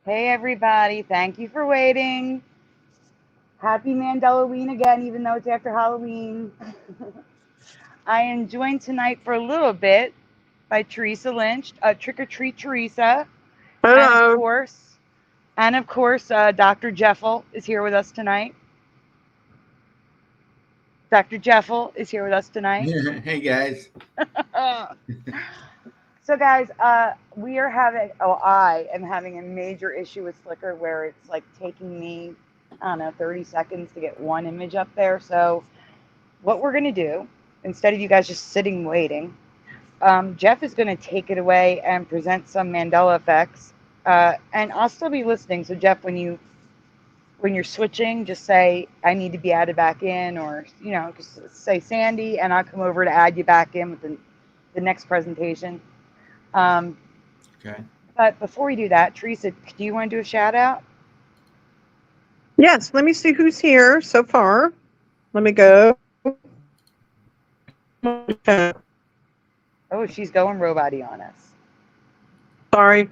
Everybody, thank you for waiting. Happy Mandelaween again, even though it's after Halloween. I am joined tonight for a little bit by Teresa Lynch, Trick or Treat Teresa. Hello. And of course, Dr. Jeffel is here with us tonight. Dr. Jeffel is here with us tonight. Hey guys. So guys, we are having, I am having a major issue with Flickr where it's like taking me, I don't know, 30 seconds to get one image up there. So what we're going to do, instead of you guys just sitting waiting, Jeff is going to take it away and present some Mandela effects. And I'll still be listening. So Jeff, when you're switching, just say, I need to be added back in, or, you know, just say Sandy, and I'll come over to add you back in with the next presentation. Okay. But before we do that, Teresa, do you want to do a shout out? Yes, let me see who's here so far. Let me go. Oh, she's going robot-y on us. Sorry.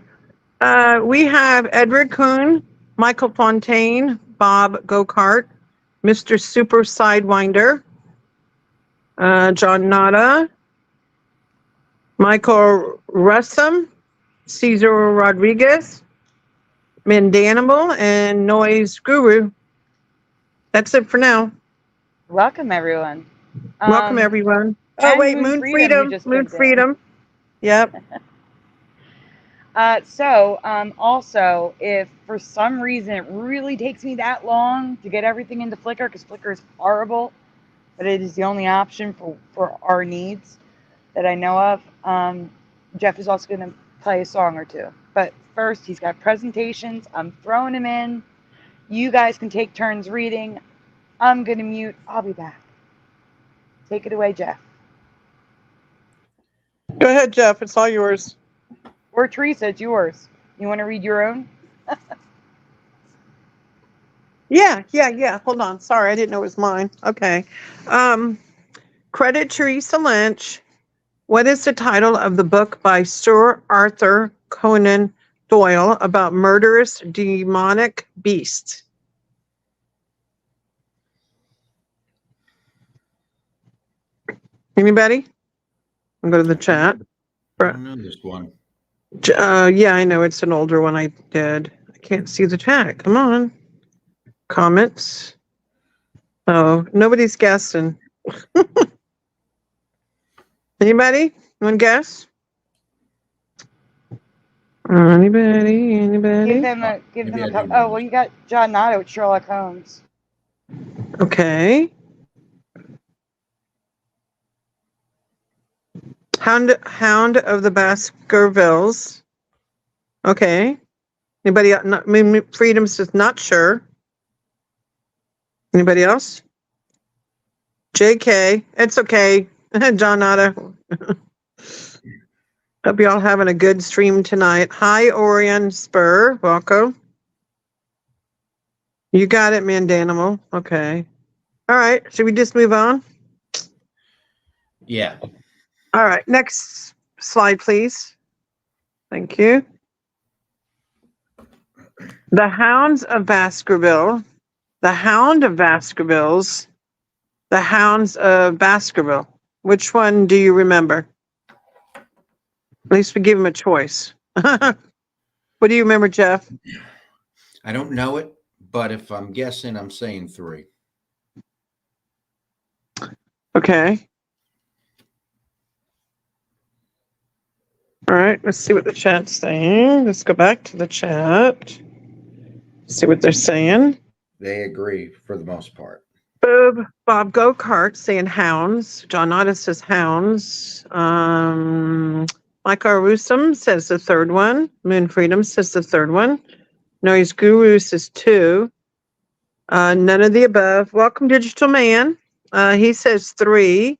We have Edward Kuhn, Michael Fontaine, Bob Gokart, Mr. Super Sidewinder, John Nada, Michael Russum, Cesar Rodriguez, Mandanimal, and Noise Guru. That's it for now. Welcome, everyone. Welcome, everyone. Oh, wait, Moon Freedom. Moon Freedom. Yep. Also, if for some reason it really takes me that long to get everything into Flickr, because Flickr is horrible, but it is the only option for our needs that I know of, Jeff is also going to play a song or two. But first, he's got presentations. I'm throwing him in. You guys can take turns reading. I'm going to mute. I'll be back. Take it away, Jeff. Go ahead, Jeff. It's all yours. Or Teresa, it's yours. You want to read your own? Yeah. Hold on. Sorry, I didn't know it was mine. Okay. Credit Teresa Lynch. What is the title of the book by Sir Arthur Conan Doyle about murderous demonic beasts? Anybody? I'll go to the chat. I don't know this one. Yeah, I know it's an older one I did. I can't see the chat. Come on. Comments. Oh, nobody's guessing. Anybody? Want to guess? Anybody? Give them a couple. Oh, well, you got John Notto with Sherlock Holmes. Okay. Hound of the Baskervilles. Okay. Anybody? Freedom says not sure. Anybody else? JK. It's okay. John Nada. Hope you all having a good stream tonight. Hi, Orion Spur. Welcome. You got it, Mandanimal. Okay. All right. Should we just move on? Yeah. All right. Next slide, please. Thank you. The Hounds of Baskerville. The Hound of Baskervilles. The Hounds of Baskerville. Which one do you remember? At least we give him a choice. What do you remember, Jeff? I don't know it, but if I'm guessing, I'm saying 3. Okay. All right, let's see what the chat's saying. Let's go back to the chat. See what they're saying. They agree for the most part. Bob Go-Kart saying hounds. John Otis says hounds. Mike Arusum says the third one. Moon Freedom says the third one. Noise Guru says 2. None of the above. Welcome Digital Man. He says 3.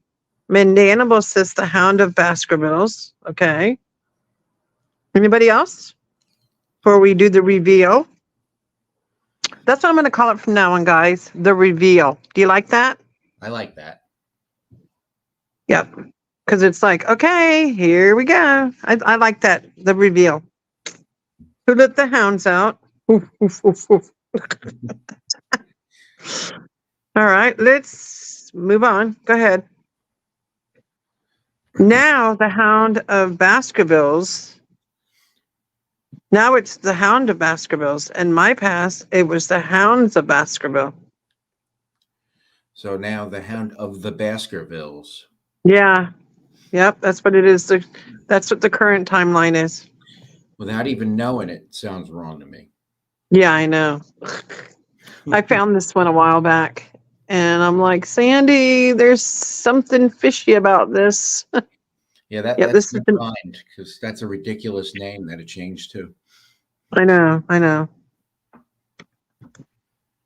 Mandanable says the Hound of Baskervilles. Okay. Anybody else? Before we do the reveal. That's what I'm going to call it from now on, guys. The reveal. Do you like that? I like that. Yep. Because it's like, okay, here we go. I like that. The reveal. Who let the hounds out? Oof, oof, oof, oof. All right, let's move on. Go ahead. Now the Hound of Baskervilles. Now it's the Hound of Baskervilles. In my past, it was the Hounds of Baskerville. So now the Hound of the Baskervilles. Yeah. Yep, that's what it is. That's what the current timeline is. Without even knowing it, sounds wrong to me. Yeah, I know. I found this one a while back. And I'm like, Sandy, there's something fishy about this. Yeah, that's this is fine because that's a ridiculous name that it changed to. I know.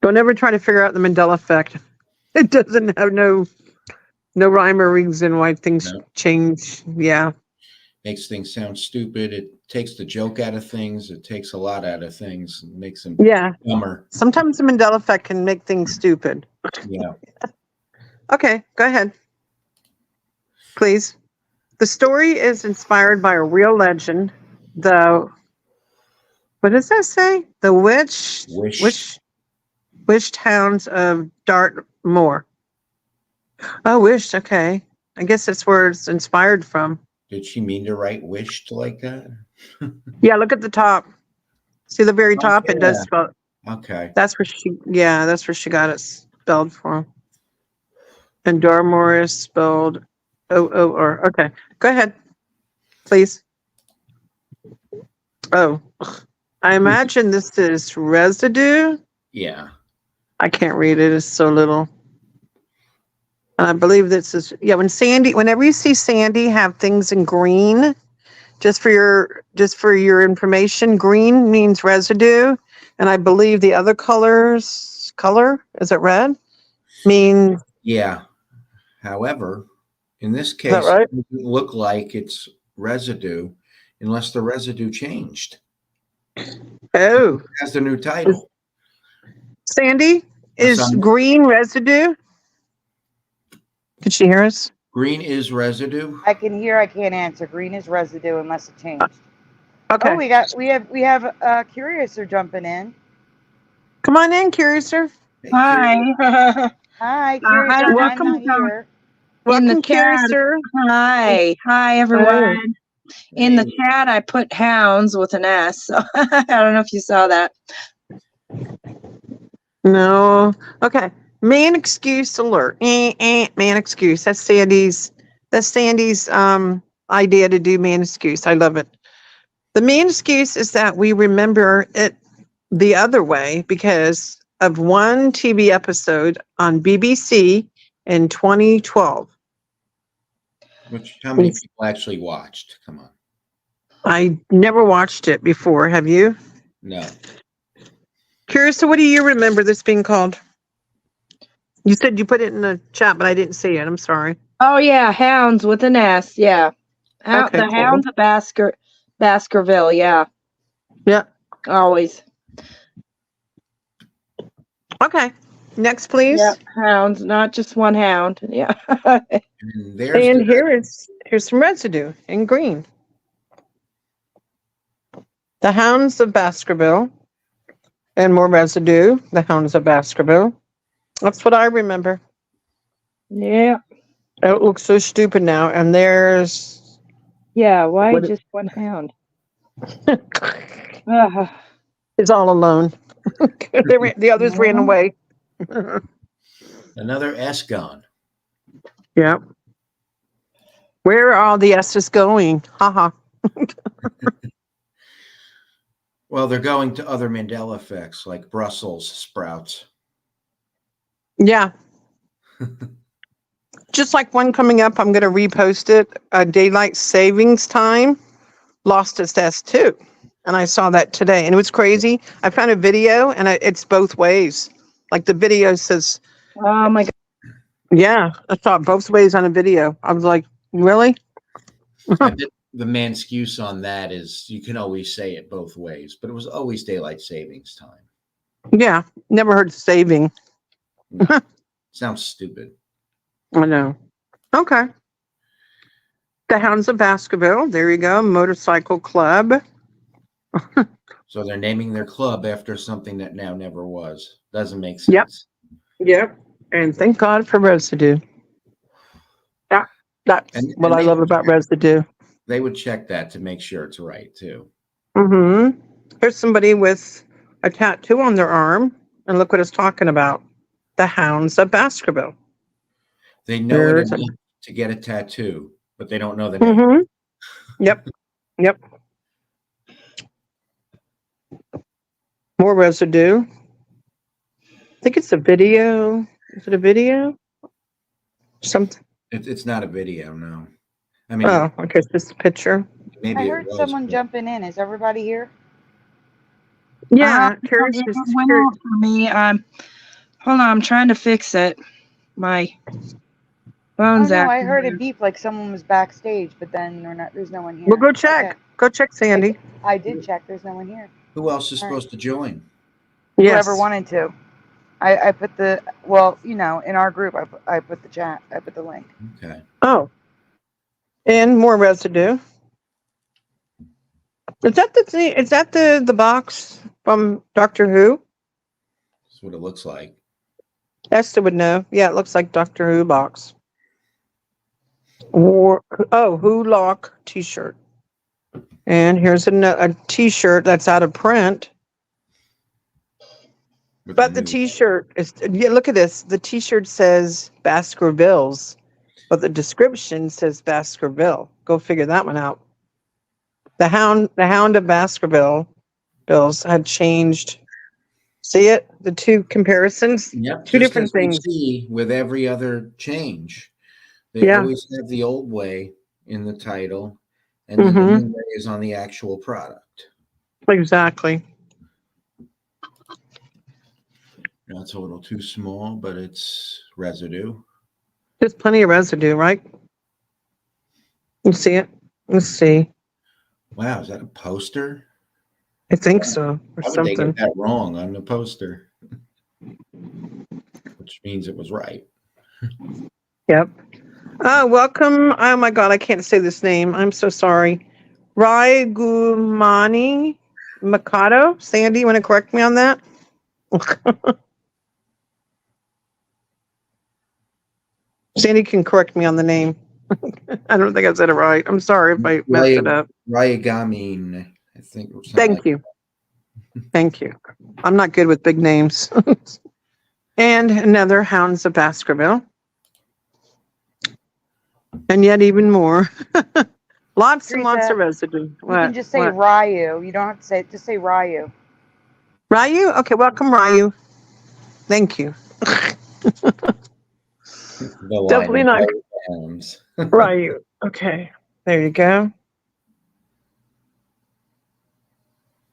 Don't ever try to figure out the Mandela effect. It doesn't have no rhyme or reason why things change. Yeah. Makes things sound stupid. It takes the joke out of things. It takes a lot out of things. It makes them dumber. Sometimes the Mandela effect can make things stupid. Yeah. Okay, go ahead. Please. The story is inspired by a real legend. What does that say? The Wish Towns of Dartmoor. Oh, wished. Okay. I guess that's where it's inspired from. Did she mean to write wished like that? Yeah, look at the top. See the very top? Yeah. It does spell. Okay. That's where she got it spelled from. And Dartmoor is spelled O-O-R. Okay. Go ahead, please. Oh, I imagine this is residue. Yeah. I can't read it. It's so little. And I believe this is, whenever you see Sandy have things in green, just for your information, green means residue. And I believe the other color, is it red? Means. Yeah. However, in this case, Is that right? it doesn't look like it's residue unless the residue changed. Oh. It has the new title. Sandy, is green residue? Did she hear us? Green is residue. I can hear. I can't answer. Green is residue unless it changed. Okay. Oh, we have Curiouser jumping in. Come on in, Curiouser. Hi. Hi, Curiouser. Welcome I'm here. Welcome, Curiouser. Hi, everyone. In the chat, I put hounds with an S. So I don't know if you saw that. No. Okay. Man excuse alert. Man excuse. That's Sandy's idea to do man excuse. I love it. The man excuse is that we remember it the other way because of one TV episode on BBC in 2012. How many people actually watched? Come on. I never watched it before. Have you? No. Curious, so what do you remember this being called? You said you put it in the chat, but I didn't see it. I'm sorry. Oh, yeah, hounds with an S, yeah. Okay, the hounds of Baskerville, yeah. Yeah. Always. Okay. Next, please. Yeah, hounds, not just one hound. Yeah. And here's some residue in green. The Hounds of Baskerville. And more residue. The Hounds of Baskerville. That's what I remember. Yeah. It looks so stupid now. And there's... Yeah, why just one hound? It's all alone. The others ran away. Another S gone. Yep. Where are all the S's going? Haha. Well, they're going to other Mandela effects like Brussels sprouts. Yeah. Just like one coming up, I'm going to repost it. Daylight savings time lost its S2. And I saw that today, and it was crazy. I found a video, and it's both ways. Like the video says, Oh my God. yeah, I saw it both ways on a video. I was like, really? I bet the main excuse on that is you can always say it both ways, but it was always daylight savings time. Yeah, never heard saving. No, sounds stupid. I know. Okay. The Hounds of Baskerville. There you go. Motorcycle Club. So they're naming their club after something that now never was. Doesn't make sense. Yep. And thank God for residue. Yeah, that's what I love about residue. They would check that to make sure it's right too. Mm-hmm. Here's somebody with a tattoo on their arm, and look what it's talking about. The Hounds of Baskerville. They know it enough to get a tattoo, but they don't know the name. Mm-hmm. Yep. More residue. I think it's a video. Is it a video? Something. It's not a video, no. I mean, Oh, okay, it's just a picture. maybe I it heard was, someone but- jumping in. Is everybody here? Yeah, It curious. went out for me. Hold on, I'm trying to fix it. My phone's I acting heard a weird. beep like someone was backstage, but then there's no one here. We'll go check. Okay. Go check, Sandy. I did check. There's no one here. Who else is All right. supposed to join? Yes. Whoever wanted to. I put the, well, in our group, I put the chat. I put the link. Okay. Oh. And more residue. Is that the thing? Is that the box from Doctor Who? That's what it looks like. Esther would know. Yeah, it looks like Doctor Who box. Or Who Lock t-shirt. And here's a t-shirt that's out of print. But the t-shirt is, look at this. The t-shirt says Baskervilles, but the description says Baskerville. Go figure that one out. The Hound of Baskerville Bills had changed. See it? The two comparisons? Yep. Two just different as we things. see with every other change. They always have the old way in the title, and then the new way is on the actual product. Exactly. That's a little too small, but it's residue. There's plenty of residue, right? You see it? Let's see. Wow, is that a poster? I think so. Or How would they something. get that wrong on the poster? Which means it was right. Yep. Welcome. Oh my God, I can't say this name. I'm so sorry. Raigumani Mikado. Sandy, you want to correct me on that? Sandy can correct me on the name. I don't think I said it right. I'm sorry if I messed it up. Ryagamine, I think. Thank you. Thank you. I'm not good with big names. And another Hounds of Baskerville. And yet even more. Lots and lots Teresa, of residue. You can just say Ryu. You don't have to say it. Just say Ryu. Ryu? Okay, welcome, Ryu. Thank you. Definitely not Ryu. Okay, there you go.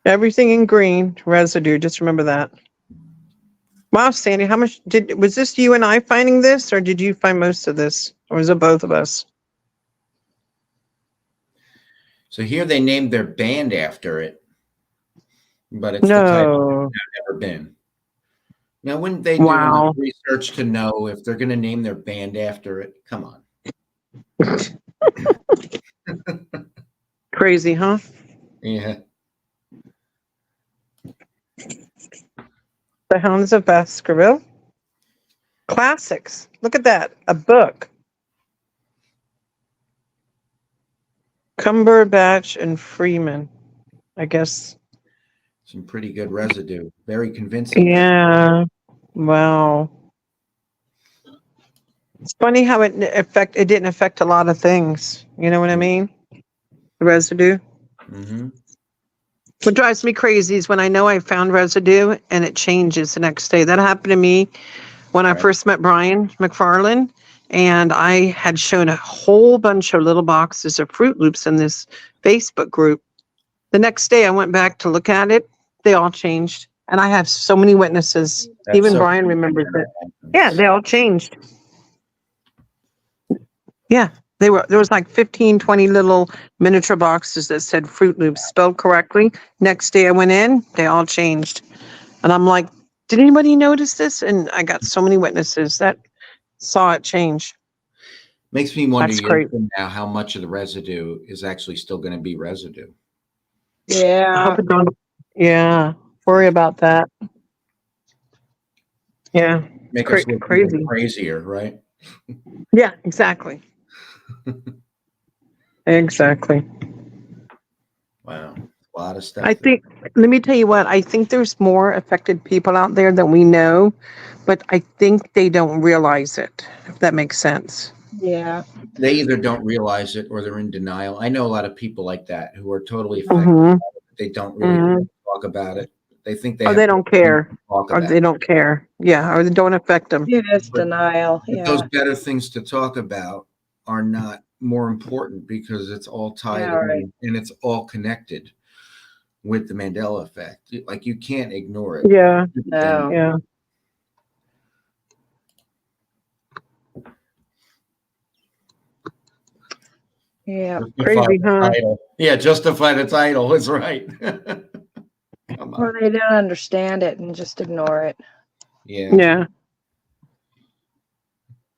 Everything in green, residue. Just remember that. Wow, Sandy, how much was this you and I finding this, or did you find most of this, or was it both of us? So here they named their band after it, but it's the title I've never been. Now, wouldn't they do enough research to know if they're going to name their band after it? Come on. Crazy, huh? Yeah. The Hounds of Baskerville. Classics. Look at that. A book. Cumberbatch and Freeman. I guess. Some pretty good residue. Very convincing. Yeah. Wow. It's funny how it didn't affect a lot of things. You know what I mean? The residue. Mm-hmm. What drives me crazy is when I know I found residue and it changes the next day. That happened to me when I first met Brian MacFarlane, and I had shown a whole bunch of little boxes of Fruit Loops in this Facebook group. The next day I went back to look at it. They all changed. And I have so many witnesses. That's Even so Brian remembers it. Yeah, they all changed. Yeah, there was like 15, 20 little miniature boxes that said Fruit Loops spelled correctly. Next day I went in, they all changed. And I'm like, did anybody notice this? And I got so many witnesses that saw it change. Makes me wonder That's great. now how much of the residue is actually still going to be residue. I Yeah. hope it don't. Yeah, worry about that. Yeah, Make us look crazy. even crazier, right? Yeah, exactly. Exactly. Wow, a lot of stuff. I think, let me tell you what, I think there's more affected people out there than we know, but I think they don't realize it, if that makes sense. Yeah. They either don't realize it or they're in denial. I know a lot of people like that who are totally affected. Mm-hmm. They don't really talk about it. They think they have they don't care. talk Or about they don't care. Yeah, or they don't affect them. It is denial. But Yeah. those better things to talk about are not more important because it's all tied Yeah, right. in and it's all connected with the Mandela effect. Like you can't ignore it. Yeah, No. yeah. Yeah. Crazy, huh? Title. Yeah, justify the title. That's right. Come on. Or they don't understand it and just ignore it. Yeah.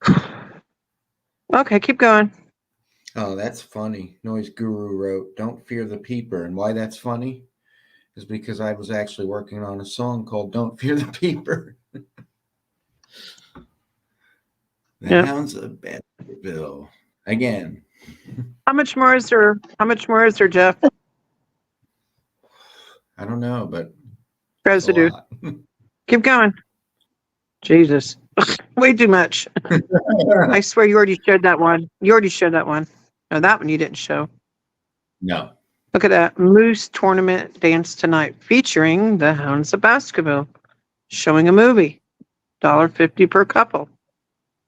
Yeah. Okay, keep going. Oh, that's funny. Noise Guru wrote, "Don't fear the peeper." And why that's funny is because I was actually working on a song called "Don't Fear the Peeper." The Hounds of Baskerville. Again. How much more is there? How much more is there, Jeff? I don't know, but Residue. Keep going. Jesus. Way too much. I swear you already showed that one. You already showed that one. No, that one you didn't show. No. Look at that. Moose Tournament Dance Tonight featuring the Hounds of Baskerville. Showing a movie. $1.50 per couple.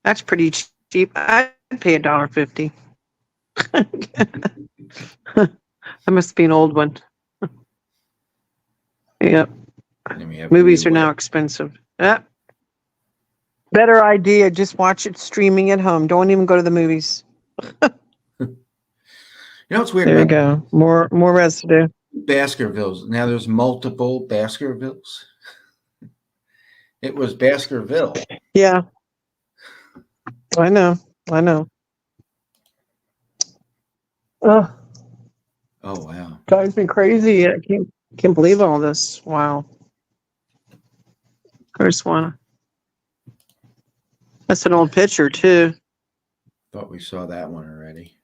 That's pretty cheap. I'd pay $1.50. That must be an old one. Yep. Movies are now expensive. Yep. Better idea. Just watch it streaming at home. Don't even go to the movies. You know what's weird? There you go. More residue. Baskervilles. Now there's multiple Baskervilles. It was Baskerville. Yeah. I know. Oh, wow. drives me crazy. I can't believe all this. Wow. First one. That's an old picture too. Thought we saw that one already.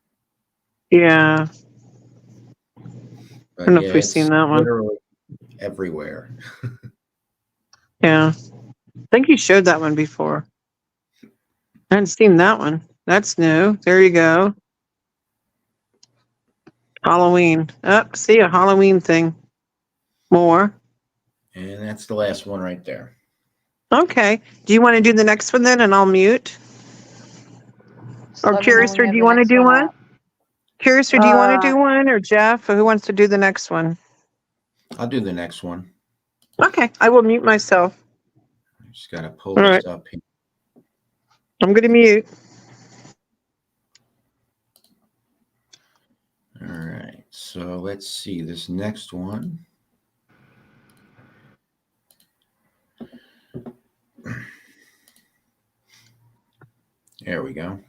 Yeah. But I don't know if we've seen that one. Literally everywhere. Yeah. I think you showed that one before. I hadn't seen that one. That's new. There you go. Halloween. See a Halloween thing. More. And that's the last one right there. Okay. Do you want to do the next one then and I'll mute? Or Curious, or do you want to do one? Curious, or do you want to do one? Or Jeff? Or who wants to do the next one? I'll do the next one. Okay. I will mute myself. I just got to pull this up here. I'm going to mute. All right. So let's see this next one. There we go.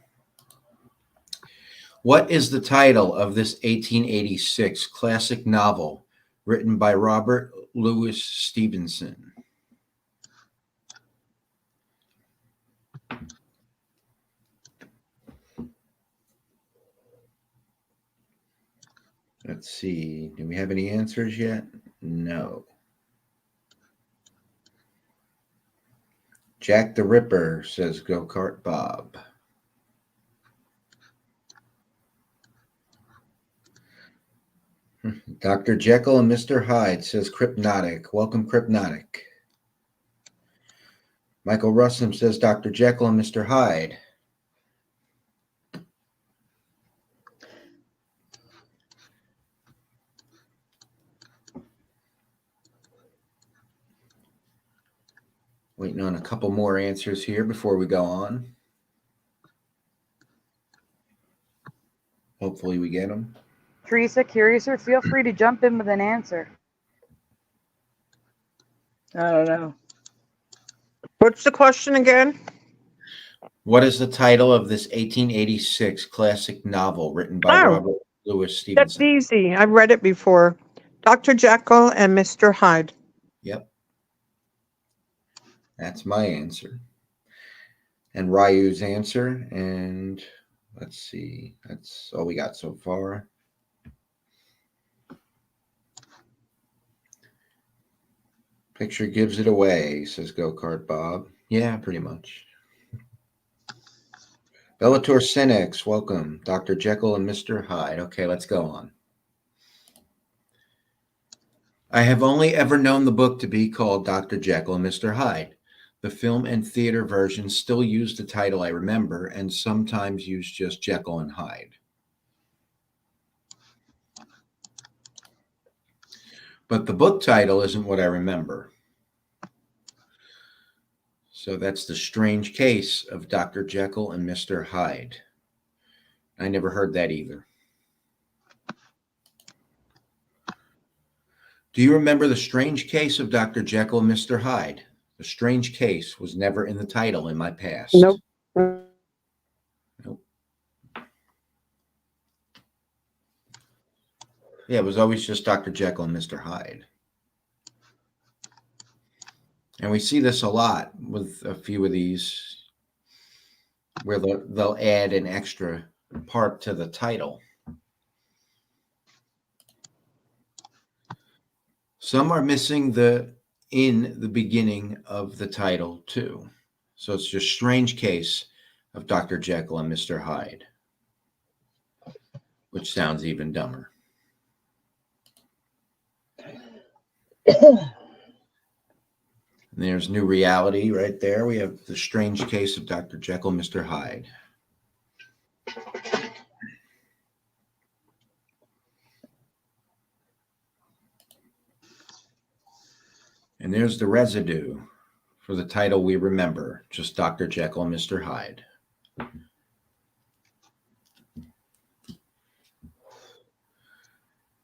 What is the title of this 1886 classic novel written by Robert Louis Stevenson? Let's see. Do we have any answers yet? No. Jack the Ripper, says Go-Kart Bob. Dr. Jekyll and Mr. Hyde, says Crypnotic. Welcome, Crypnotic. Michael Russum says Dr. Jekyll and Mr. Hyde. Waiting on a couple more answers here before we go on. Hopefully we get them. Teresa, Curiouser, feel free to jump in with an answer. I don't know. What's the question again? What is the title of this 1886 classic novel written by Robert Louis That's Stevenson? easy. I've read it before. Dr. Jekyll and Mr. Hyde. Yep. That's my answer. And Ryu's answer. And let's see. That's all we got so far. Picture gives it away, says Go-Kart Bob. Yeah, pretty much. Bellator Cinex, welcome. Dr. Jekyll and Mr. Hyde. Okay, let's go on. I have only ever known the book to be called Dr. Jekyll and Mr. Hyde. The film and theater versions still use the title I remember and sometimes use just Jekyll and Hyde. But the book title isn't what I remember. So that's The Strange Case of Dr. Jekyll and Mr. Hyde. I never heard that either. Do you remember The Strange Case of Dr. Jekyll and Mr. Hyde? The Strange Case was never in the title in my past. Nope. Nope. Yeah, it was always just Dr. Jekyll and Mr. Hyde. And we see this a lot with a few of these where they'll add an extra part to the title. Some are missing the in the beginning of the title too. So it's just Strange Case of Dr. Jekyll and Mr. Hyde, which sounds even dumber. And there's New Reality right there. We have The Strange Case of Dr. Jekyll and Mr. Hyde. And there's the residue for the title we remember, just Dr. Jekyll and Mr. Hyde.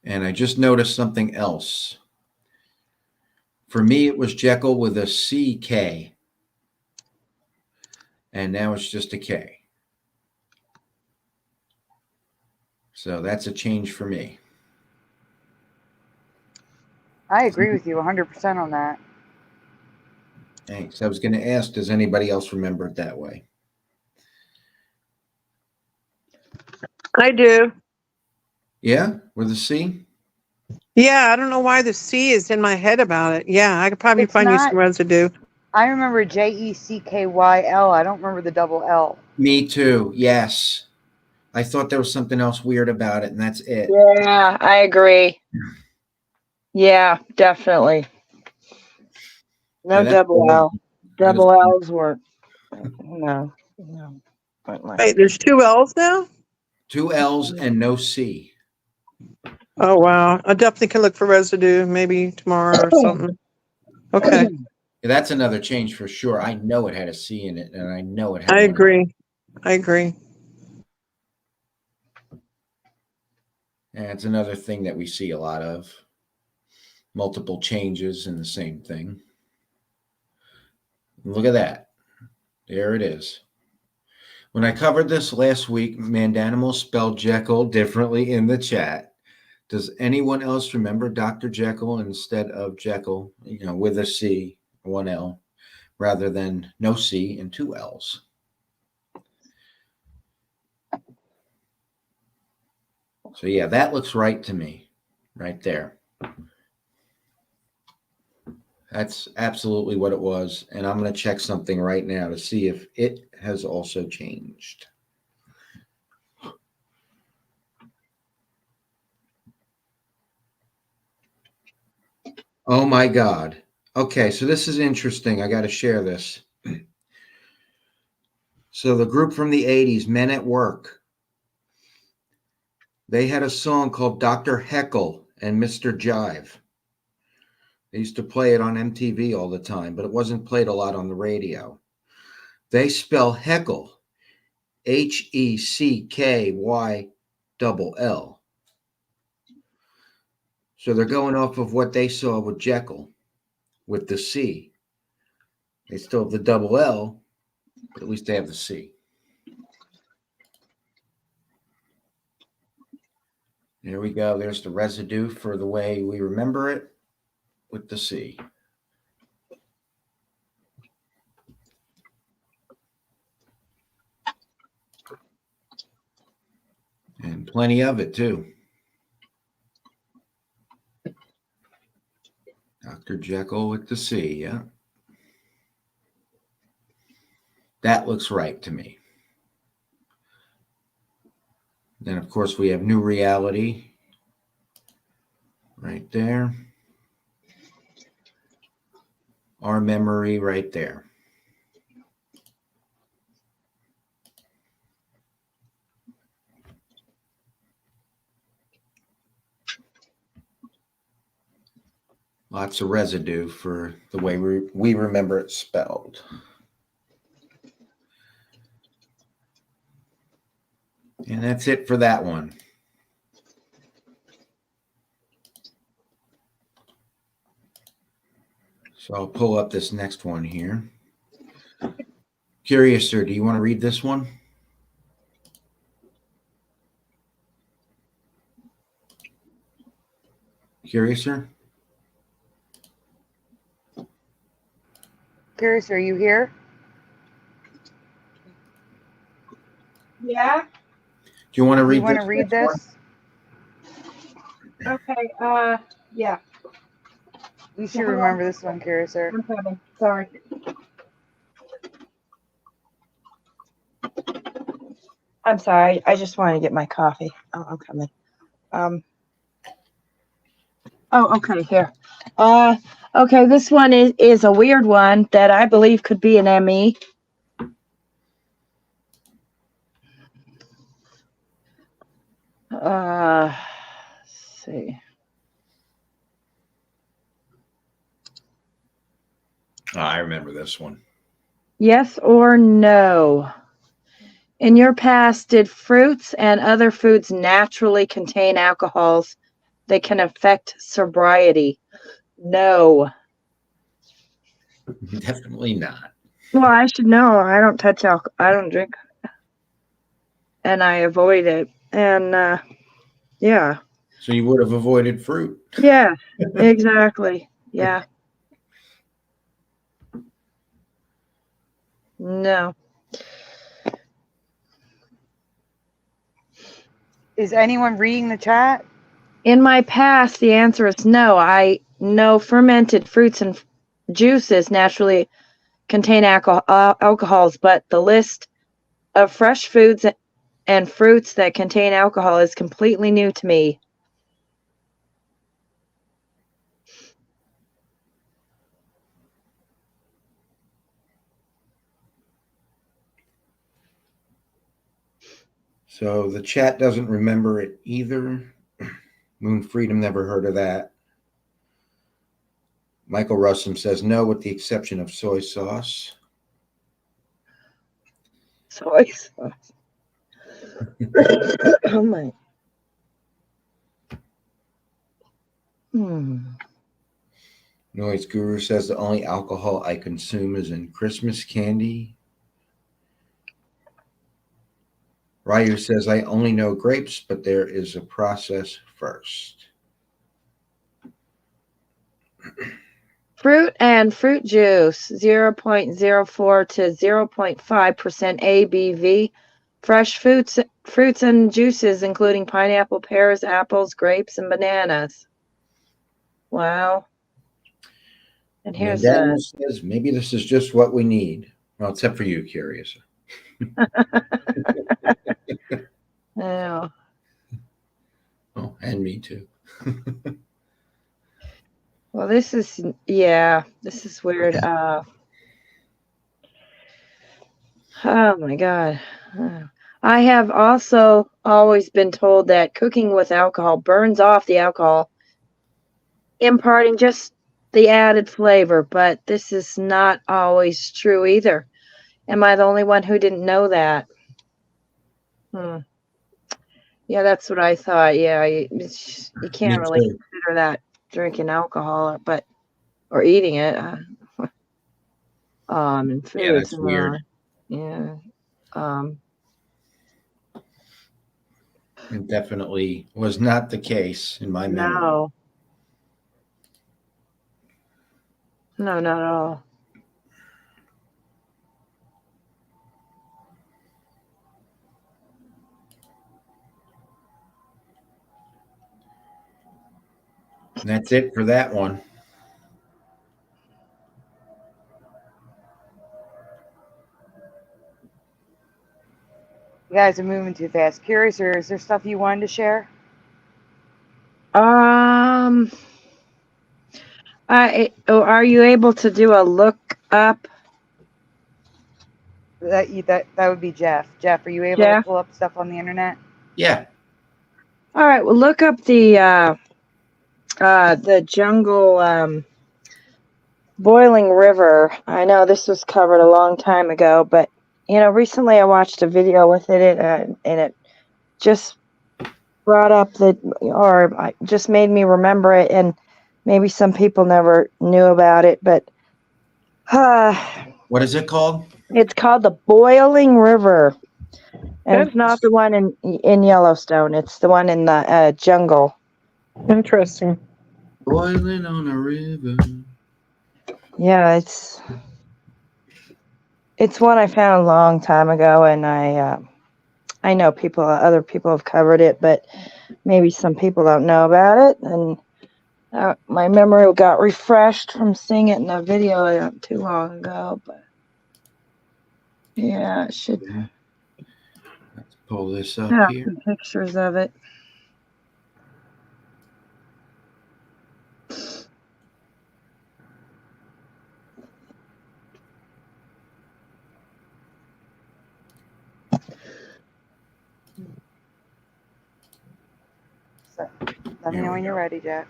And I just noticed something else. For me, it was Jekyll with a CK. And now it's just a K. So that's a change for me. I agree with you 100% on that. Thanks. I was going to ask, does anybody else remember it that way? I do. Yeah? With a C? Yeah, I don't know why the C is in my head about it. Yeah, I could probably It's find you not- some residue. I remember JECKYL. I don't remember the double L. Me too. Yes. I thought there was something else weird about it, and that's it. Yeah, I agree. Yeah, definitely. No Yeah, that's double the L. one. Double L's were no. Wait, there's two L's now? 2 L's and no C. Oh, wow. I definitely can look for residue maybe tomorrow or something. Okay. Yeah, that's another change for sure. I know it had a C in it, and I know it had I one. agree. I agree. And it's another thing that we see a lot of. Multiple changes in the same thing. Look at that. There it is. When I covered this last week, Mandanimal spelled Jekyll differently in the chat. Does anyone else remember Dr. Jekyll instead of Jekyll, with a C, 1 L, rather than no C and 2 L's? So yeah, that looks right to me, right there. That's absolutely what it was. And I'm going to check something right now to see if it has also changed. Oh my God. Okay, so this is interesting. I got to share this. So the group from the 80s, Men at Work, they had a song called Dr. Heckle and Mr. Jive. They used to play it on MTV all the time, but it wasn't played a lot on the radio. They spell heckle, Heckyll. So they're going off of what they saw with Jekyll, with the C. They still have the double L, but at least they have the C. There we go. There's the residue for the way we remember it with the C. And plenty of it, too. Dr. Jekyll with the C, yeah. That looks right to me. Then, of course, we have New Reality right there. Our Memory right there. Lots of residue for the way we remember it spelled. And that's it for that one. So I'll pull up this next one here. Curiouser, do you want to read this one? Curiouser? Curious, are you here? Yeah. Do you want to Do read you want to this? read this? Okay. Yeah. You should remember this one, Curiouser. I'm coming. Sorry. I'm sorry. I just wanted to get my coffee. Oh, I'm coming. Oh, okay. Here. Okay. This one is a weird one that I believe could be an ME. Let's see. I remember this one. Yes or no? In your past, did fruits and other foods naturally contain alcohols that can affect sobriety? No. Definitely not. Well, I should know. I don't touch alcohol. I don't drink. And I avoid it. And yeah. So you would have avoided fruit. Yeah, exactly. Yeah. No. Is anyone reading the chat? In my past, the answer is no. I know fermented fruits and juices naturally contain alcohols, but the list of fresh foods and fruits that contain alcohol is completely new to me. So the chat doesn't remember it either. Moon Freedom, never heard of that. Michael Russum says no, with the exception of soy sauce. Soy sauce. Oh my. Noise Guru says the only alcohol I consume is in Christmas candy. Ryu says I only know grapes, but there is a process first. Fruit and fruit juice, 0.04 to 0.5% ABV. Fresh fruits and juices, including pineapple, pears, apples, grapes, and bananas. Wow. And here's Mandela says maybe this is just what we need. Well, except for you, Curious. Oh. Oh, and me too. Well, this is weird. Oh my God. I have also always been told that cooking with alcohol burns off the alcohol, imparting just the added flavor, but this is not always true either. Am I the only one who didn't know that? Yeah, that's what I thought. Yeah, you Me can't really too. consider that drinking alcohol, or eating it. In Yeah, foods. that's weird. Yeah. It definitely was not the case in my memory. No. No, not at all. And that's it for that one. You guys are moving too fast. Curious, or is there stuff you wanted to share? Are you able to do a look up, That would be Jeff. Jeff, are you able to Jeff? pull up stuff on the internet? Yeah. All right. Well, look up the jungle boiling river. I know this was covered a long time ago, but recently I watched a video with it, and it just brought up just made me remember it, and maybe some people never knew about it, but What is it called? it's called the Boiling River, and it's not the one in Yellowstone. It's the one in the jungle. Interesting. Boiling on a river. Yeah, it's one I found a long time ago, and I know other people have covered it, but maybe some people don't know about it, and my memory got refreshed from seeing it in a video not too long ago. But yeah, it should. Yeah. Let's pull this up here. Some pictures of it. So, let me know when you're ready, Jeff.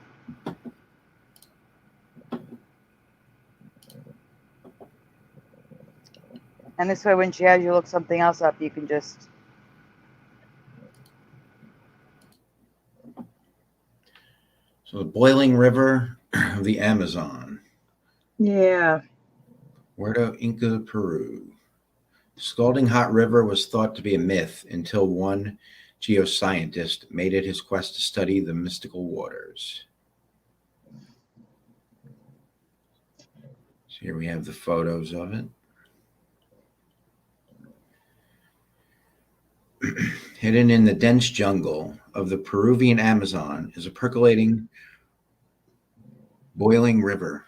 And this way, when she has you look something else up, you can just. So the boiling river of the Amazon. Yeah. Huerto Inca, Peru. Scalding hot river was thought to be a myth until one geoscientist made it his quest to study the mystical waters. So here we have the photos of it. Hidden in the dense jungle of the Peruvian Amazon is a percolating, boiling river.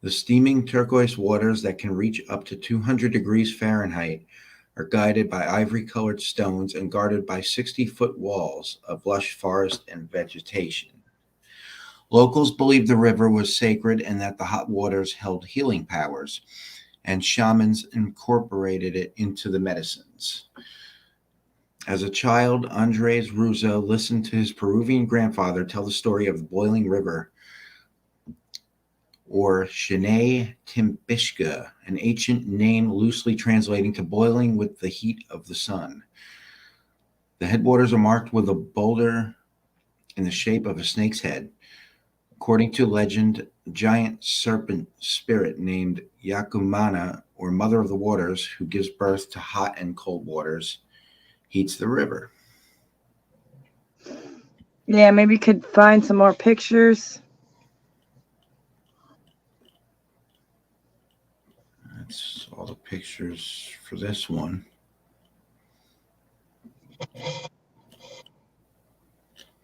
The steaming turquoise waters that can reach up to 200 degrees Fahrenheit are guided by ivory-colored stones and guarded by 60-foot walls of lush forest and vegetation. Locals believed the river was sacred and that the hot waters held healing powers, and shamans incorporated it into the medicines. As a child, Andres Russo listened to his Peruvian grandfather tell the story of the boiling river, or Shine Timbishka, an ancient name loosely translating to boiling with the heat of the sun. The headwaters are marked with a boulder in the shape of a snake's head. According to legend, a giant serpent spirit named Yakumana, or Mother of the Waters, who gives birth to hot and cold waters, heats the river. Yeah, maybe you could find some more pictures. That's all the pictures for this one.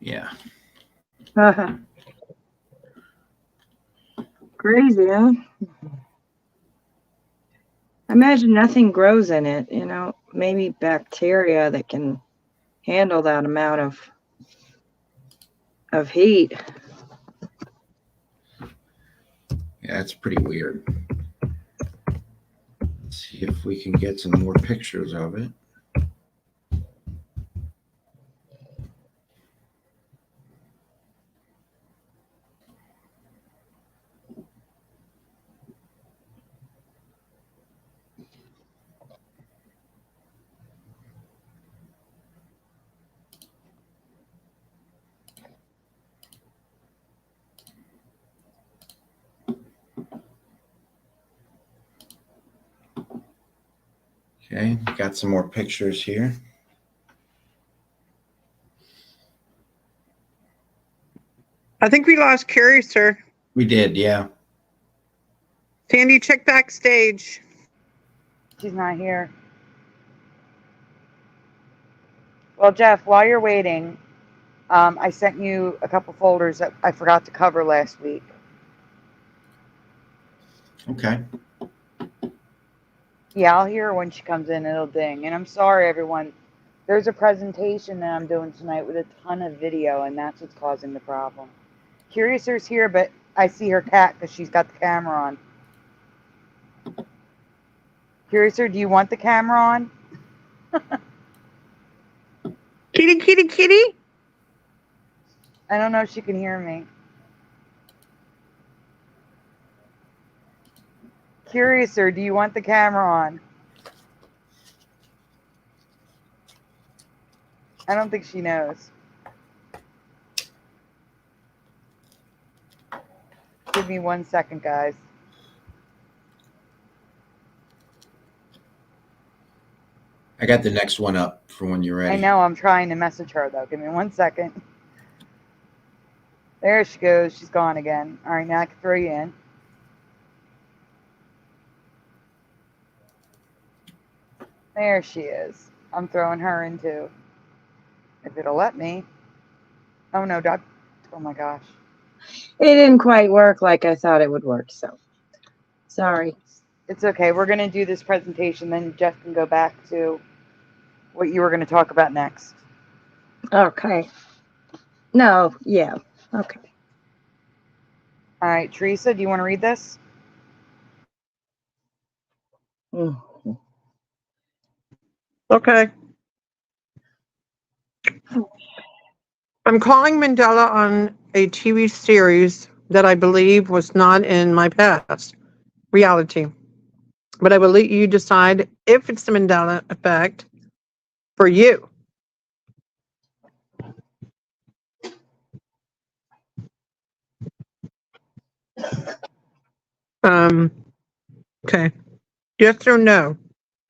Yeah. Crazy, huh? I imagine nothing grows in it, maybe bacteria that can handle that amount of heat. Yeah, that's pretty weird. Let's See if we can get some more pictures of it. Okay, got some more pictures here. I think we lost Curiouser. We did, yeah. Sandy, check backstage. She's not here. Well, Jeff, while you're waiting, I sent you a couple folders that I forgot to cover last week. Okay. Yeah, I'll hear her when she comes in. It'll ding. And I'm sorry, everyone. There's a presentation that I'm doing tonight with a ton of video, and that's what's causing the problem. Curiouser's here, but I see her cat because she's got the camera on. Curiouser, do you want the camera on? Kitty, kitty, kitty. I don't know if she can hear me. Curiouser, do you want the camera on? I don't think she knows. Give me 1 second, guys. I got the next one up for when you're ready. I know, I'm trying to message her, though. Give me 1 second. There she goes. She's gone again. All right, now I can throw you in. There she is. I'm throwing her in, too. If it'll let me. Oh, no, Doc. Oh, my gosh. It didn't quite work like I thought it would work, so sorry. It's okay. We're going to do this presentation, then Jeff can go back to what you were going to talk about next. Okay. No, yeah. Okay. All right, Teresa, do you want to read this? Mhm. Okay. I'm calling Mandela on a TV series that I believe was not in my past reality. But I will let you decide if it's the Mandela effect for you. Okay. Yes or no?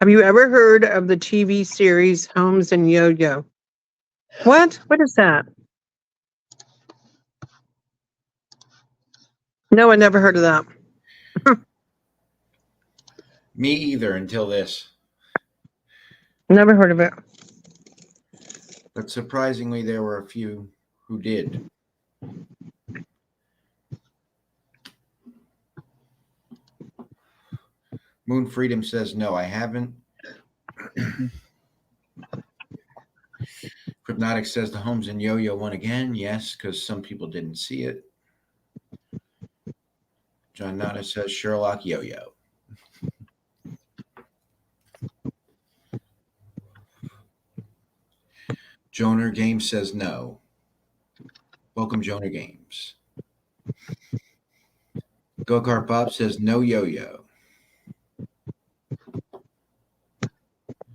Have you ever heard of the TV series Holmes and Yo-Yo? What? What is that? No, I never heard of that. Me either until this. Never heard of it. But surprisingly, there were a few who did. Moon Freedom says, no, I haven't. Hypnotic says the Holmes and Yo-Yo one again. Yes, because some people didn't see it. John Nana says Sherlock Yo-Yo. Joner Games says no. Welcome, Joner Games. Go-Kart Bob says no yo-yo.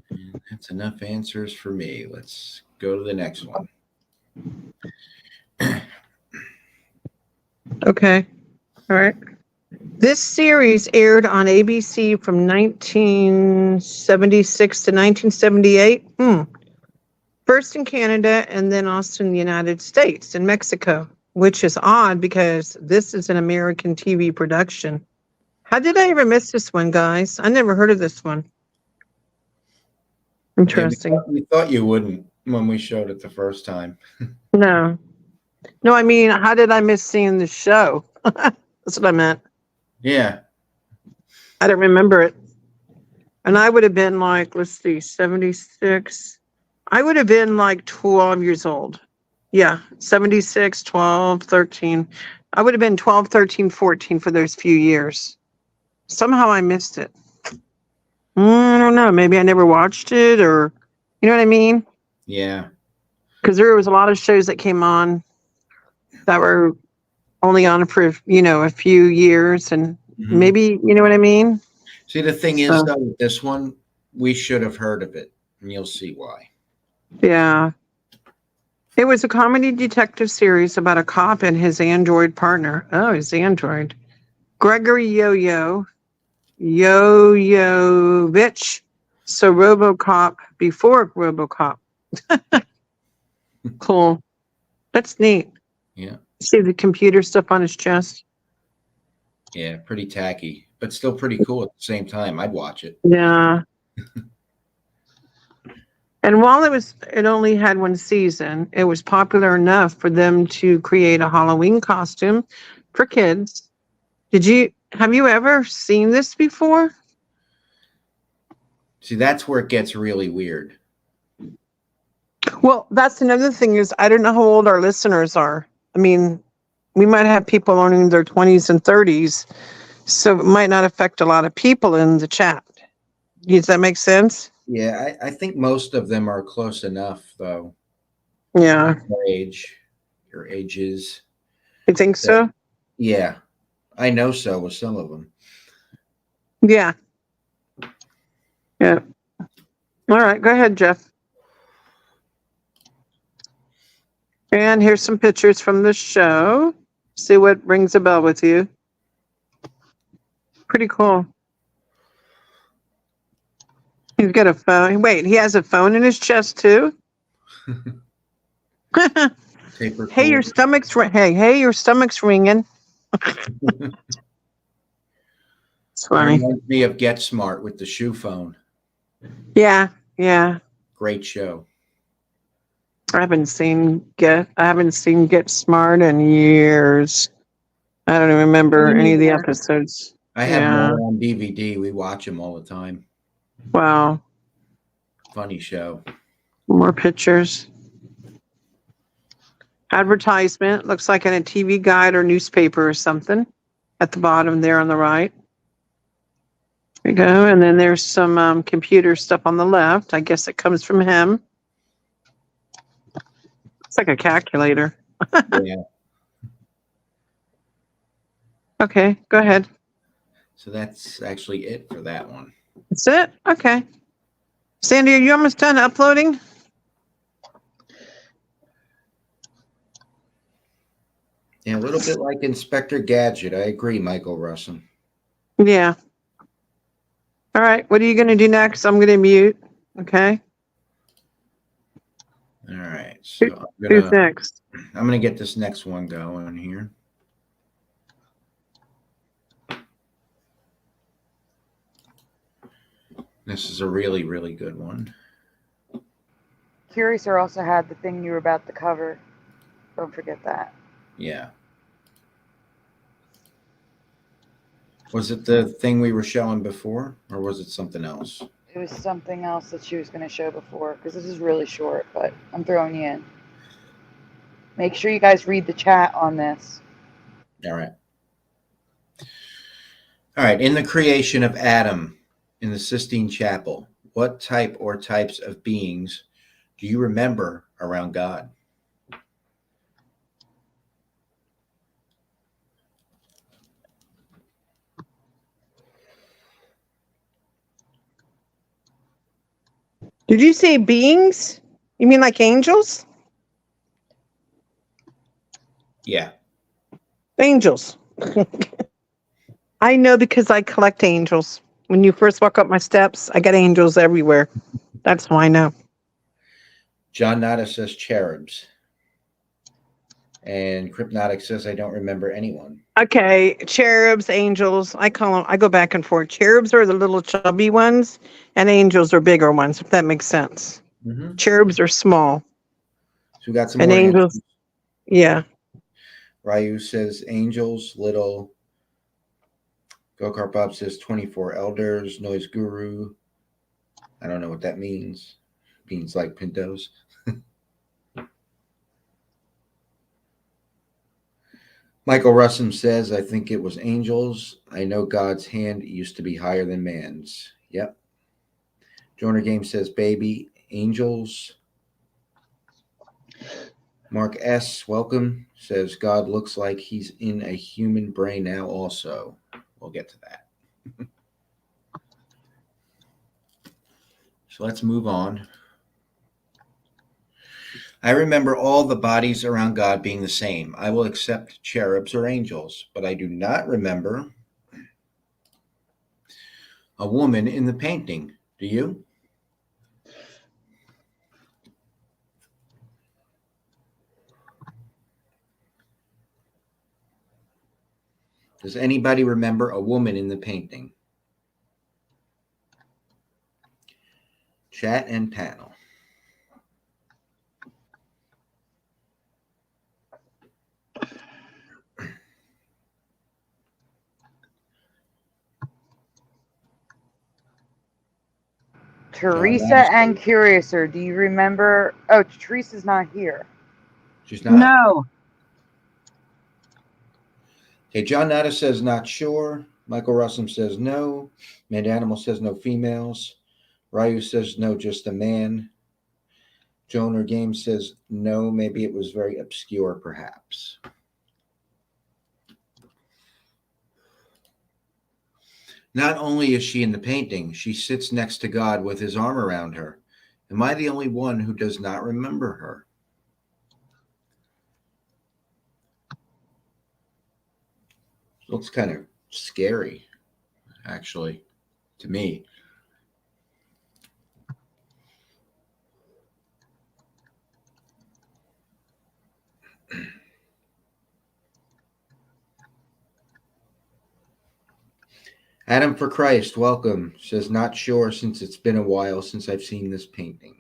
And that's enough answers for me. Let's go to the next one. Okay. All right. This series aired on ABC from 1976 to 1978. First in Canada and then also in the United States and Mexico, which is odd because this is an American TV production. How did I ever miss this one, guys? I never heard of this one. Interesting. Yeah, we thought you wouldn't when we showed it the first time. No, I mean, how did I miss seeing the show? That's what I meant. Yeah. I don't remember it. And I would have been like, let's see, 76. I would have been like 12 years old. Yeah, 76, 12, 13. I would have been 12, 13, 14 for those few years. Somehow I missed it. I don't know. Maybe I never watched it, or you know what I mean? Yeah. Because there was a lot of shows that came on that were only on for a few years, and maybe you know what I mean. See, the thing is, So, though, with this one, we should have heard of it, and you'll see why. yeah. It was a comedy detective series about a cop and his android partner. Oh, his android. Gregory Yo-Yovich. So RoboCop before RoboCop. Cool. That's neat. Yeah. See the computer stuff on his chest? Yeah, pretty tacky, but still pretty cool at the same time. I'd watch it. Yeah. And while it only had one season, it was popular enough for them to create a Halloween costume for kids. Have you ever seen this before? See, that's where it gets really weird. Well, that's another thing is I don't know how old our listeners are. I mean, we might have people only in their 20s and 30s, so it might not affect a lot of people in the chat. Does that make sense? Yeah, I think most of them are close enough, though. Yeah. Your ages. You think so? Yeah, I know so with some of them. Yeah. Yeah. All right, go ahead, Jeff. And here's some pictures from the show. See what rings a bell with you. Pretty cool. He's got a phone. Wait, he has a phone in his chest too? Hey, your stomach's your stomach's ringing. It's funny. Reminds me of Get Smart with the shoe phone. Yeah. Great show. I haven't seen Get Smart in years. I don't even remember any of the episodes. I have more on DVD. We watch them all the time. Wow. Funny show. More pictures. Advertisement. Looks like in a TV guide or newspaper or something. At the bottom there on the right. There you go. And then there's some computer stuff on the left. I guess it comes from him. It's like a calculator. Yeah. Okay, go ahead. So that's actually it for that one. That's it? Okay. Sandy, are you almost done uploading? Yeah, a little bit like Inspector Gadget. I agree, Michael Russell. Yeah. All right. What are you going to do next? I'm going to mute. Okay. All right. So Who's next? I'm going to get this next one going here. This is a really, really good one. Curiouser also had the thing you were about to cover. Don't forget that. Yeah. Was it the thing we were showing before, or was it something else? It was something else that she was going to show before, because this is really short, but I'm throwing you in. Make sure you guys read the chat on this. All right. All right. In the creation of Adam in the Sistine Chapel, what type or types of beings do you remember around God? Did you say beings? You mean like angels? Yeah. Angels. I know because I collect angels. When you first walk up my steps, I got angels everywhere. That's how I know. John Nada says cherubs. And Crypnotic says, I don't remember anyone. Okay, cherubs, angels. I call them, I go back and forth. Cherubs are the little chubby ones, and angels are bigger ones, if that makes sense. Mm-hmm. Cherubs are small. So we got some and more angels. answers. Yeah. Ryu says angels, little. Gokar Bob says 24 elders, noise guru. I don't know what that means. Means like pintos. Michael Russum says, I think it was angels. I know God's hand used to be higher than man's. Yep. Joiner Game says baby angels. Mark S., welcome, says God looks like he's in a human brain now also. We'll get to that. So let's move on. I remember all the bodies around God being the same. I will accept cherubs or angels, but I do not remember a woman in the painting. Do you? Does anybody remember a woman in the painting? Chat and panel. Teresa and Curiouser, do you remember? Oh, Teresa's not here. She's not? No. Okay, John Nada says not sure. Michael Russum says no. Mad Animal says no females. Ryu says no, just a man. Joner Game says no, maybe it was very obscure, perhaps. Not only is she in the painting, she sits next to God with his arm around her. Am I the only one who does not remember her? Looks kind of scary, actually, to me. Adam for Christ, welcome. Says not sure since it's been a while since I've seen this painting.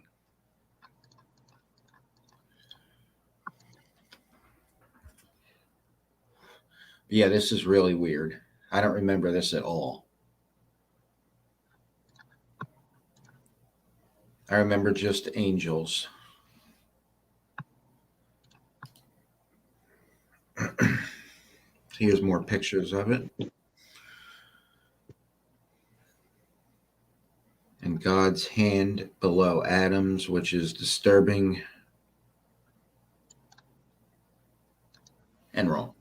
Yeah, this is really weird. I don't remember this at all. I remember just angels. Here's more pictures of it. And God's hand below Adam's, which is disturbing and wrong.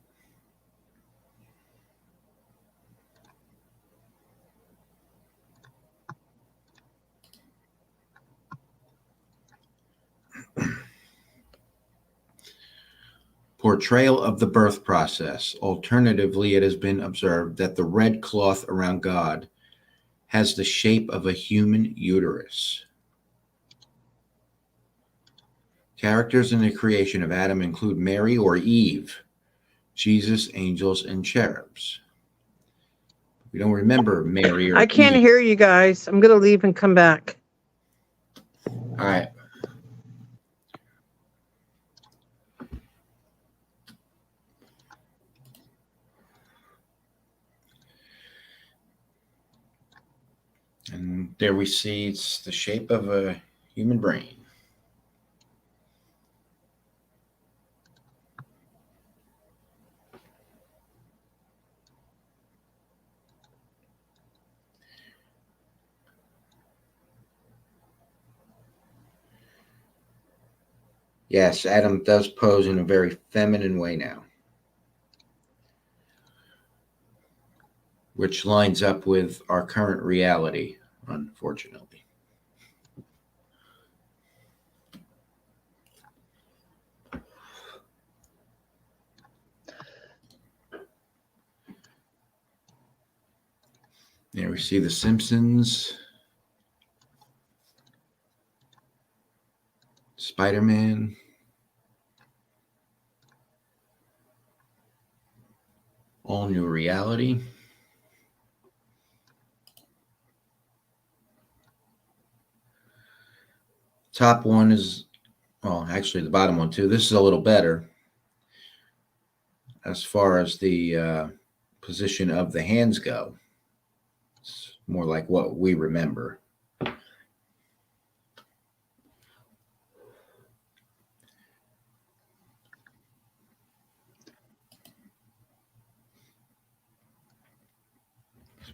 Portrayal of the birth process. Alternatively, it has been observed that the red cloth around God has the shape of a human uterus. Characters in the creation of Adam include Mary or Eve, Jesus, angels, and cherubs. We don't remember Mary or I can't Eve. hear you guys. I'm going to leave and come back. All right. And there we see it's the shape of a human brain. Yes, Adam does pose in a very feminine way now, which lines up with our current reality, unfortunately. There we see the Simpsons, Spider-Man, all new reality. Top one is, well, actually the bottom one too. This is a little better as far as the position of the hands go. It's more like what we remember.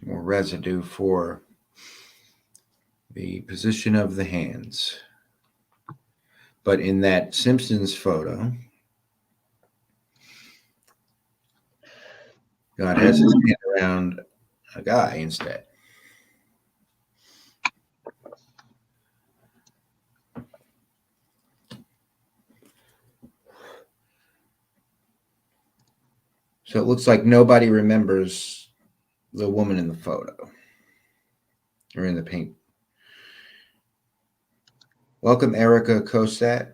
More residue for the position of the hands. But in that Simpsons photo, God has his hand around a guy instead. So it looks like nobody remembers the woman in the photo or in the paint. Welcome, Erica Cosat.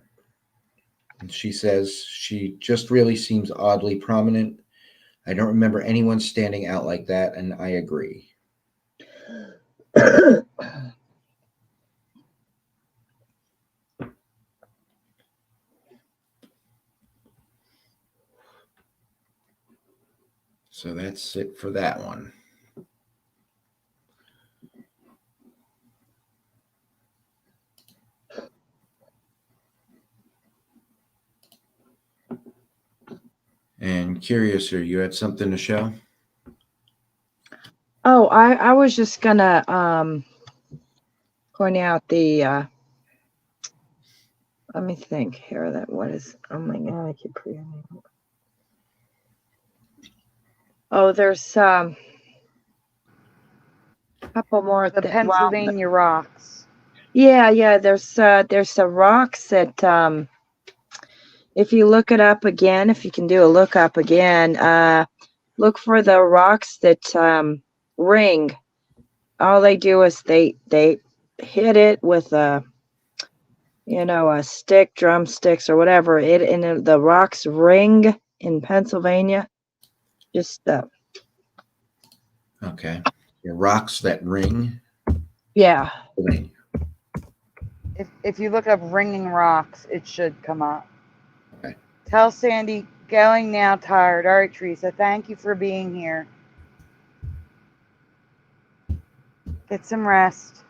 And she says she just really seems oddly prominent. I don't remember anyone standing out like that, and I agree. So that's it for that one. And Curiouser, you had something to show? Oh, I was just gonna point out the let me think here. Oh my god, I keep forgetting. Oh, there's a couple more. The Pennsylvania rocks. Yeah. There's the rocks that if you look it up again, if you can do a look up again, look for the rocks that ring. All they do is they hit it with a stick, drumsticks or whatever. And the rocks ring in Pennsylvania. Just Okay. The rocks that ring. yeah. If you look up ringing rocks, it should come up. Okay. Tell Sandy, going now, tired. All right, Teresa, thank you for being here. Get some rest.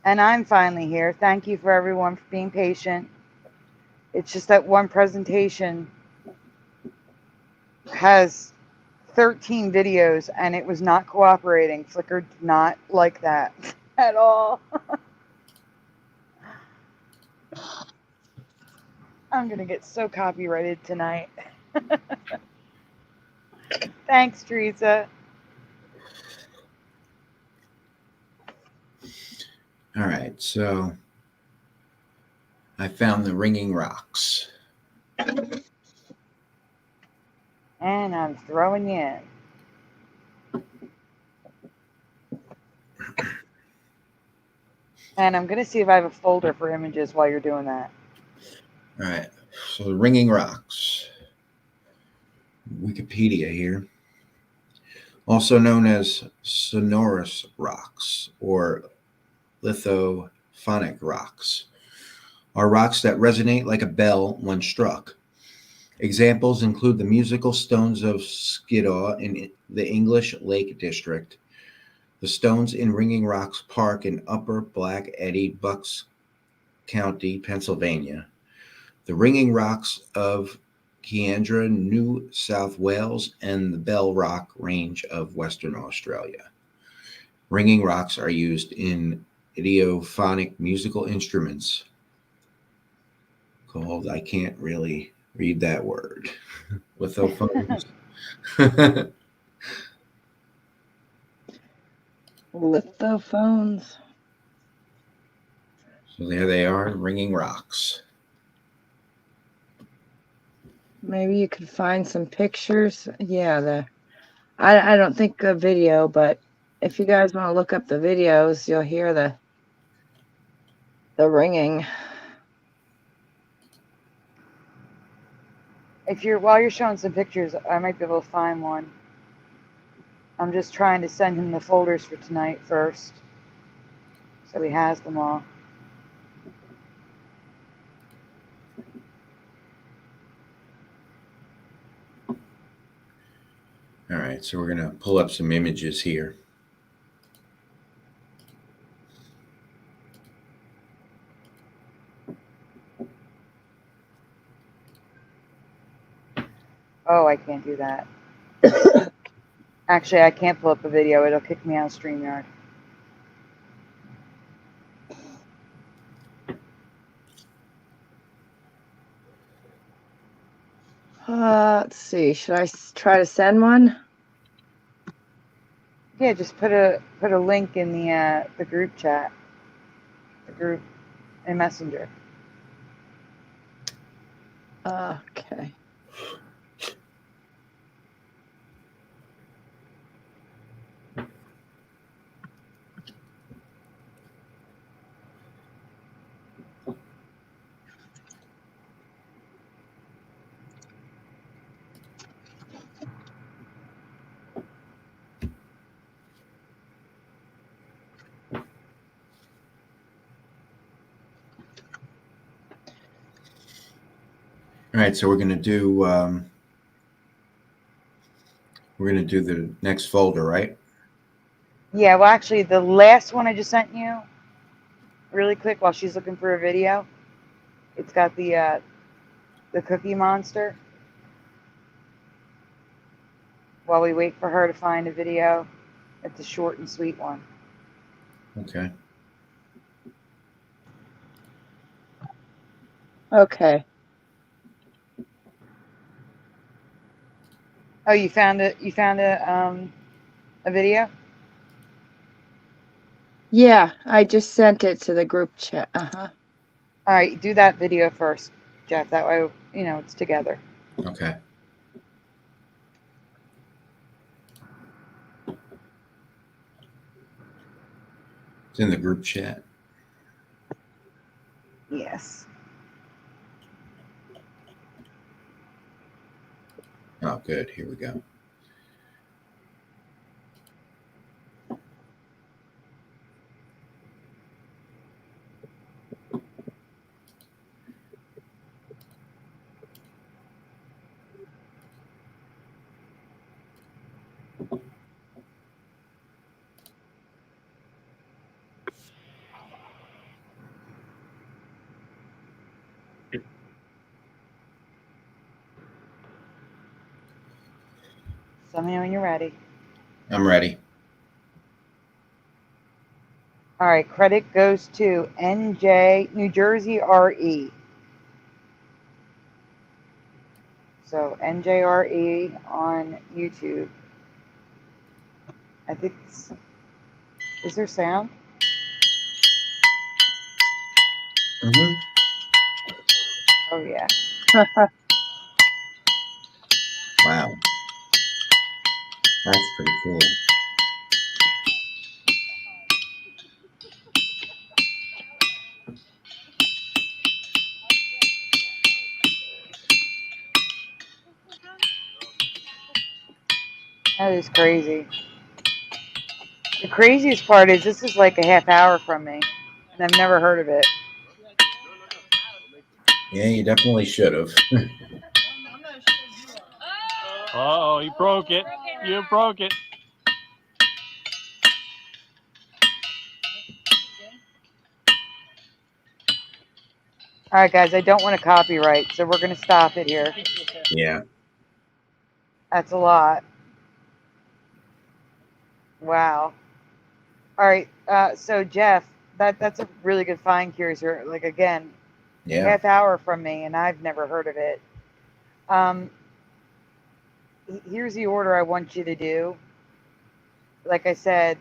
And I'm finally here. Thank you for everyone for being patient. It's just that one presentation has 13 videos and it was not cooperating. Flickr did not like that at all. I'm going to get so copyrighted tonight. Thanks, Teresa. All right, so I found the ringing rocks. And I'm throwing you in. And I'm going to see if I have a folder for images while you're doing that. All right, so the ringing rocks. Wikipedia here. Also known as sonorous rocks or lithophonic rocks, are rocks that resonate like a bell when struck. Examples include the musical stones of Skiddaw in the English Lake District, the stones in Ringing Rocks Park in Upper Black Eddy, Bucks County, Pennsylvania, the Ringing Rocks of Kiandra, New South Wales, and the Bell Rock Range of Western Australia. Ringing rocks are used in idiophonic musical instruments called, I can't really read that word, lithophones. Lithophones. So there they are, ringing rocks. Maybe you could find some pictures. Yeah, I don't think a video, but if you guys want to look up the videos, you'll hear the ringing. While you're showing some pictures, I might be able to find one. I'm just trying to send him the folders for tonight first, so he has them all. All right, so we're going to pull up some images here. Oh, I can't do that. Actually, I can't pull up a video. It'll kick me out of StreamYard. Let's see. Should I try to send one? Yeah, just put a link in the group chat, the group in Messenger. Okay. All right, so we're gonna do the next folder, right? Yeah, well, actually, the last one I just sent you, really quick, while she's looking for a video, it's got the Cookie Monster. While we wait for her to find a video, it's a short and sweet one. Okay. Okay. Oh, you found it? You found a video? Yeah, I just sent it to the group chat. All right, do that video first, Jeff. That way, you know, it's together. Okay. It's in the group chat. Yes. Oh, good. Here we go. Let me know when you're ready. I'm ready. All right, credit goes to NJ New Jersey RE. So NJRE on YouTube. I think is there sound? Mm-hmm. Oh yeah. Wow. That's pretty cool. That is crazy. The craziest part is this is like a half hour from me, and I've never heard of it. Yeah, you definitely should have. Uh-oh, you broke it. You broke it. All right, guys, I don't want to copyright, so we're going to stop it here. Yeah. That's a lot. Wow. All right, so Jeff, that's a really good find, Curiouser. Like, again, Yeah. half hour from me, and I've never heard of it. Here's the order I want you to do. Like I said,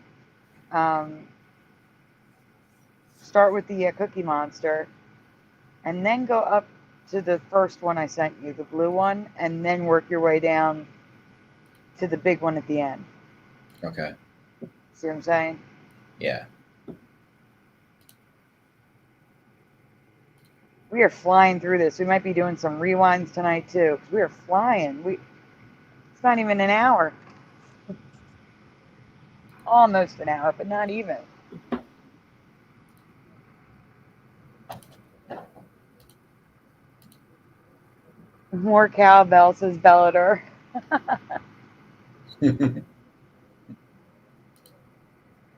start with the Cookie Monster, and then go up to the first one I sent you, the blue one, and then work your way down to the big one at the end. Okay. See what I'm saying? Yeah. We are flying through this. We might be doing some rewinds tonight too, because we are flying. It's not even an hour. Almost an hour, but not even. More cowbell, says Bellador.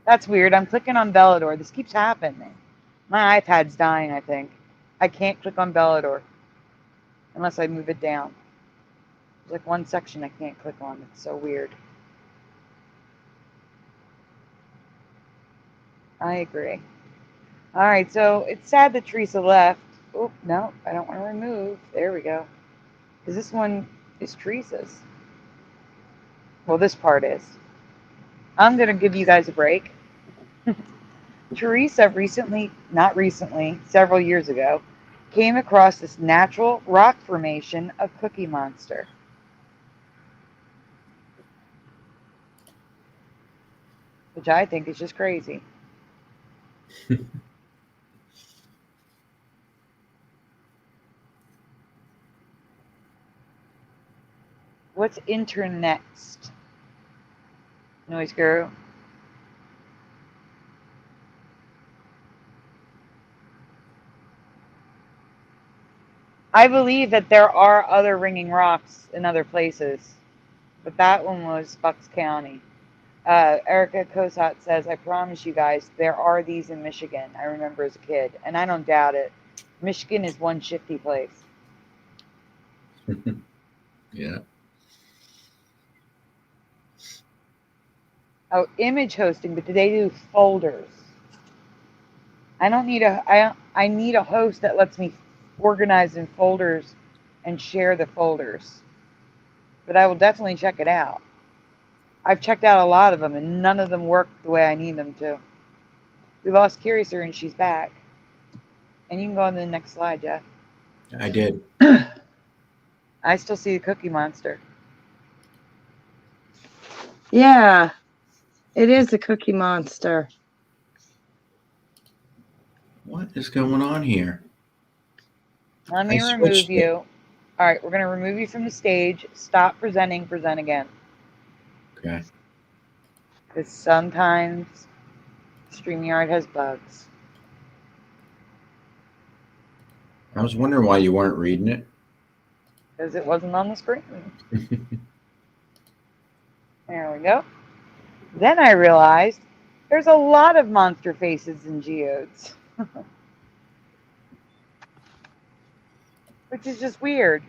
That's weird. I'm clicking on Bellador. This keeps happening. My iPad's dying, I think. I can't click on Bellador unless I move it down. There's like one section I can't click on. It's so weird. I agree. All right, so it's sad that Teresa left. Oh, no, I don't want to remove. There we go. Because this one is Teresa's. Well, this part is. I'm going to give you guys a break. Teresa not recently, several years ago, came across this natural rock formation of Cookie Monster. Which I think is just crazy. What's internext? Noise Guru. I believe that there are other ringing rocks in other places, but that one was Bucks County. Erica Cosat says, I promise you guys, there are these in Michigan. I remember as a kid, and I don't doubt it. Michigan is one shifty place. Yeah. Oh, image hosting, but do they do folders? I don't need I need a host that lets me organize in folders and share the folders. But I will definitely check it out. I've checked out a lot of them, and none of them work the way I need them to. We lost Curiouser, and she's back. And you can go on to the next slide, Jeff. I did. I still see the Cookie Monster. Yeah, it is a Cookie Monster. What is going on here? Let me remove you. All right, we're going to remove you from the stage. Stop presenting. Present again. Okay. Because sometimes StreamYard has bugs. I was wondering why you weren't reading it. Because it wasn't on the screen. There we go. Then I realized there's a lot of monster faces in geodes. Which is just weird.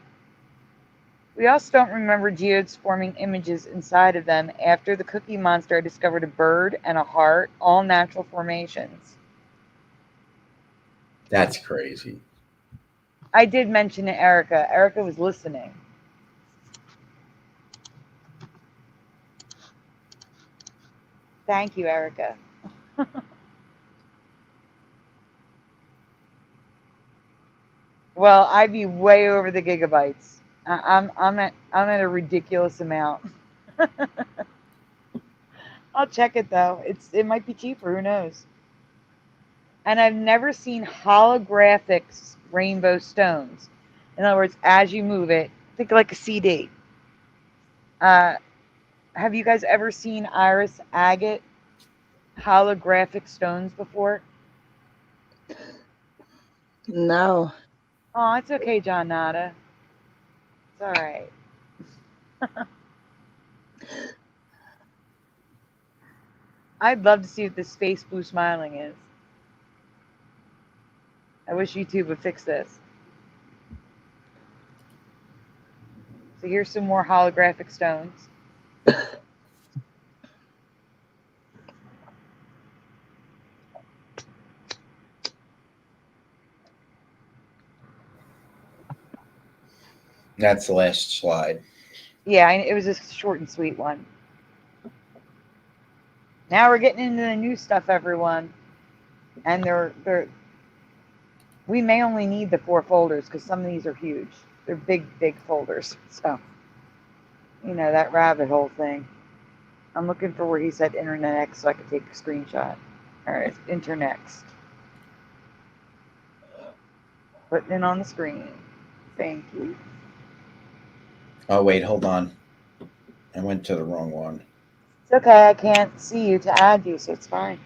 We also don't remember geodes forming images inside of them. After the Cookie Monster, I discovered a bird and a heart, all natural formations. That's crazy. I did mention to Erica. Erica was listening. Thank you, Erica. Well, I'd be way over the gigabytes. I'm at a ridiculous amount. I'll check it though. It might be cheaper. Who knows? And I've never seen holographic rainbow stones. In other words, as you move it, think like a CD. Have you guys ever seen iris agate holographic stones before? No. Oh, it's okay, John Nada. It's all right. I'd love to see what this space blue smiling is. I wish YouTube would fix this. So here's some more holographic stones. That's the last slide. Yeah, it was a short and sweet one. Now we're getting into the new stuff, everyone. And we may only need the 4 folders because some of these are huge. They're big, big folders. So, you know, that rabbit hole thing. I'm looking for where he said Internet X so I could take a screenshot. All right, Internext. Putting it on the screen. Thank you. Oh, wait, hold on. I went to the wrong one. It's okay, I can't see you to add you, so it's fine.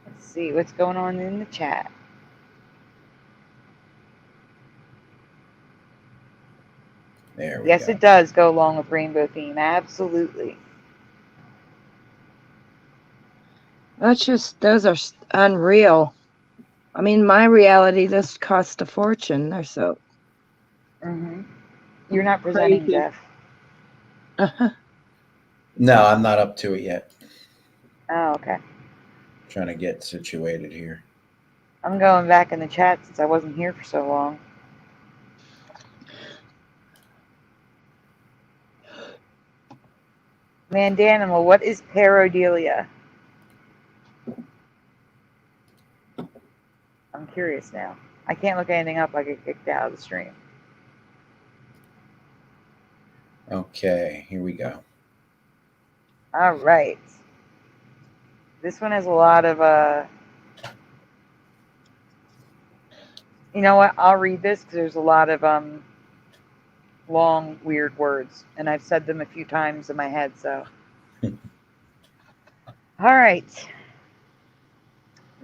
Let's see what's going on in the chat. There we go. Yes, it does go along with rainbow theme. Absolutely. Those are unreal. I mean, my reality, this cost a fortune. They're so. You're not presenting, crazy. Jeff. No, I'm not up to it yet. Oh, okay. Trying to get situated here. I'm going back in the chat since I wasn't here for so long. Mandanimal, what is pareidolia? I'm curious now. I can't look anything up. I get kicked out of the stream. Okay, here we go. All right. This one has a lot of, you know what? I'll read this because there's a lot of long, weird words. And I've said them a few times in my head, so. All right.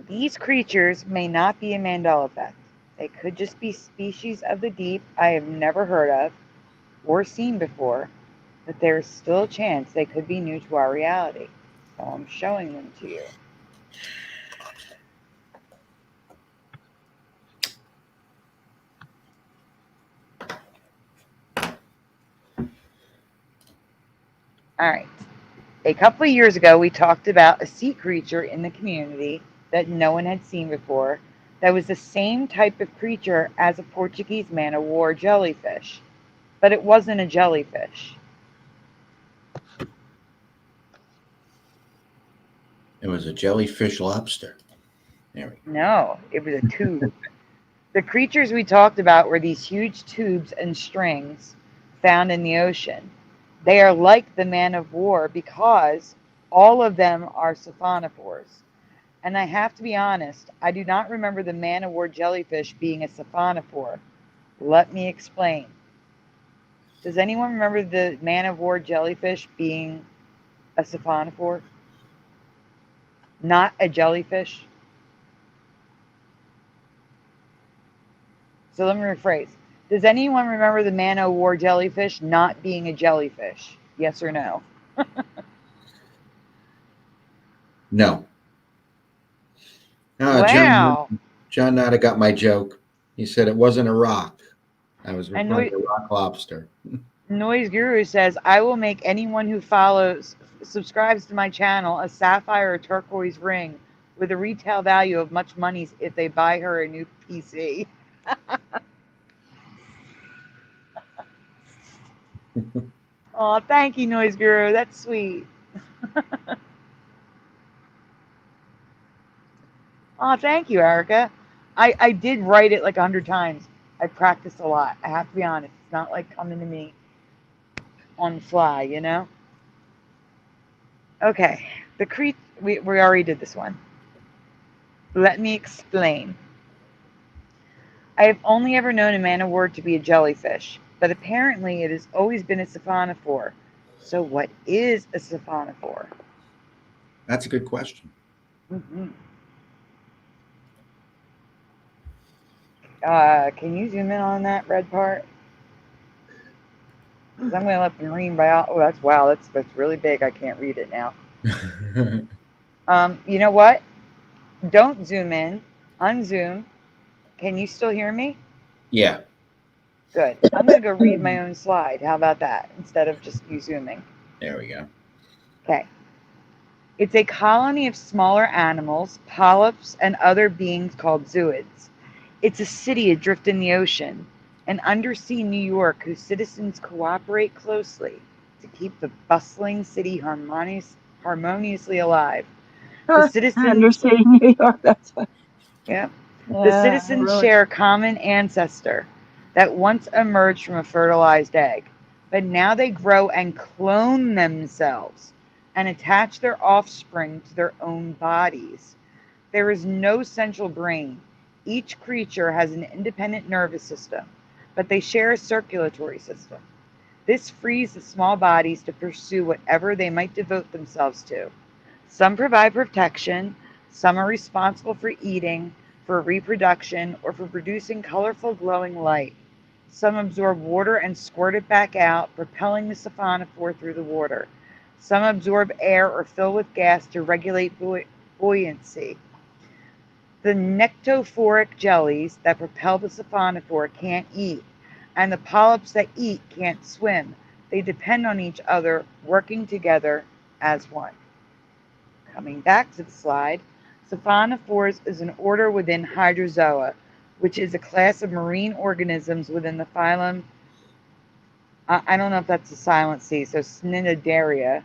These creatures may not be a Mandela effect. They could just be species of the deep I have never heard of or seen before, but there's still a chance they could be new to our reality. So I'm showing them to you. All right. A couple of years ago, we talked about a sea creature in the community that no one had seen before that was the same type of creature as a Portuguese man-o-war jellyfish, but it wasn't a jellyfish. It was a jellyfish lobster. There we go. No, it was a tube. The creatures we talked about were these huge tubes and strings found in the ocean. They are like the man-of-war because all of them are siphonophores. And I have to be honest, I do not remember the man-o-war jellyfish being a siphonophore. Let me explain. Does anyone remember the man-of-war jellyfish being a siphonophore? Not a jellyfish? So let me rephrase. Does anyone remember the man-o-war jellyfish not being a jellyfish? Yes or no? No. Wow. John Nada got my joke. He said it wasn't a rock. I was And referring to rock lobster. Noise Guru says, I will make anyone who subscribes to my channel a sapphire or turquoise ring with a retail value of much money if they buy her a new PC. Oh, thank you, Noise Guru. That's sweet. Oh, thank you, Erica. I did write it like 100 times. I practiced a lot. I have to be honest. It's not like coming to me on the fly, you know? Okay. We already did this one. Let me explain. I have only ever known a man-o-war to be a jellyfish, but apparently it has always been a siphonophore. So what is a siphonophore? That's a good question. Mm-hmm. Can you zoom in on that red part? Because I'm going to let the marine biology. Oh, that's really big. I can't read it now. You know what? Don't zoom in. Unzoom. Can you still hear me? Yeah. Good. I'm going to go read my own slide. How about that? Instead of just you zooming. There we go. Okay. It's a colony of smaller animals, polyps, and other beings called zooids. It's a city adrift in the ocean, an undersea New York whose citizens cooperate closely to keep the bustling city harmoniously alive. The citizens, Undersea New York, that's what. yeah, the citizens share a common ancestor that once emerged from a fertilized egg, but now they grow and clone themselves and attach their offspring to their own bodies. There is no central brain. Each creature has an independent nervous system, but they share a circulatory system. This frees the small bodies to pursue whatever they might devote themselves to. Some provide protection, some are responsible for eating, for reproduction, or for producing colorful glowing light. Some absorb water and squirt it back out, propelling the siphonophore through the water. Some absorb air or fill with gas to regulate buoyancy. The nectophoric jellies that propel the siphonophore can't eat, and the polyps that eat can't swim, They depend on each other, working together as one. Coming back to the slide, Siphonophores is an order within Hydrozoa, which is a class of marine organisms within the phylum. I don't know if that's a silent C, so Cnidaria.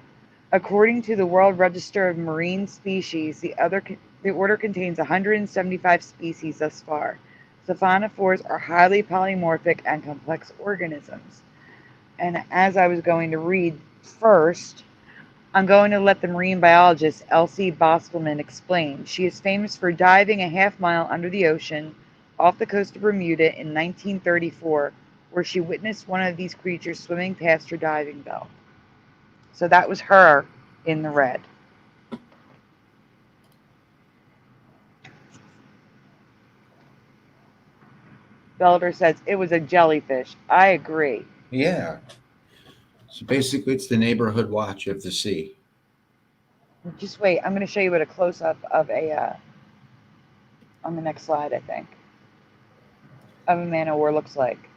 According to the World Register of Marine Species, the order contains 175 species thus far. Siphonophores are highly polymorphic and complex organisms. And as I was going to read first, I'm going to let the marine biologist Elsie Bostelman explain. She is famous for diving a half-mile under the ocean off the coast of Bermuda in 1934, where she witnessed one of these creatures swimming past her diving bell. So that was her in the red. Belliver says it was a jellyfish. I agree. Yeah. So basically, it's the neighborhood watch of the sea. Just wait. I'm going to show you what a close-up of a, on the next slide, I think, of a man-o-war looks like.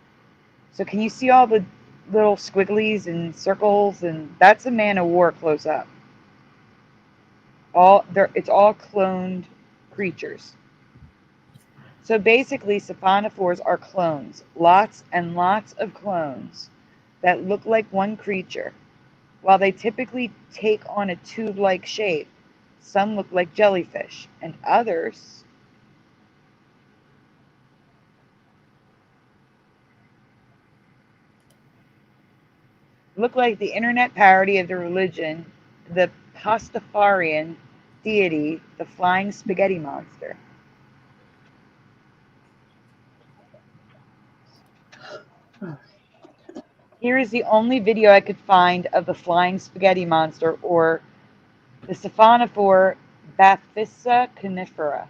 So can you see all the little squigglies and circles? And that's a man-o-war close-up. It's all cloned creatures. So basically, siphonophores are clones, lots and lots of clones that look like one creature. While they typically take on a tube-like shape, some look like jellyfish, and others look like the internet parody of the religion, the Pastafarian deity, the flying spaghetti monster. Here is the only video I could find of the flying spaghetti monster, or the siphonophore Baphissa conifera.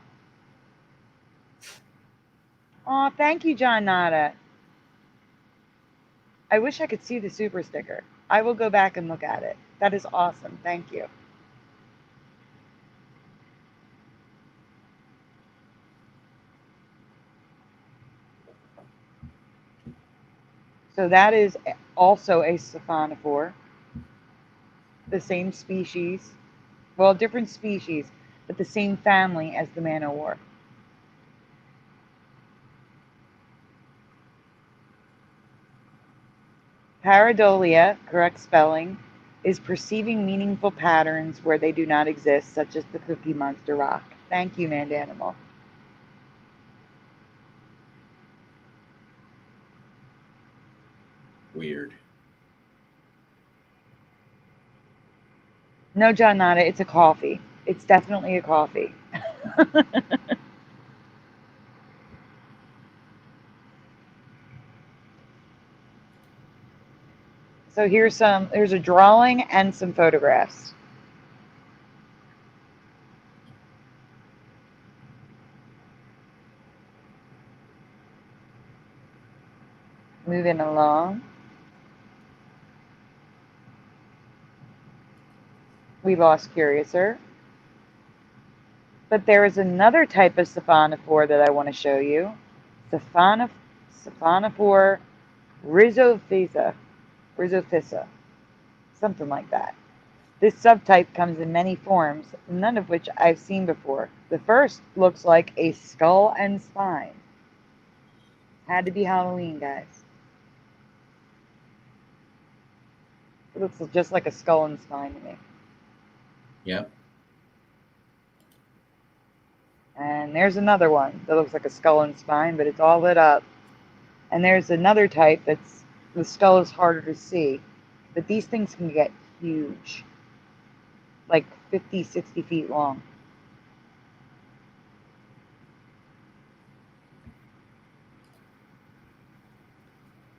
Oh, thank you, John Nada. I wish I could see the super sticker. I will go back and look at it. That is awesome. Thank you. So that is also a siphonophore, the same species, well, different species, but the same family as the man-o-war. Pareidolia, correct spelling, is perceiving meaningful patterns where they do not exist, such as the Cookie Monster rock. Thank you, Mandanimal. Weird. No, John Nada, it's a coffee. It's definitely a coffee. So here's a drawing and some photographs. Moving along. We lost Curiouser. But there is another type of siphonophore that I want to show you. Siphonophore rhizophysa, something like that. This subtype comes in many forms, none of which I've seen before. The first looks like a skull and spine. Had to be Halloween, guys. It looks just like a skull and spine to me. Yep. And there's another one that looks like a skull and spine, but it's all lit up. And there's another type that's, the skull is harder to see. But these things can get huge. Like 50, 60 feet long.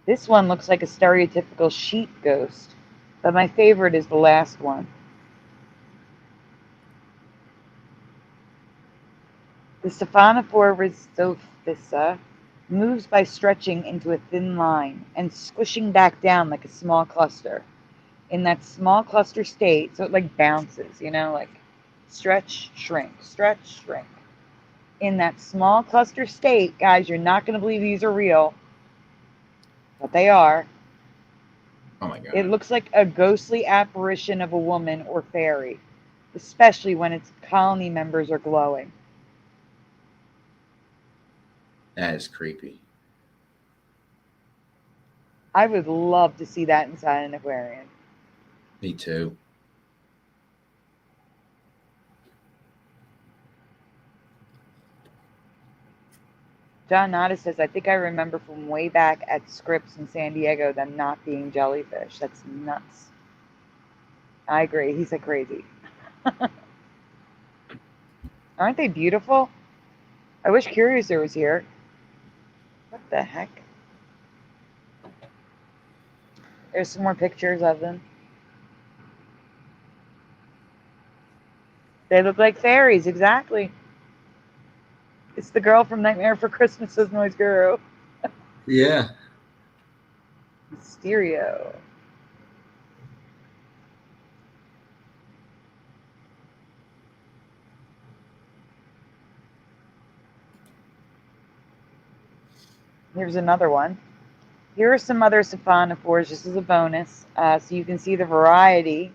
This one looks like a stereotypical sheep ghost. But my favorite is the last one. The Siphonophore rhizophysa moves by stretching into a thin line and squishing back down like a small cluster. In that small cluster state, so it like bounces, you know, like stretch, shrink, stretch, shrink. In that small cluster state, guys, you're not going to believe these are real, but they are. Oh my God. It looks like a ghostly apparition of a woman or fairy, especially when its colony members are glowing. That is creepy. I would love to see that inside an aquarium. Me too. John Nada says, I think I remember from way back at Scripps in San Diego them not being jellyfish. That's nuts. I agree. He's like crazy. Aren't they beautiful? I wish Curiouser was here. What the heck? There's some more pictures of them. They look like fairies, exactly. It's the girl from Nightmare for Christmas, says Noise Guru. Yeah. Stereo. Here's another one. Here are some other siphonophores, just as a bonus, so you can see the variety.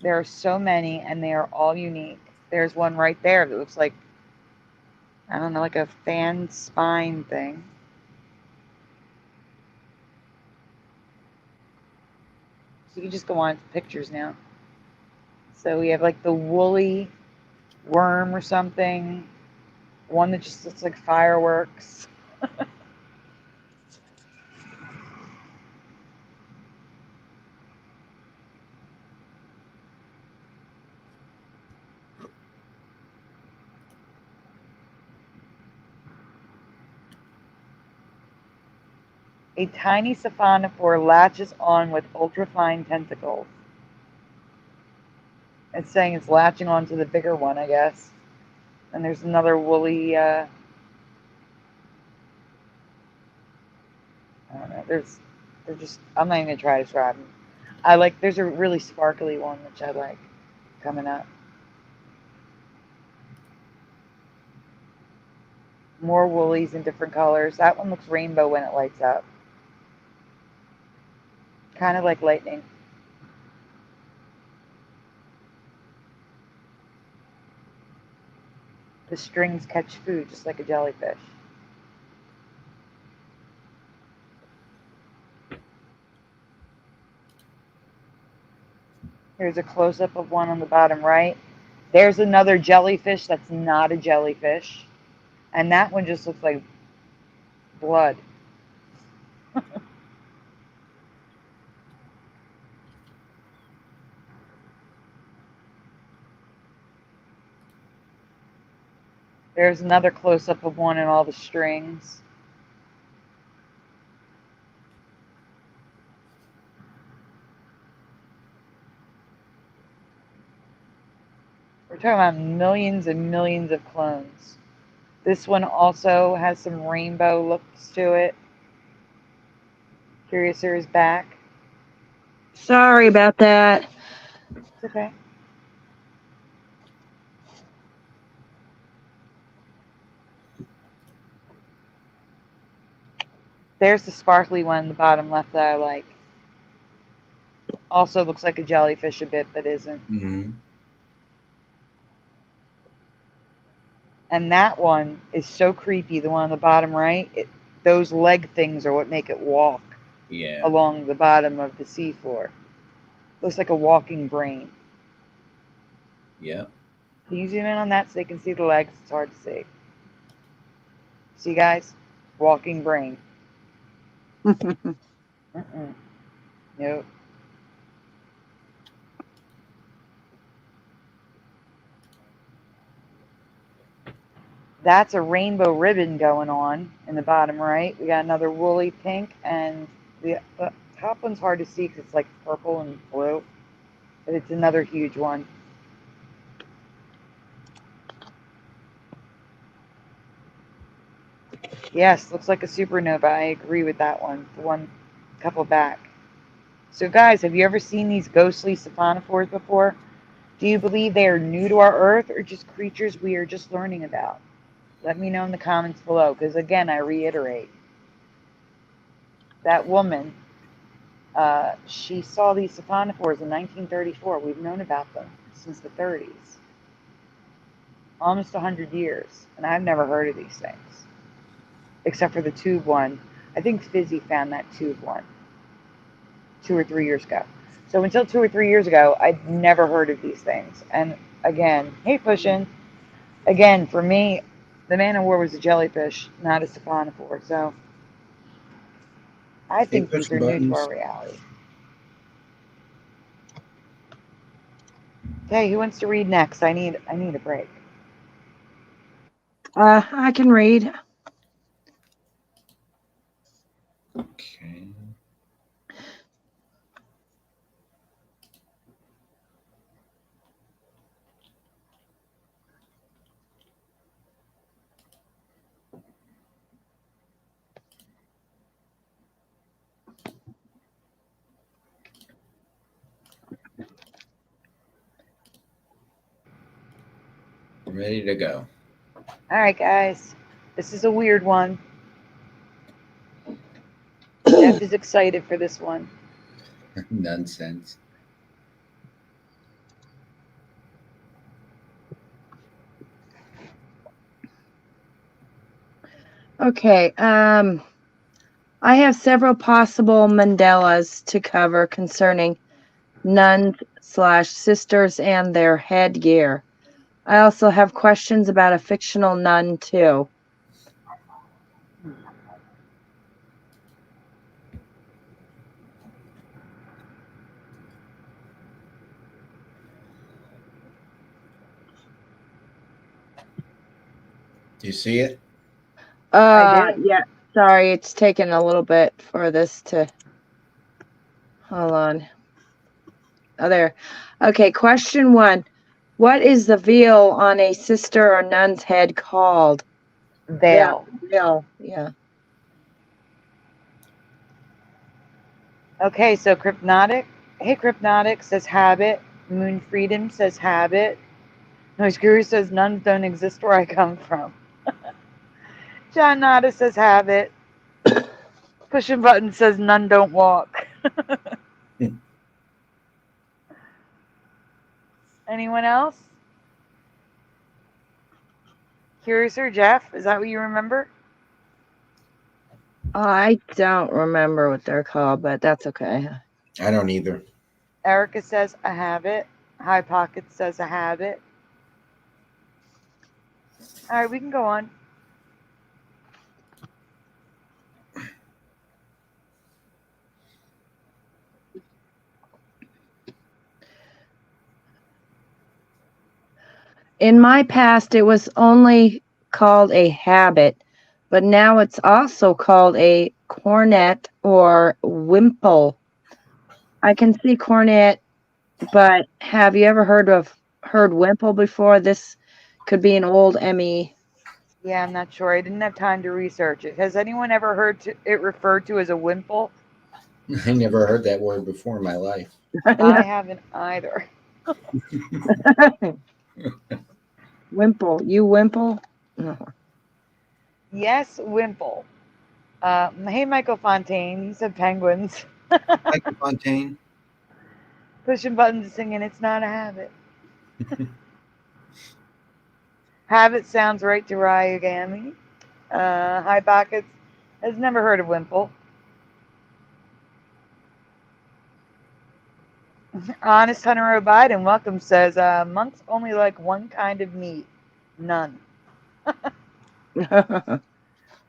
There are so many, and they are all unique. There's one right there that looks like, I don't know, like a fan spine thing. So you can just go on to pictures now. So we have like the woolly worm or something. One that just looks like fireworks. A tiny siphonophore latches on with ultrafine tentacles. It's saying it's latching onto the bigger one, I guess. And there's another woolly, I don't know, they're just, I'm not even going to try to describe them. There's a really sparkly one, which I like, coming up. More woolies in different colors. That one looks rainbow when it lights up. Kind of like lightning. The strings catch food just like a jellyfish. Here's a close-up of one on the bottom right. There's another jellyfish that's not a jellyfish. And that one just looks like blood. There's another close-up of one and all the strings. We're talking about millions and millions of clones. This one also has some rainbow looks to it. Curiouser is back. Sorry about that. It's okay. There's the sparkly one in the bottom left that I like. Also looks like a jellyfish a bit, but isn't. Mm-hmm. And that one is so creepy, the one on the bottom right. Those leg things are what make it walk along the bottom of the seafloor. Looks like a walking brain. Yeah. Can you zoom in on that so they can see the legs? It's hard to see. See, guys? Walking brain. Nope. That's a rainbow ribbon going on in the bottom right. We got another woolly pink, and the top one's hard to see because it's like purple and blue, but it's another huge one. Yes, looks like a supernova. I agree with that one. The one couple back. So guys, have you ever seen these ghostly siphonophores before? Do you believe they are new to our Earth or just creatures we are just learning about? Let me know in the comments below, because again, I reiterate, that woman She saw these siphonophores in 1934. We've known about them since the 30s, almost 100 years, and I've never heard of these things, except for the tube one. I think Fizzy found that tube one 2 or 3 years ago. So until 2 or 3 years ago, I'd never heard of these things. And again, hey, Pushin. Again, for me, the man of war was a jellyfish, not a siphonophore. So I Hey, think these pushing are new to our buttons. reality. Okay, who wants to read next? I need a break. I can read. Okay. Ready to go. All right, guys. This is a weird one. Jeff is excited for this one. Nonsense. Okay. I have several possible Mandelas to cover concerning nuns/sisters and their headgear. I also have questions about a fictional nun too. Do you see it? I do. Yeah. Sorry, it's taken a little bit for this to. Hold on. Oh, there. Okay, question 1. What is the veil on a sister or nun's head called? Veil. Veil. Yeah. Okay, so Crypnotic. Hey, Crypnotic says habit. Moon Freedom says habit. Noise Guru says nuns don't exist where I come from. John Nada says habit. Pushing Button says none don't walk. Anyone else? Curious or Jeff? Is that what you remember? I don't remember what they're called, but that's okay. I don't either. Erica says a habit. High Pocket says a habit. All right, we can go on. In my past, it was only called a habit, but now it's also called a cornet or wimple. I can see cornet, but have you ever heard wimple before? This could be an old ME. Yeah, I'm not sure. I didn't have time to research it. Has anyone ever heard it referred to as a wimple? I never heard that word before in my life. I haven't either. Wimple. You wimple? No. Yes, wimple. Hey, Michael Fontaine. He said penguins. Michael Fontaine. Pushing buttons singing It's Not a Habit. Habit sounds right to Ryugami. High Pockets has never heard of wimple. Honest Hunter O'Biden, welcome, says monks only like one kind of meat. None.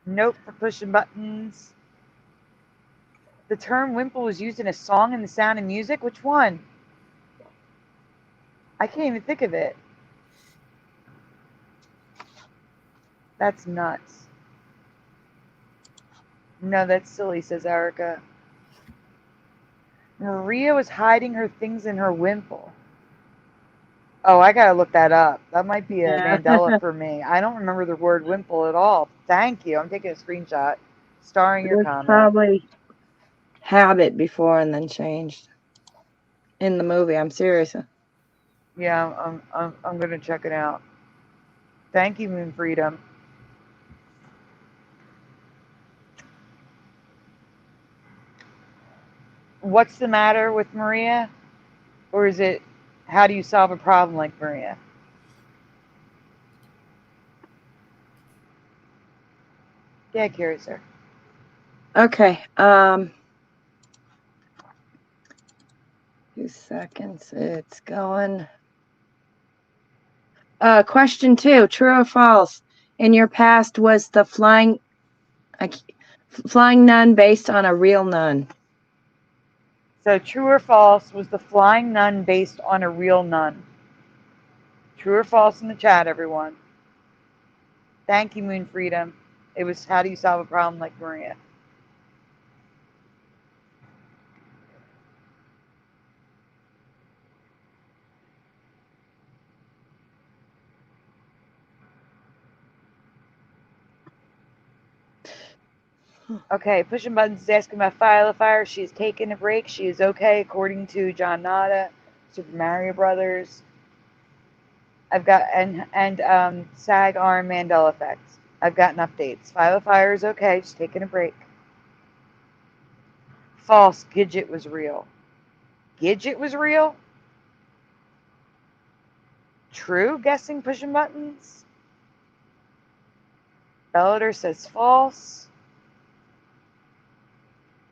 Nope for pushing buttons. The term wimple was used in a song in The Sound of Music. Which one? I can't even think of it. That's nuts. No, that's silly, says Erica. Maria was hiding her things in her wimple. Oh, I gotta look that up. That might be a Yeah. Mandela for me. I don't remember the word wimple at all. Thank you. I'm taking a screenshot. Starring It your was comment. probably habit before and then changed in the movie. I'm serious. Yeah, I'm gonna check it out. Thank you, Moon Freedom. what's the matter with Maria? Or is it, how do you solve a problem like Maria? Yeah, Curiouser. Okay. 2 seconds. It's going. Question 2. True or false? In your past, was the flying nun based on a real nun? So true or false, was the flying nun based on a real nun? True or false in the chat, everyone. Thank you, Moon Freedom. It was how do you solve a problem like Maria? Okay, Pushing Buttons is asking about Fire. She is taking a break. She is okay, according to John Nada, Super Mario Brothers. I've got and SAG arm Mandela Effects. I've gotten updates. Fire is okay. She's taking a break. False. Gidget was real. Gidget was real? True. Guessing Pushing Buttons. Bellator says false.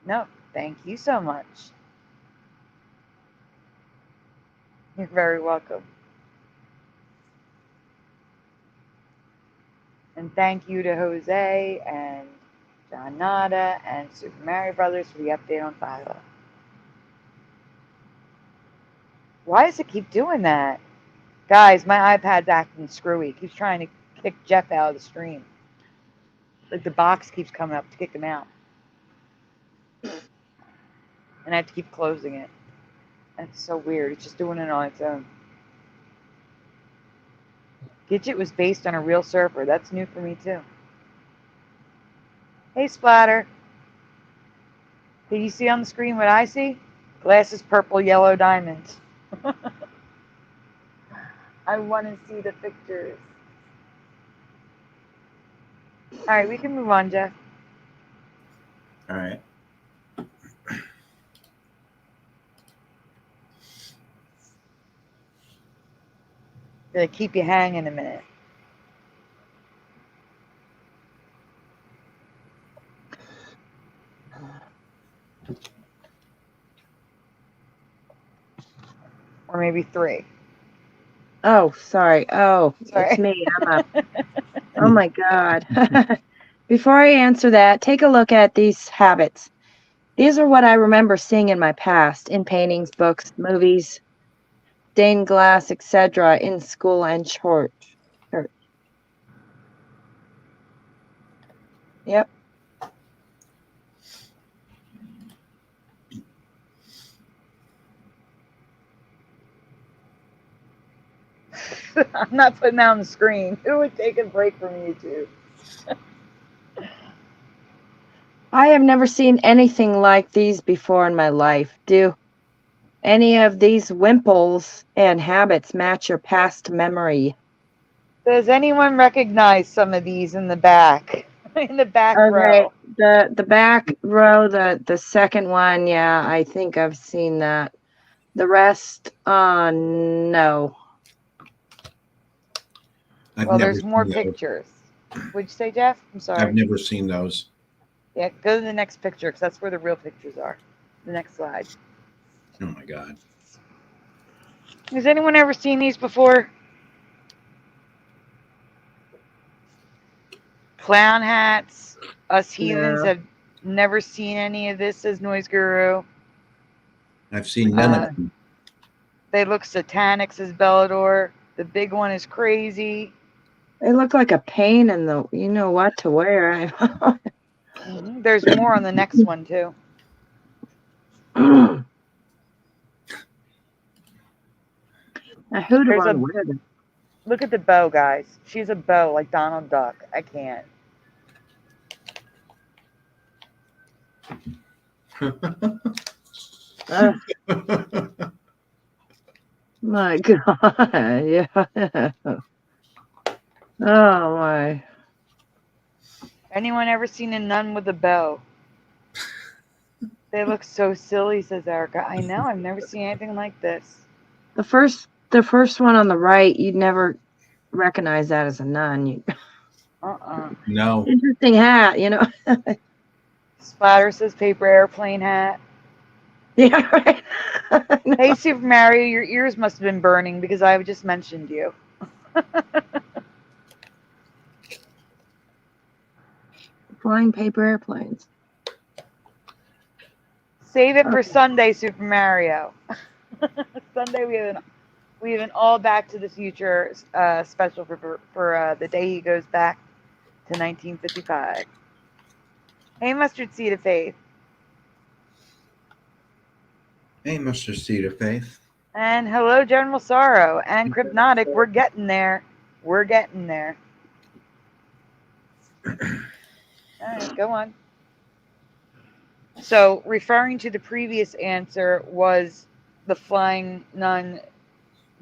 No, thank you so much. You're very welcome. And thank you to Jose and John Nada and Super Mario Brothers for the update on Philo. Why does it keep doing that? Guys, my iPad's acting screwy. It keeps trying to kick Jeff out of the stream. Like the box keeps coming up to kick him out. And I have to keep closing it. That's so weird. It's just doing it on its own. Gidget was based on a real surfer. That's new for me too. Hey, Splatter. Did you see on the screen what I see? Glasses, purple, yellow diamonds. I want to see the pictures. All right, we can move on, Jeff. All right. Gonna keep you hanging a minute. Or maybe 3. Oh, sorry. Oh, Sorry. It's me. I'm up. Oh my God. Before I answer that, take a look at these habits. These are what I remember seeing in my past, in paintings, books, movies, stained glass, etc., in school and church. Yep. I'm not putting that on the screen. Who would take a break from YouTube? I have never seen anything like these before in my life. Do any of these wimples and habits match your past memory? Does anyone recognize some of these in the back? In the back row. The back row, the second one, yeah, I think I've seen that. The rest, no. Well, there's more pictures. What'd you say, Jeff? I'm sorry. I've never seen those. Yeah, go to the next picture because that's where the real pictures are. The next slide. Oh my God. Has anyone ever seen these before? Clown hats. Us heathens have never seen any of this, says Noise Guru. I've seen none of them. They look satanic, says Bellador. The big one is crazy. They look like a pain in the, you know what to wear. There's more on the next one, too. Now, who do I wear them? Look at the bow, guys. She's a bow like Donald Duck. I can't. My God. Yeah. Oh, my. Anyone ever seen a nun with a bow? They look so silly, says Erica. I know. I've never seen anything like this. The first one on the right, you'd never recognize that as a nun. No. Interesting hat, you know. Splatter says paper airplane hat. Yeah, right. Hey, Super Mario, your ears must have been burning because I just mentioned you. Flying paper airplanes. Save it for Sunday, Super Mario. Sunday we have an all Back to the Future special for the day he goes back to 1955. Hey, Mustard Seed of Faith. Hey, Mr. Seed of Faith. And hello, General Sorrow and Crypnotic. We're getting there. We're getting there. All right, go on. So, referring to the previous answer, was the flying nun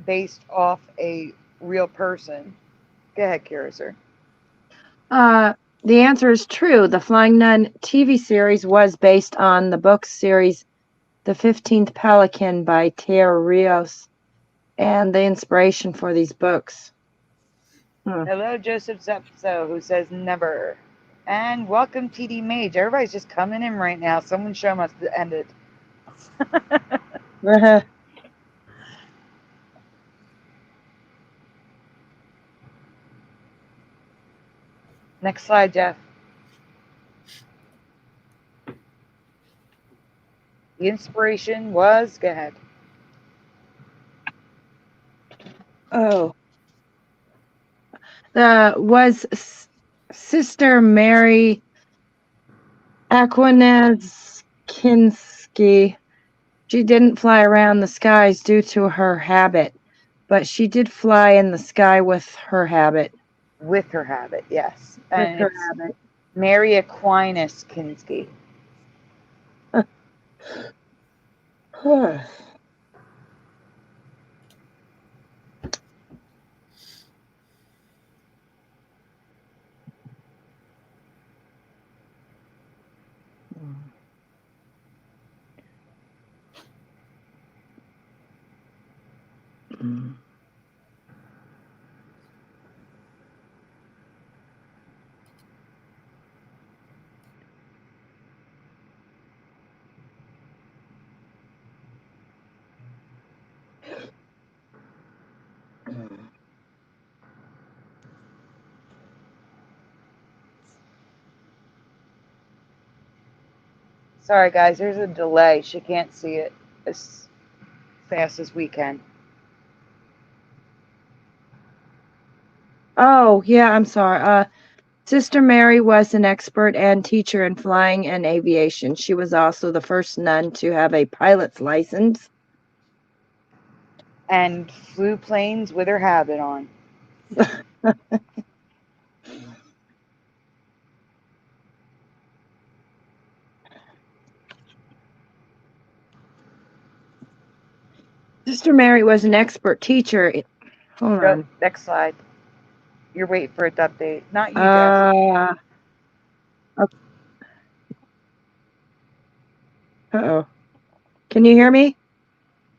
based off a real person? Go ahead, Curiouser. The answer is true. The Flying Nun TV series was based on the book series The 15th Pelican by Teo Rios, and the inspiration for these books. Hello, Joseph Zepso, who says never. And welcome, TD Mage. Everybody's just coming in right now. Someone's show must have ended. Next slide, Jeff. The inspiration was, go ahead. Oh. Was Sister Mary Akwaniewski. She didn't fly around the skies due to her habit, but she did fly in the sky with her habit. With her habit, yes. With And her it's habit. Mary Aquinas Kinski. Sorry, guys, there's a delay. She can't see it as fast as we can. Oh, yeah, I'm sorry. Sister Mary was an expert and teacher in flying and aviation. She was also the first nun to have a pilot's license. And flew planes with her habit on. Sister Mary was an expert teacher. Hold on. Next slide. You're waiting for it to update. Not you, Jeff. Uh-oh. Can you hear me?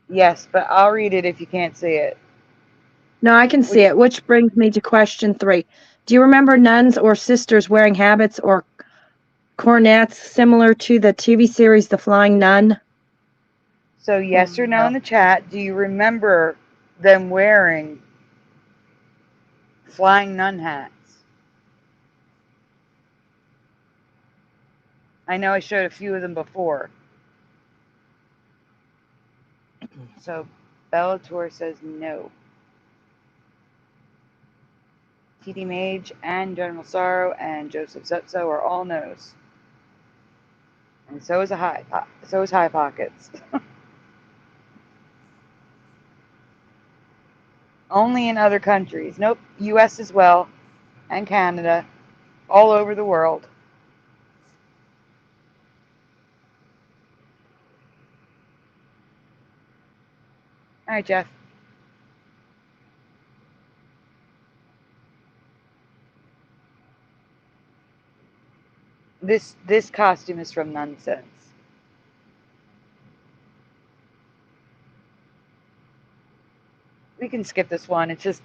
Yes, but I'll read it if you can't see it. No, I can see it, which brings me to question 3. Do you remember nuns or sisters wearing habits or coronets similar to the TV series The Flying Nun? So yes or no in the chat. Do you remember them wearing flying nun hats? I know I showed a few of them before. So Bellator says no. TD Mage and General Sorrow and Joseph Zutso are all no's. And so is High Pockets. Only in other countries. Nope, US as well, and Canada, all over the world. All right, Jeff. This costume is from Nonsense. can skip this one. It's just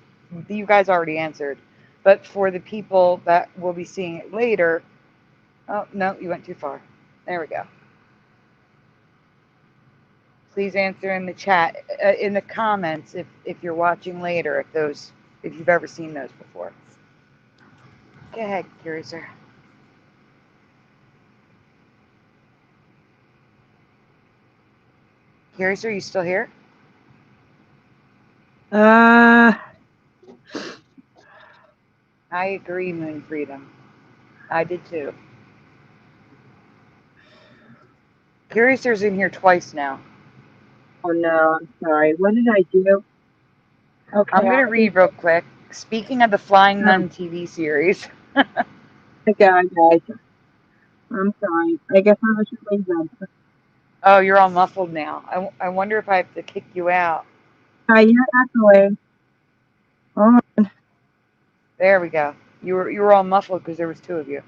you guys already answered. But for the people that will be seeing it later, oh, no, you went too far. There we go. Please answer in the chat, in the comments, if you're watching later, if you've ever seen those before. Go ahead, Curiouser. Curiouser, are you still here? Uh, I agree, Moon Freedom. I did too. Curiouser's in here twice now. oh no, I'm sorry. What did I do? Okay, I'm going to read real quick. Speaking of the Flying Nun TV series. Okay, guys. I'm sorry. I guess I should leave them. Oh, you're all muffled now. I wonder if I have to kick you out. You're echoing. Oh, There we go. You were all muffled because there was two of you.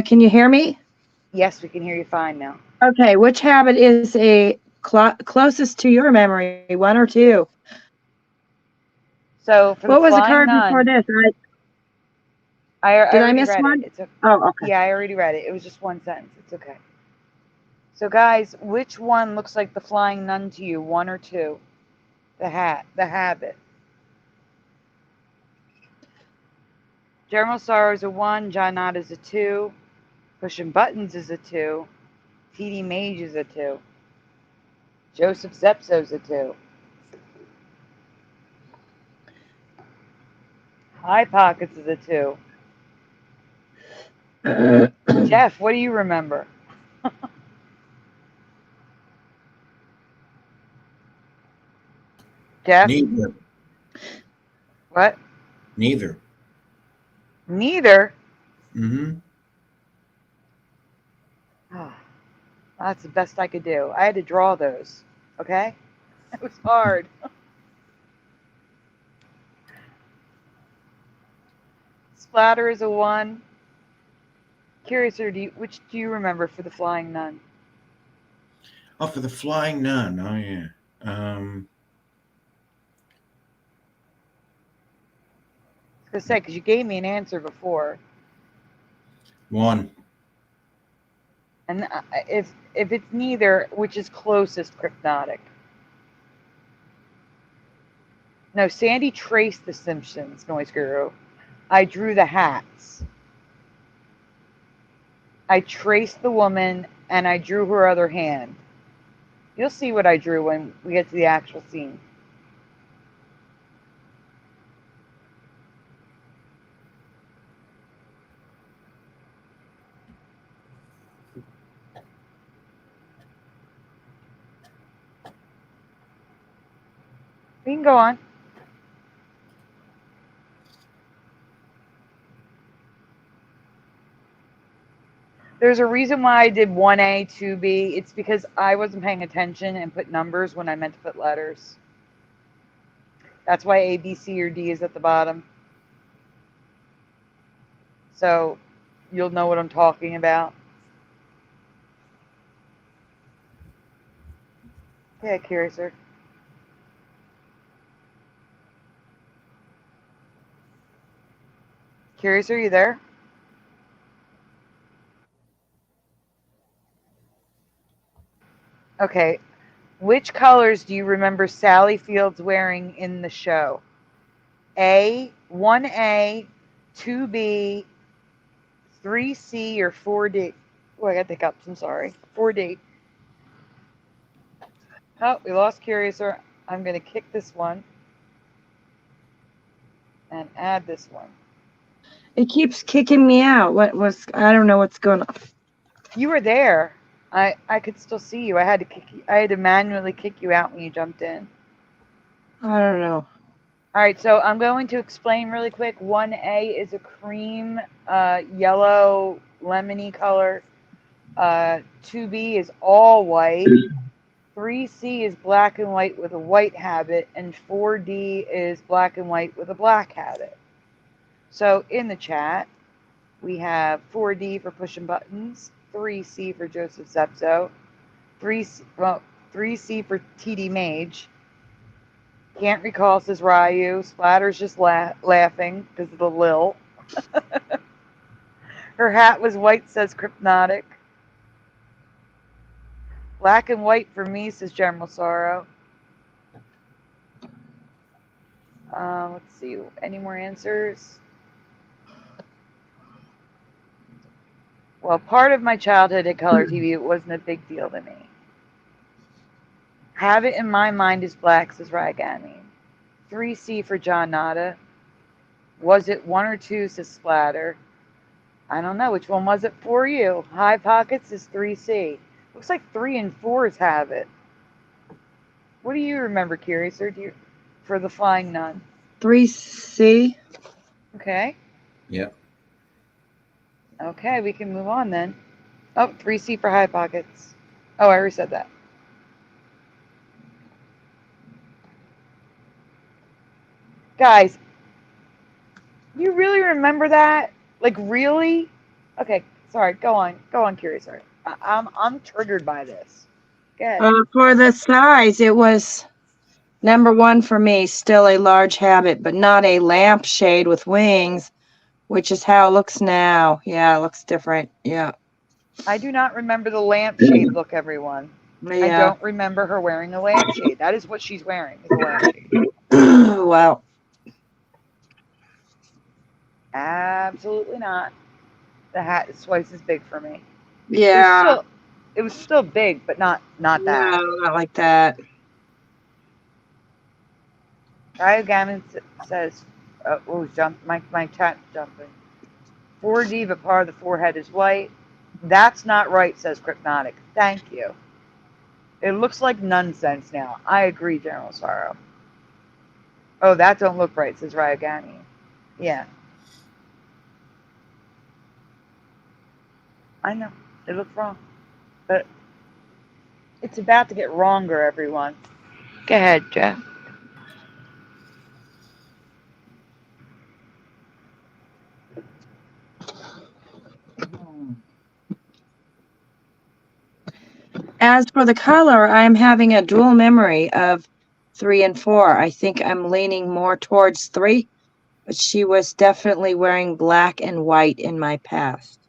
can you hear me? Yes, we can hear you fine now. Okay, which habit is a closest to your memory, 1 or 2? So for What the was the Flying card Nun, before this? I Did I already miss read one? it. Oh, okay. Yeah, I already read it. It was just one sentence. It's okay. So guys, which one looks like the Flying Nun to you, 1 or 2? The habit. General Sorrow is a 1. John Knott is a 2. Pushing Buttons is a 2. TD Mage is a 2. Joseph Zepso's a 2. High Pockets is a 2. Jeff, what do you remember? Jeff? Neither. What? Neither. Neither? Mm-hmm. Oh, that's the best I could do. I had to draw those. Okay? It was hard. Splatter is a 1. Curiouser, which do you remember for the Flying Nun? Oh, for the Flying Nun. Oh, yeah. I was going to say, because you gave me an answer before. 1. And if it's neither, which is closest cryptotic? No, Sandy traced the Simpsons, Noise Guru. I drew the hats. I traced the woman, and I drew her other hand. You'll see what I drew when we get to the actual scene. We can go on. There's a reason why I did 1A, 2B. It's because I wasn't paying attention and put numbers when I meant to put letters. That's why A, B, C, or D is at the bottom. So you'll know what I'm talking about. Yeah, Curiouser. Curiouser, are you there? Okay. Which colors do you remember Sally Fields wearing in the show? A, 1A, 2B, 3C, or 4D? Oh, I got the hiccups. I'm sorry. 4D. Oh, we lost Curiouser. I'm going to kick this one and add this one. It keeps kicking me out. I don't know what's going on. You were there. I could still see you. I had to manually kick you out when you jumped in. I don't know. All right, so I'm going to explain really quick. 1A is a cream, yellow, lemony color. 2B is all white. 3C is black and white with a white habit. And 4D is black and white with a black habit. So in the chat, we have 4D for pushing buttons, 3C for Joseph Zepso, 3C for TD Mage, Can't recall, says Ryu. Splatter's just laughing because of the lil. Her hat was white, says Crypnotic. Black and white for me, says General Sorrow. Let's see. Any more answers? Well, part of my childhood had color TV. It wasn't a big deal to me. Have it in my mind is black, says Ragami. 3C for John Nada. Was it 1 or 2, says Splatter. I don't know. Which one was it for you? High Pockets is 3C. Looks like 3 and 4s have it. What do you remember, Curious, or do you, for the Flying Nun? 3C. Okay. Yep. Okay, we can move on then. Oh, 3C for High Pockets. Oh, I already said that. Guys, you really remember that? Like, really? Okay, sorry. Go on, Curious. Sorry. I'm triggered by this. Go ahead. For the size, it was number 1 for me, still a large habit, but not a lampshade with wings, which is how it looks now. Yeah, it looks different. Yeah. I do not remember the lampshade look, everyone. I Yeah. don't remember her wearing a lampshade. That is what she's wearing, is a lampshade. Well, Absolutely not. The hat is twice as big for me. yeah. It was still big, but not that. No, not like that. Gammon says, my chat's jumping. 4D, part of the forehead is white. That's not right, says Crypnotic. Thank you. It looks like nonsense now. I agree, General Sorrow. Oh, that don't look right, says Ryogami. Yeah. I know. It looks wrong. But it's about to get wronger, everyone. Go ahead, Jeff. As for the color, I'm having a dual memory of 3 and 4. I think I'm leaning more towards 3, but she was definitely wearing black and white in my past.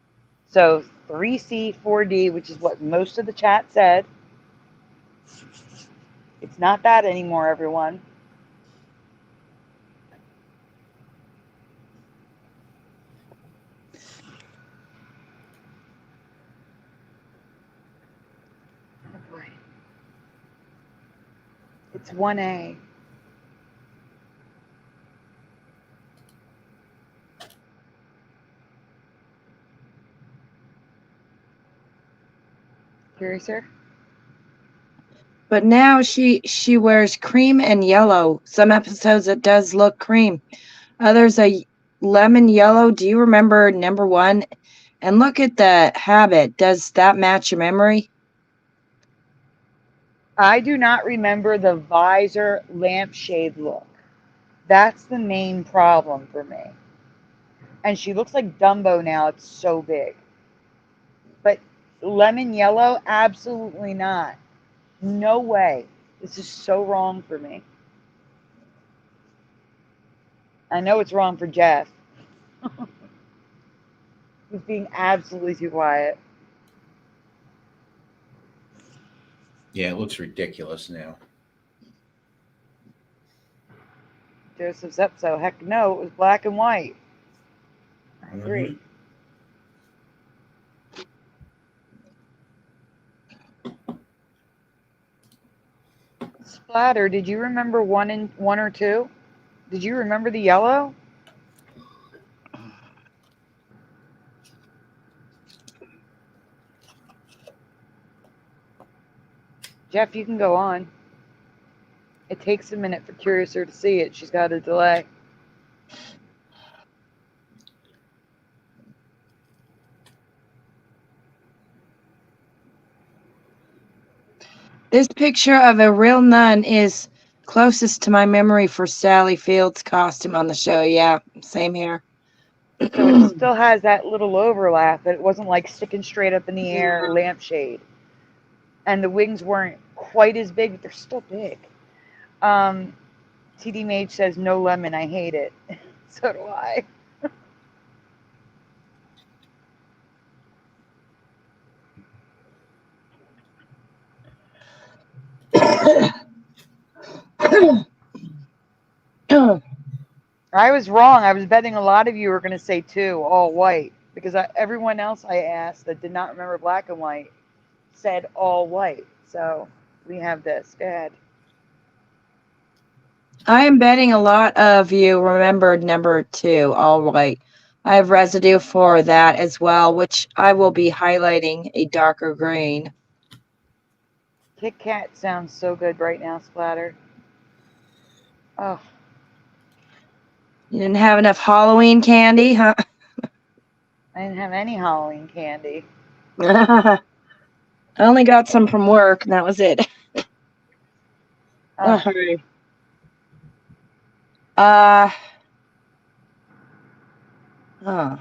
So 3C, 4D, which is what most of the chat said. It's not that anymore, everyone. Oh boy. It's 1A. Curious, sir? But now she wears cream and yellow. Some episodes it does look cream. Others a lemon yellow. Do you remember number 1? And look at the habit. Does that match your memory? I do not remember the visor lampshade look. That's the main problem for me. And she looks like Dumbo now. It's so big. But lemon yellow, absolutely not. No way. This is so wrong for me. I know it's wrong for Jeff. He's being absolutely too quiet. Yeah, it looks ridiculous now. Joseph's up, so heck no, it was black and white. I agree. Splatter, did you remember 1 or 2? Did you remember the yellow? Jeff, you can go on. It takes a minute for Curiouser to see it. She's got a delay. This picture of a real nun is closest to my memory for Sally Field's costume on the show. Yeah, same here. So it still has that little overlap, but it wasn't like sticking straight up in the air lampshade. And the wings weren't quite as big, but they're still big. TD Mage says no lemon. I hate it. So do I. I was wrong. I was betting a lot of you were going to say 2, all white, because everyone else I asked that did not remember black and white said all white. So we have this. Go ahead. I am betting a lot of you remembered number 2, all white. I have residue for that as well, which I will be highlighting a darker green. Kit Kat sounds so good right now, Splatter. Oh. You didn't have enough Halloween candy, huh? I didn't have any Halloween candy. I only got some from work, and that was it. Oh.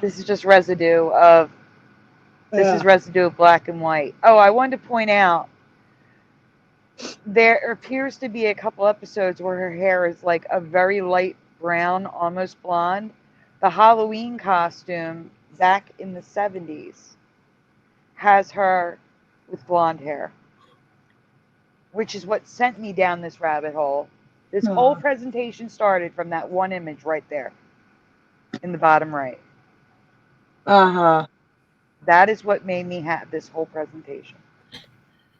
This is just residue of. This is residue of black and white. Oh, I wanted to point out there appears to be a couple episodes where her hair is like a very light brown, almost blonde. The Halloween costume back in the 70s has her with blonde hair, which is what sent me down this rabbit hole. This whole presentation started from that one image right there in the bottom right. That is what made me have this whole presentation.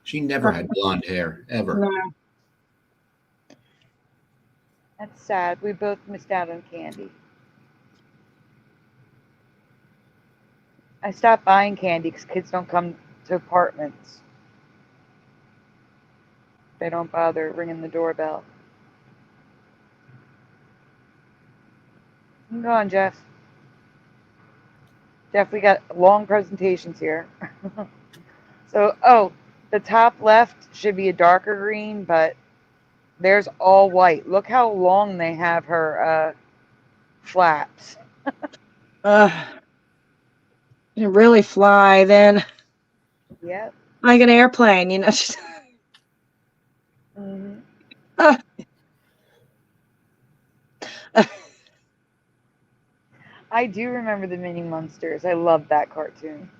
She never had blonde hair, ever. No. That's sad. We both missed out on candy. I stopped buying candy because kids don't come to apartments. They don't bother ringing the doorbell. Go on, Jeff. Jeff, we got long presentations here. So, the top left should be a darker green, but there's all white. Look how long they have her flaps. You really fly then. Yep. Like an airplane, you know. Mm-hmm. I do remember the Mini Monsters. I loved that cartoon.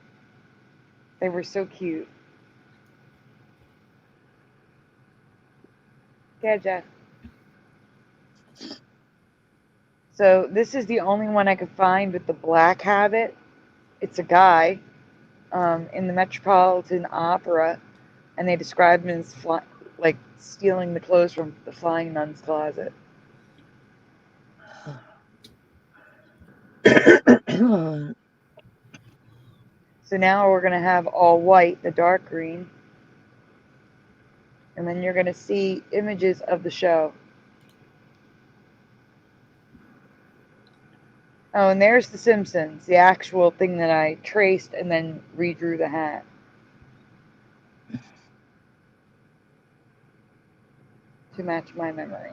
They were so cute. Yeah, Jeff. So this is the only one I could find with the black habit. It's a guy in the Metropolitan Opera, and they describe him as like stealing the clothes from the flying nun's closet. So now we're going to have all white, the dark green, and then you're going to see images of the show. Oh, and there's The Simpsons, the actual thing that I traced and then redrew the hat. To match my memory.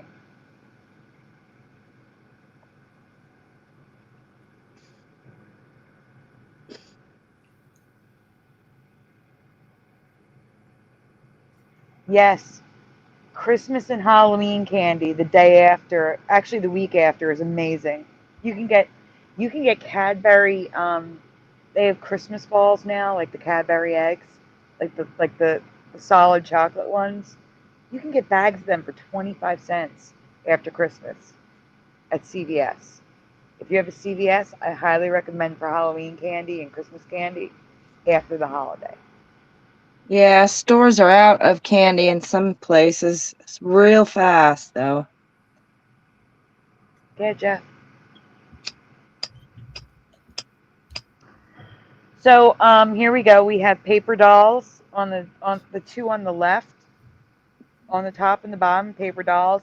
Yes, Christmas and Halloween candy the day after, actually the week after, is amazing. You can get Cadbury. They have Christmas balls now, like the Cadbury eggs, like the solid chocolate ones. You can get bags of them for 25 cents after Christmas at CVS. If you have a CVS, I highly recommend for Halloween candy and Christmas candy after the holiday. Yeah, stores are out of candy in some places. It's real fast, though. Yeah, Jeff. So here we go. We have paper dolls on the two on the left, on the top and the bottom. Paper dolls,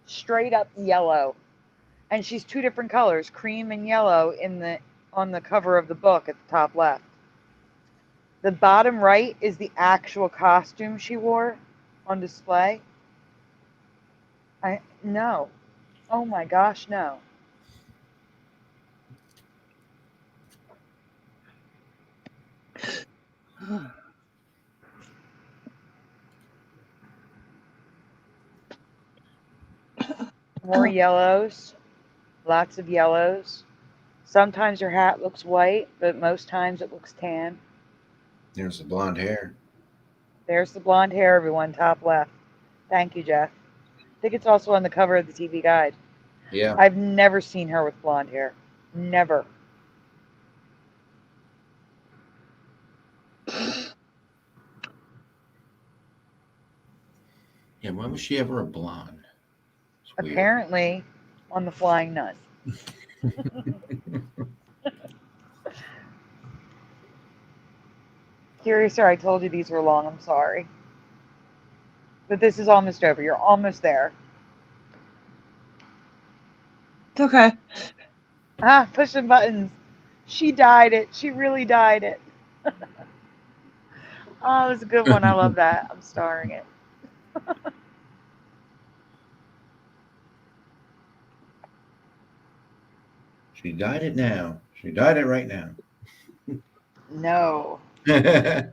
straight up yellow, and she's two different colors, cream and yellow, on the cover of the book at the top left. The bottom right is the actual costume she wore on display. No. Oh my gosh, no. More yellows. Lots of yellows. Sometimes her hat looks white, but most times it looks tan. There's the blonde hair. There's the blonde hair, everyone, top left. Thank you, Jeff. I think it's also on the cover of the TV guide. Yeah. I've never seen her with blonde hair. Never. Yeah, why was she ever a blonde? It's weird. Apparently, on the Flying Nun. Curiouser, I told you these were long. I'm sorry. But this is almost over. You're almost there. It's okay. Ah, pushing buttons. She dyed it. She really dyed it. Oh, it was a good one. I love that. I'm starring it. She dyed it now. She dyed it right now. No. Yeah,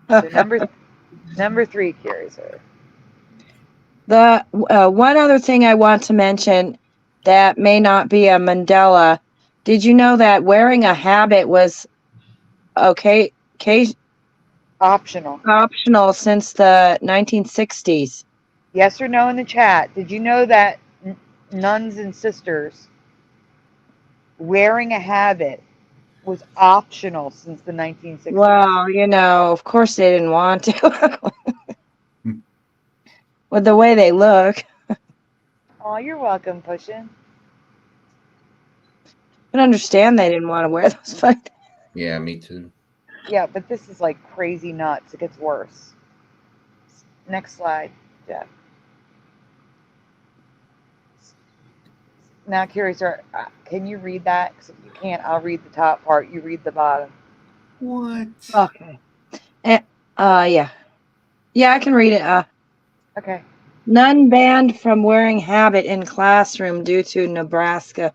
So number 3, Curiouser. The one other thing I want to mention that may not be a Mandela. Did you know that wearing a habit was optional since the 1960s? Yes or no in the chat. Did you know that nuns and sisters wearing a habit was optional since the 1960s? Well, you know, of course they didn't want to. With the way they look. Oh, you're welcome, Pushin. I can understand they didn't want to wear those, but yeah, me too. Yeah, but this is like crazy nuts. It gets worse. Next slide, Jeff. Now, Curiouser, can you read that? Because if you can't, I'll read the top part. You read the bottom. What? okay. Yeah. Yeah, I can read it. Okay. None banned from wearing habit in classroom due to Nebraska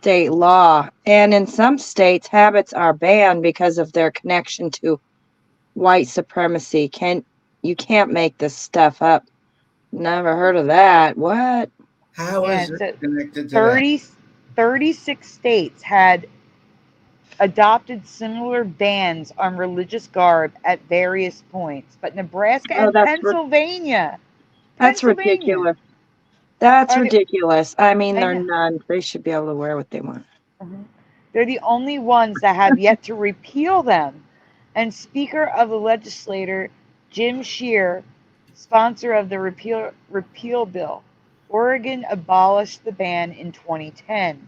state law. And in some states, habits are banned because of their connection to white supremacy. You can't make this stuff up. Never heard of that. What? How Yeah, is it's it connected to 36 states had adopted similar bans on religious garb at various points, but Nebraska and Pennsylvania. That's ridiculous. That's ridiculous. I mean, they're know. nuns. They should be able to wear what they want. They're the only ones that have yet to repeal them. And Speaker of the Legislature, Jim Scheer, sponsor of the repeal bill, Oregon abolished the ban in 2010.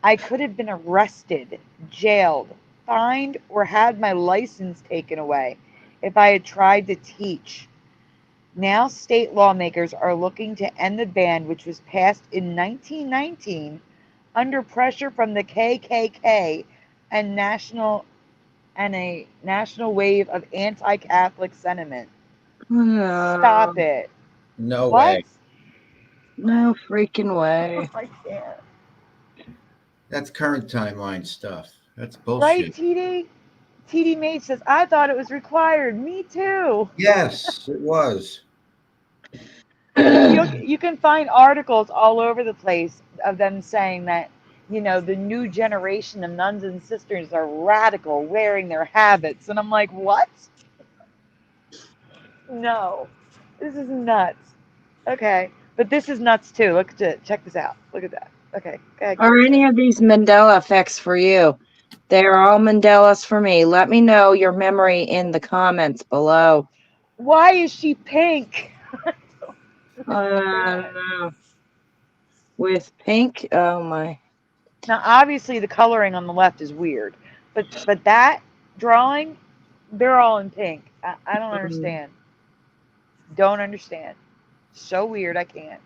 I could have been arrested, jailed, fined, or had my license taken away if I had tried to teach. Now state lawmakers are looking to end the ban, which was passed in 1919 under pressure from the KKK and a national wave of anti-Catholic sentiment. Stop it. No way. No freaking way. I can't. That's current timeline stuff. That's bullshit. Right, TD? TD Mate says, I thought it was required. Me too. Yes, it was. You can find articles all over the place of them saying that, you know, the new generation of nuns and sisters are radical, wearing their habits. And I'm like, what? No. This is nuts. Okay. But this is nuts too. Look at it. Check this out. Look at that. Okay. Go ahead, Are any of these Mandela effects for you? They are all Mandelas for me. Let me know your memory in the comments below. Why is she pink? I don't know. With pink? Oh my. Now, obviously, the coloring on the left is weird, but that drawing, they're all in pink. I don't understand. Don't understand. So weird. I can't.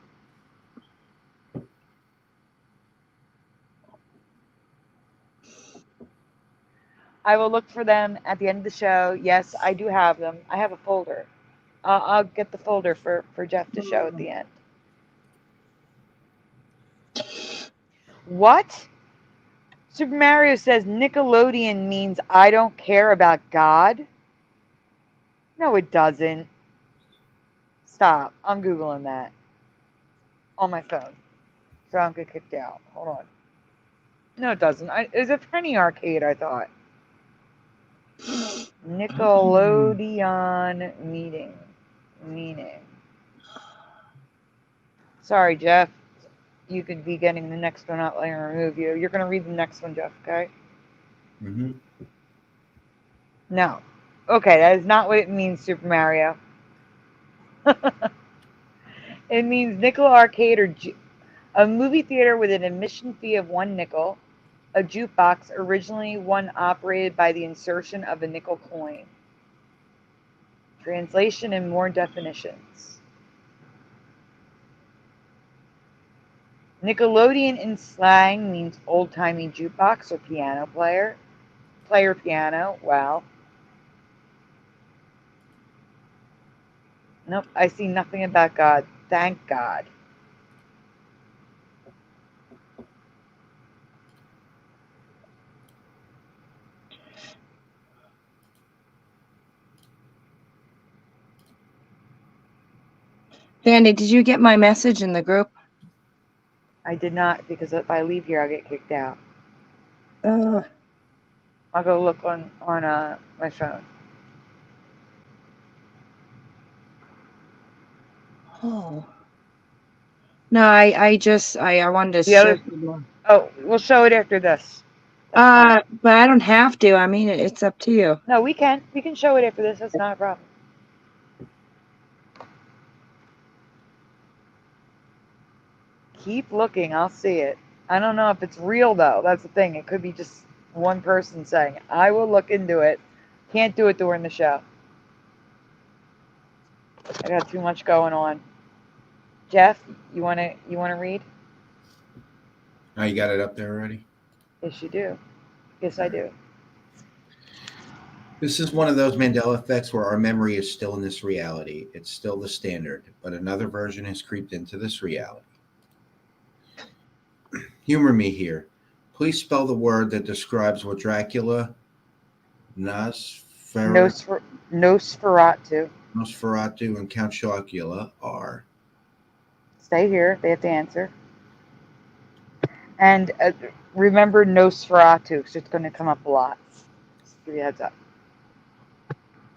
I will look for them at the end of the show. Yes, I do have them. I have a folder. I'll get the folder for Jeff to show at the end. What? Super Mario says Nickelodeon means I don't care about God. No, it doesn't. Stop. I'm Googling that on my phone. So I don't get kicked out. Hold on. No, it doesn't. It's a penny arcade, I thought. Nickelodeon meaning. Sorry, Jeff. You could be getting the next one out later and remove you. You're going to read the next one, Jeff, okay? Mm-hmm. No. Okay, that is not what it means, Super Mario. It means nickel arcade or a movie theater with an admission fee of 1 nickel, a jukebox, originally one operated by the insertion of a nickel coin. Translation and more definitions. Nickelodeon in slang means old-timey jukebox or piano player. Player piano, wow. Nope, I see nothing about God. Thank God. Sandy, did you get my message in the group? I did not, because if I leave here, I'll get kicked out. Uh, I'll go look on my phone. oh. No, I wanted to The other, show. oh, we'll show it after this. That's fine. But I don't have to. I mean, it's up to you. No, we can. We can show it after this. That's not a problem. Keep looking. I'll see it. I don't know if it's real, though. That's the thing. It could be just one person saying it. I will look into it. Can't do it during the show. I got too much going on. Jeff, you wanna read? Oh, you got it up there already? Yes, you do. Yes, I do. This is one of those Mandela effects where our memory is still in this reality. It's still the standard, but another version has creeped into this reality. Humor me here. Please spell the word that describes what Dracula, Nosferatu, Nosferatu, and Count Chocula are. Stay here. They have to answer. And remember Nosferatu, because it's going to come up a lot. Just give you a heads up.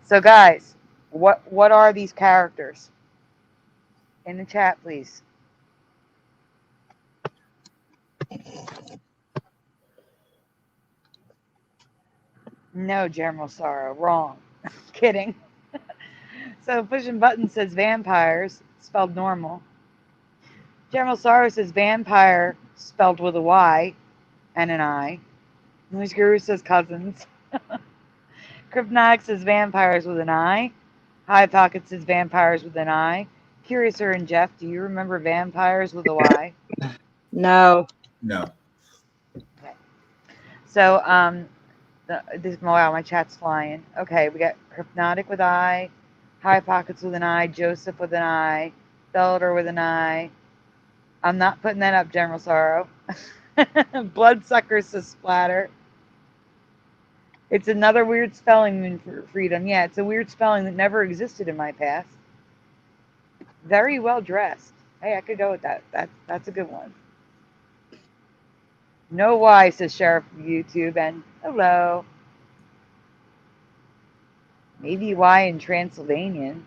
So, guys, what are these characters? In the chat, please. No, General Sorrow. Wrong. Kidding. So, pushing button says vampires, spelled normal. General Sorrow says vampire, spelled with a Y and an I. Noise Guru says cousins. Kryptonic says vampires with an I. High Pocket says vampires with an I. Curiouser and Jeff, do you remember vampires with a Y? No. No. Okay. So, wow, my chat's flying. Okay, we got Hypnotic with I, High Pockets with an I, Joseph with an I, Felder with an I. I'm not putting that up, General Sorrow. Bloodsucker says Splatter. It's another weird spelling in Freedom. Yeah, it's a weird spelling that never existed in my past. Very well dressed. Hey, I could go with that. That's a good one. No Y, says Sheriff of YouTube, and hello. Maybe Y in Transylvanian.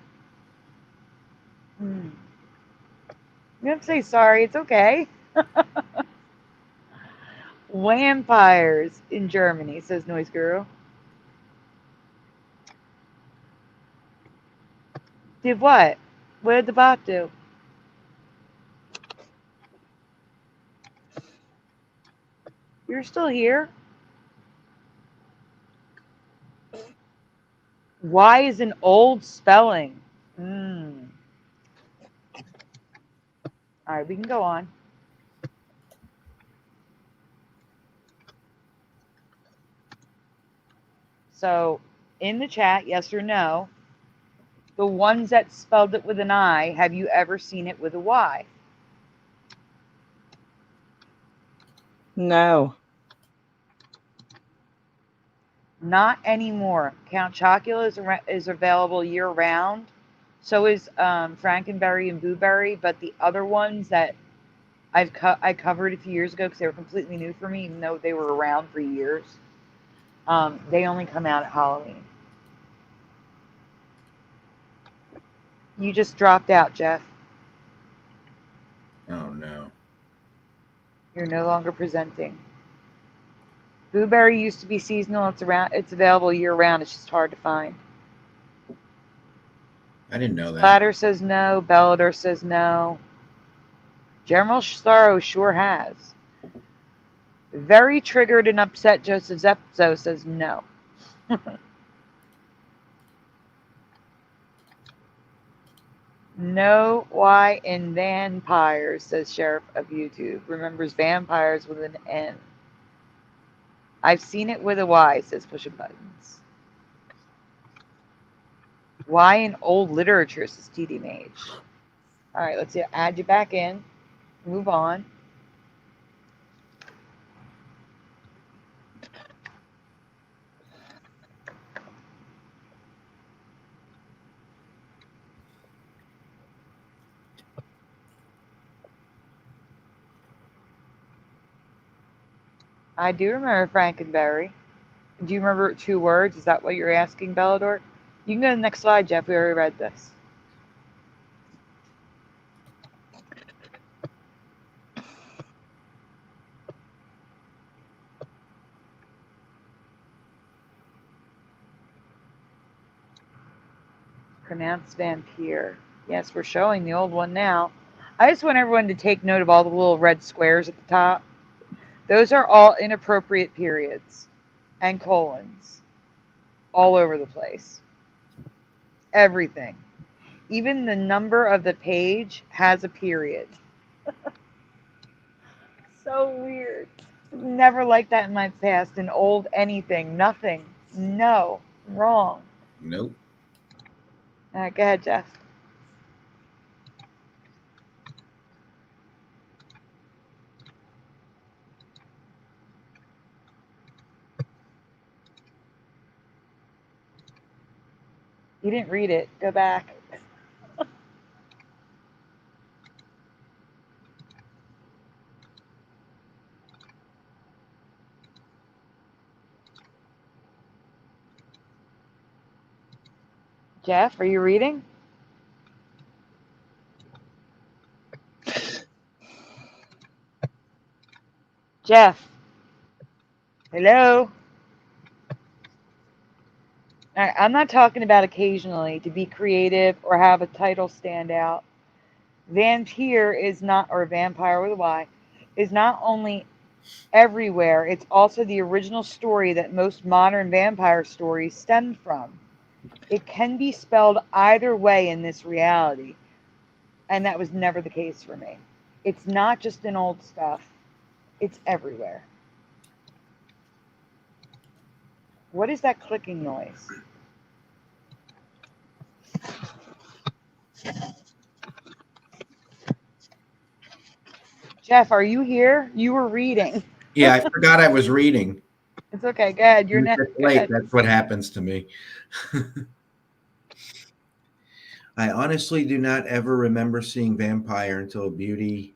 You have to say sorry. It's okay. Vampires in Germany, says Noise Guru. Did what? What did the bot do? You're still here? Y is an old spelling. All right, we can go on. So, in the chat, yes or no, the ones that spelled it with an I, have you ever seen it with a Y? No. Not anymore. Count Chocula is available year-round. So is Frankenberry and Blueberry, but the other ones that I covered a few years ago because they were completely new for me, even though they were around for years. They only come out at Halloween. You just dropped out, Jeff. Oh no. You're no longer presenting. Blueberry used to be seasonal. It's available year round. It's just hard to find. I didn't know that. Splatter says no. Bellador says no. General Sorrow sure has. Very triggered and upset Joseph Zepzo says no. No Y in vampires, says Sheriff of YouTube. Remembers vampires with an N. I've seen it with a Y, says Pushing Buttons. Y in old literature, says TD Mage. Alright, let's see. Add you back in. Move on. I do remember Frankenberry. Do you remember 2 words? Is that what you're asking, Bellador? You can go to the next slide, Jeff. We already read this. Pronounced vampire. Yes, we're showing the old one now. I just want everyone to take note of all the little red squares at the top. Those are all inappropriate periods and colons all over the place. Everything. Even the number of the page has a period. So weird. Never liked that in my past. In old anything. Nothing. No. Wrong. Nope. All right, go ahead, Jeff. You didn't read it. Go back. Jeff, are you reading? Jeff. Hello? All right, I'm not talking about occasionally to be creative or have a title stand out. Vampire is not, or vampire with a Y, is not only everywhere, it's also the original story that most modern vampire stories stem from. It can be spelled either way in this reality, and that was never the case for me. It's not just in old stuff, it's everywhere. What is that clicking noise? Jeff, are you here? You were reading. Yeah, I forgot I was reading. It's okay. Go ahead. You're next. Late. That's what happens to me. I honestly do not ever remember seeing vampire until beauty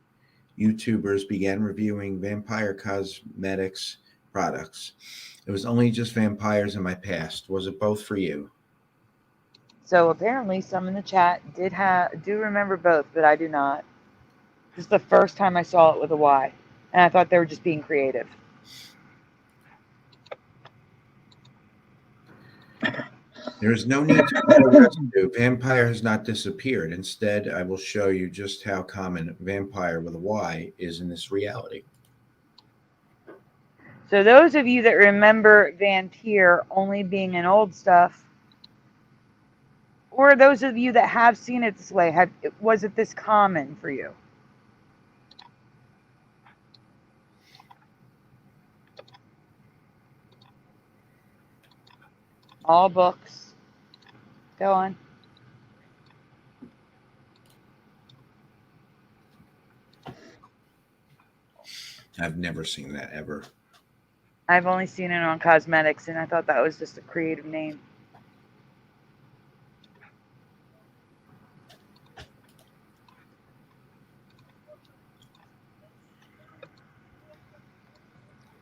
YouTubers began reviewing vampire cosmetics products. It was only just vampires in my past. Was it both for you? So apparently some in the chat do remember both, but I do not. This is the first time I saw it with a Y, and I thought they were just being creative. There is no need to know residue. Vampire has not disappeared. Instead, I will show you just how common vampire with a Y is in this reality. So those of you that remember vampire only being in old stuff, or those of you that have seen it this way, was it this common for you? All books. Go on. I've never seen that ever. I've only seen it on cosmetics, and I thought that was just a creative name.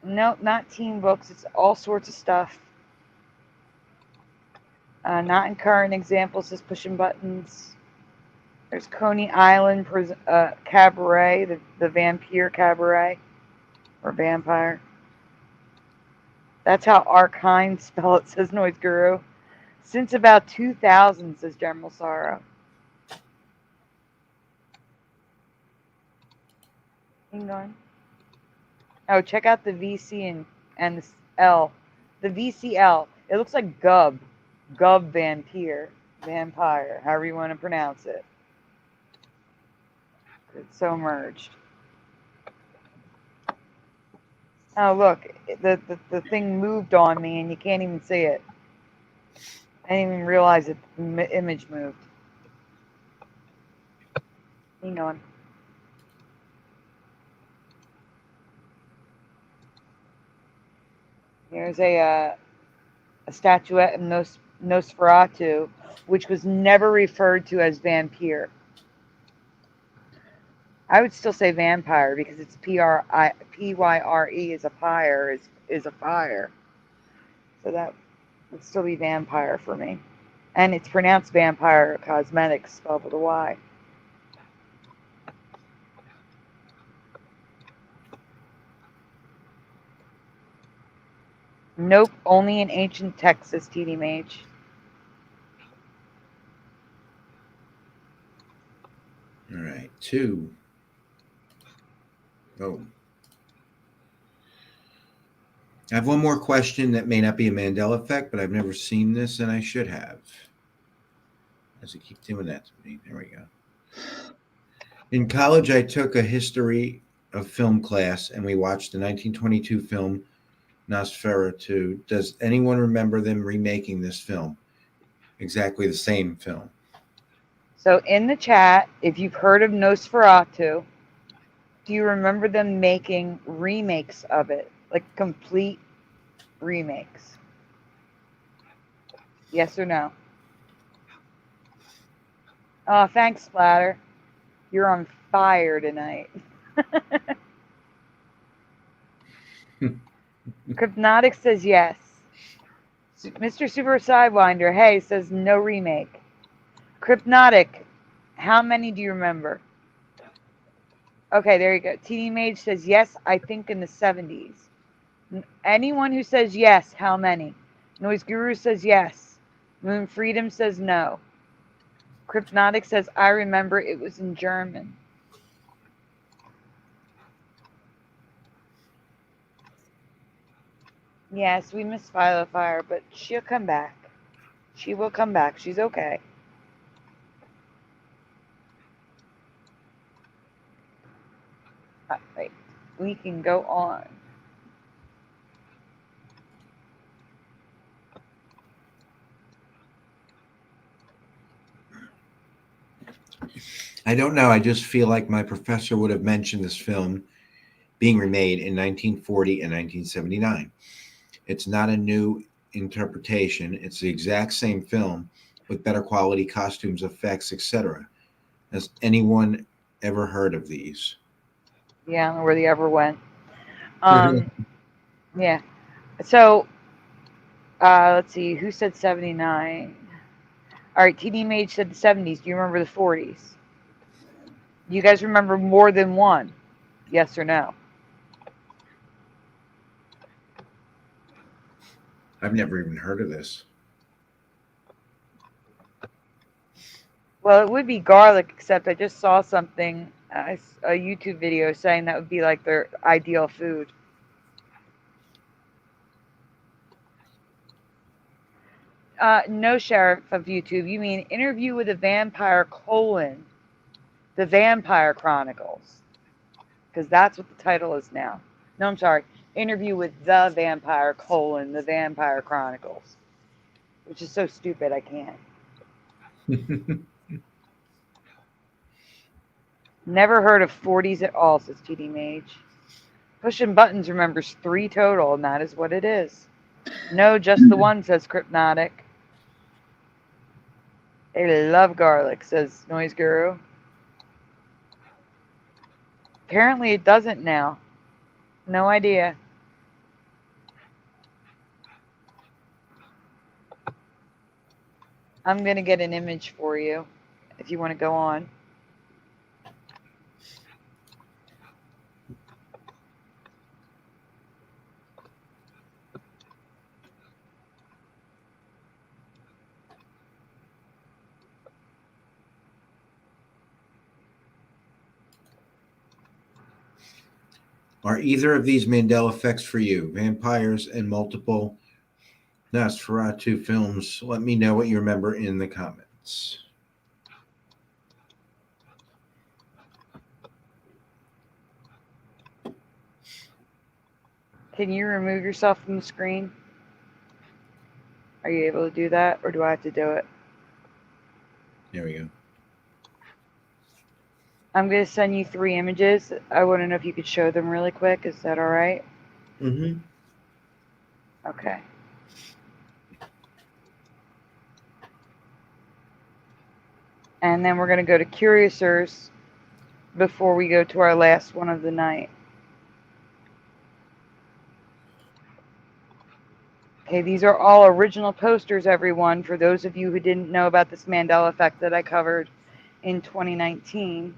Nope, not teen books. It's all sorts of stuff. Not in current examples, just pushing buttons. There's Coney Island Cabaret, the vampire cabaret, or vampire. That's how Arkine spell it, says Noise Guru. Since about 2000, says General Sorrow. Hang on. Oh, check out the VC and the L. The VCL. It looks like Gub. Gub Vampire. Vampire. However you want to pronounce it. It's so merged. Oh, look. The thing moved on me and you can't even see it. I didn't even realize it. The image moved. Hang on. Here's a statuette of Nosferatu, which was never referred to as vampire. I would still say vampire because it's Pyre is a pyre is a fire. So that would still be vampire for me. And it's pronounced Vampire Cosmetics, spelled with a Y. Nope, only in ancient Texas, TD Mage. All right, 2. Oh. I have one more question that may not be a Mandela effect, but I've never seen this, and I should have. Does it keep doing that to me? There we go. In college, I took a history of film class, and we watched the 1922 film Nosferatu. Does anyone remember them remaking this film? Exactly the same film. So in the chat, if you've heard of Nosferatu, do you remember them making remakes of it? Like complete remakes? Yes or no? Oh, thanks, Splatter. You're on fire tonight. Crypnotic says yes. Mr. Super Sidewinder, hey, says no remake. Crypnotic, how many do you remember? Okay, there you go. TD Mage says yes, I think in the 70s. Anyone who says yes, how many? Noise Guru says yes. Moon Freedom says no. Crypnotic says, I remember it was in German. Yes, we miss Violet Fire, but she'll come back. She will come back. She's okay. Right. We can go on. I don't know. I just feel like my professor would have mentioned this film being remade in 1940 and 1979. It's not a new interpretation. It's the exact same film with better quality costumes, effects, etc. Has anyone ever heard of these? Yeah, I don't know where they ever went. Yeah. So, let's see. Who said 79? All right, TD Mage said the 70s. Do you remember the 40s? Do you guys remember more than one? Yes or no? I've never even heard of this. Well, it would be garlic, except I just saw something, a YouTube video saying that would be like their ideal food. No, Sheriff of YouTube. You mean Interview with a Vampire : The Vampire Chronicles. Because that's what the title is now. No, I'm sorry. Interview with the Vampire : The Vampire Chronicles. Which is so stupid, I can't. Never heard of 40s at all, says TD Mage. Pushing Buttons remembers 3 total, and that is what it is. No, just the one, says Crypnotic. They love garlic, says Noise Guru. Apparently it doesn't now. No idea. I'm going to get an image for you if you want to go on. Are either of these Mandela effects for you? Vampires and multiple Nosferatu films? Let me know what you remember in the comments. Can you remove yourself from the screen? Are you able to do that, or do I have to do it? There we go. I'm going to send you 3 images. I want to know if you could show them really quick. Is that all right? Mm-hmm. Okay. And then we're going to go to Curiousers before we go to our last one of the night. Okay, these are all original posters, everyone, for those of you who didn't know about this Mandela effect that I covered in 2019.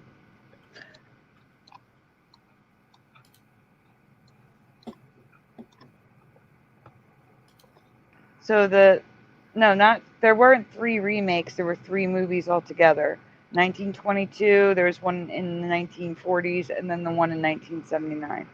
So there weren't 3 remakes, there were 3 movies altogether. 1922, there was one in the 1940s, and then the one in 1979.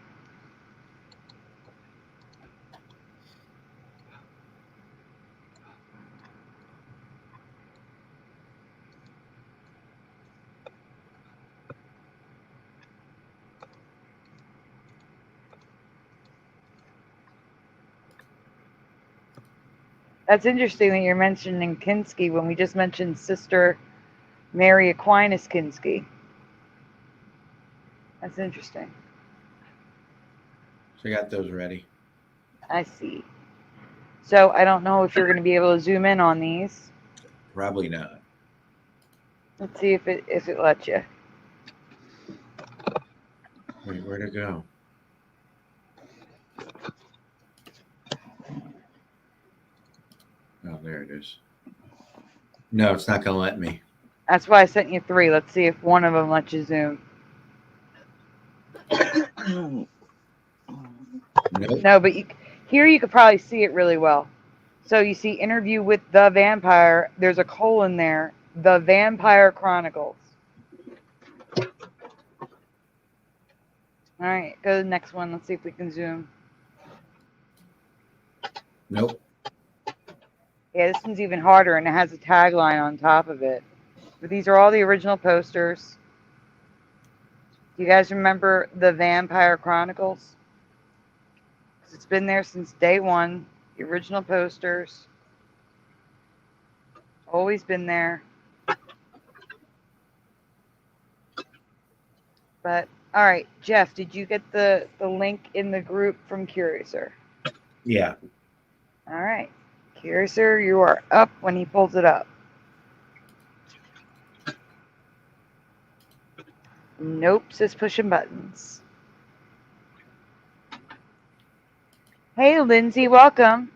That's interesting that you're mentioning Kinski when we just mentioned Sister Mary Aquinas Kinski. That's interesting. So I got those ready. I see. So I don't know if you're going to be able to zoom in on these. Probably not. Let's see if it lets you. Wait, where'd it go? Oh, there it is. No, it's not going to let me. That's why I sent you 3. Let's see if one of them lets you zoom. Nope. No, but here you could probably see it really well. So you see interview with the vampire. There's a colon there. The Vampire Chronicles. All right, go to the next one. Let's see if we can zoom. Nope. Yeah, this one's even harder, and it has a tagline on top of it. But these are all the original posters. Do you guys remember the Vampire Chronicles? It's been there since day one. The original posters. Always been there. But, all right, Jeff, did you get the link in the group from Curiouser? Yeah. All right. Curiouser, you are up when he pulls it up. Nope, says pushing buttons. Hey, Lindsay, welcome.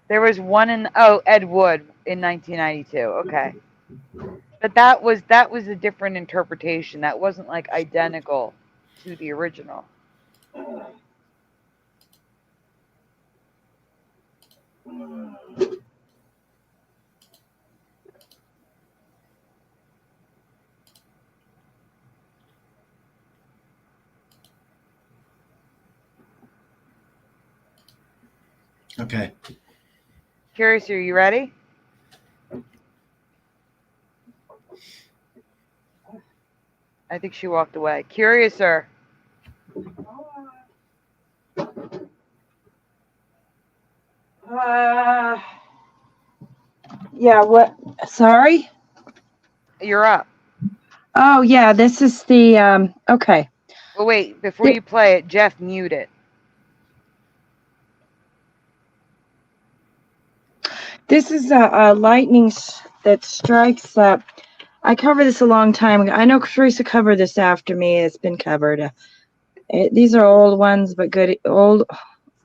There was one Ed Wood in 1992. Okay. But that was a different interpretation. That wasn't like identical to the original. Okay. Curious, are you ready? I think she walked away. Curiouser. Yeah, what? Sorry? You're up. Oh, yeah, this is the, okay. Well, wait, before you play it, Jeff, mute it. This is a lightning that strikes I covered this a long time ago. I know Teresa covered this after me. It's been covered. These are old ones, but good.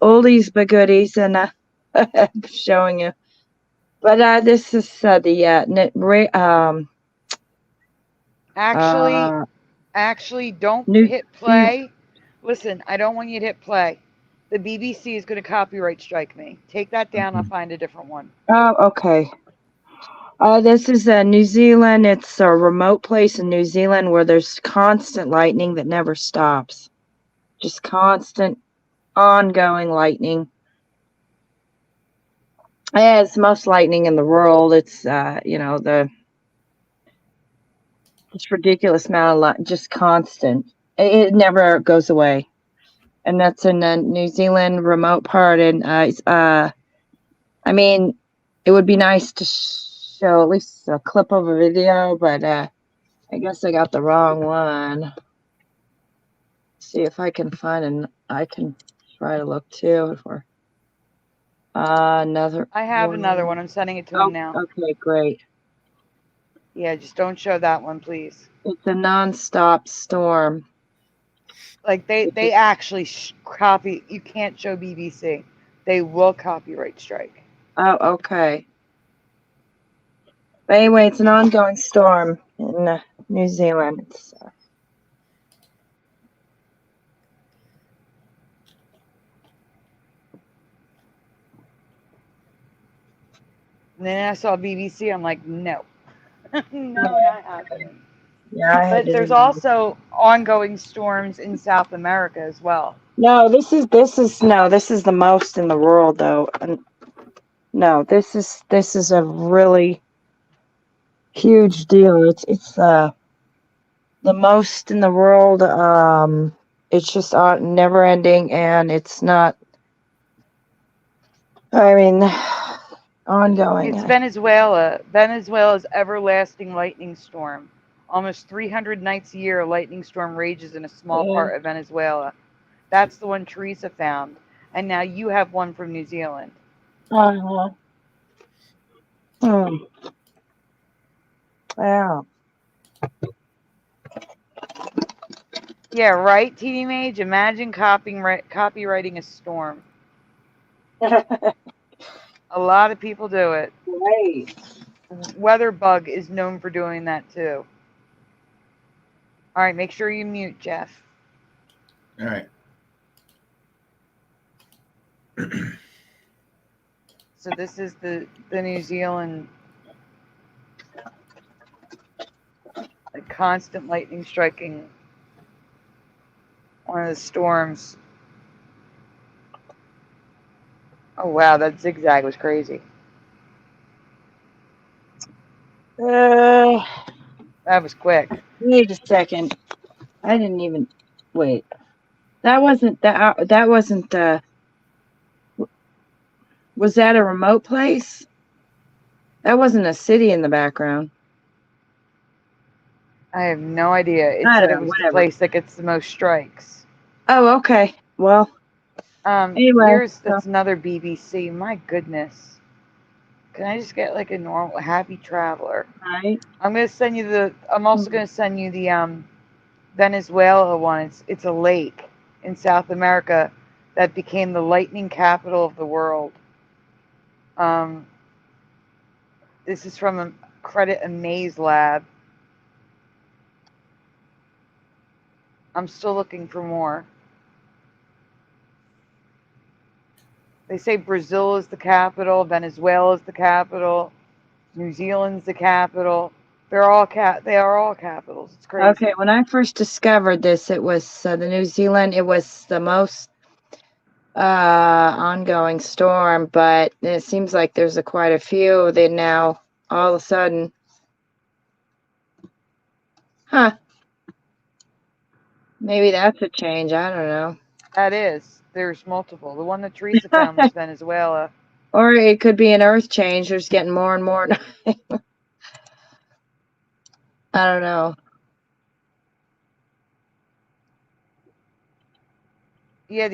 Oldies but goodies, and I'm showing you. But this is Actually, don't New hit play. Listen, I don't want you to hit play. The BBC is going to copyright strike me. Take that down. I'll find a different one. Oh, okay. This is New Zealand. It's a remote place in New Zealand where there's constant lightning that never stops. Just constant, ongoing lightning. Yeah, it's the most lightning in the world. It's this ridiculous amount of light, just constant. It never goes away. And that's in the New Zealand remote part. And I mean, it would be nice to show at least a clip of a video, but I guess I got the wrong one. See if I can find I can try to look too for another. I have another one. I'm sending it to him now. Okay, great. Yeah, just don't show that one, please. It's a non-stop storm. Like they actually copy. You can't show BBC. They will copyright strike. Oh, okay. But anyway, it's an ongoing storm in New Zealand. And then I saw BBC. I'm like, no, no, not happening. Yeah, but there's also ongoing storms in South America as well. No, this is the most in the world though. And no, this is a really huge deal. It's the most in the world. It's just never ending, and it's not. I mean, ongoing. It's Venezuela. Venezuela's everlasting lightning storm. Almost 300 nights a year, a lightning storm rages in a small part of Venezuela. That's the one Teresa found. And now you have one from New Zealand. Uh-huh. Yeah. Yeah, right, TV Mage? Imagine copywriting a storm. A lot of people do it. Right. Weatherbug is known for doing that too. All right, make sure you mute, Jeff. All right. So this is the New Zealand constant lightning striking one of the storms. Oh wow, that zigzag was crazy. That was quick. Wait a second. I didn't even wait. That wasn't was that a remote place? That wasn't a city in the background. I have no idea. It said it was the place that gets the most strikes. Oh, okay. Well, anyway, that's another BBC. My goodness. Can I just get like a normal happy traveler? Right. I'm also gonna send you the Venezuela one. It's a lake in South America that became the lightning capital of the world. This is from a Credit Amaze Lab. I'm still looking for more. They say Brazil is the capital, Venezuela is the capital, New Zealand's the capital. They are all capitals. It's crazy. Okay, when I first discovered this, it was the New Zealand. It was the most ongoing storm, but it seems like there's quite a few. They now all of a sudden, maybe that's a change. I don't know. That is. There's multiple. The one that Teresa found was Venezuela. Or it could be an earth change. There's getting more and more. I don't know. Yeah,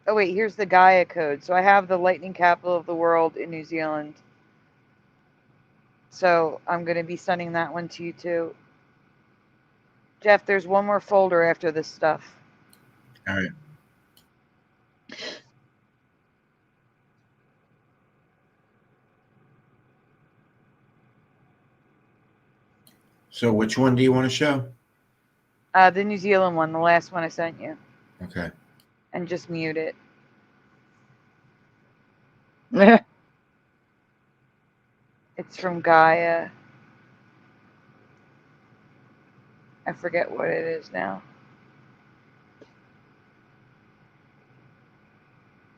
oh wait, here's the Gaia code. So I have the lightning capital of the world in New Zealand. So I'm going to be sending that one to you too. Jeff, there's one more folder after this stuff. All right. So which one do you want to show? The New Zealand one, the last one I sent you. Okay. And just mute it. It's from Gaia. I forget what it is now.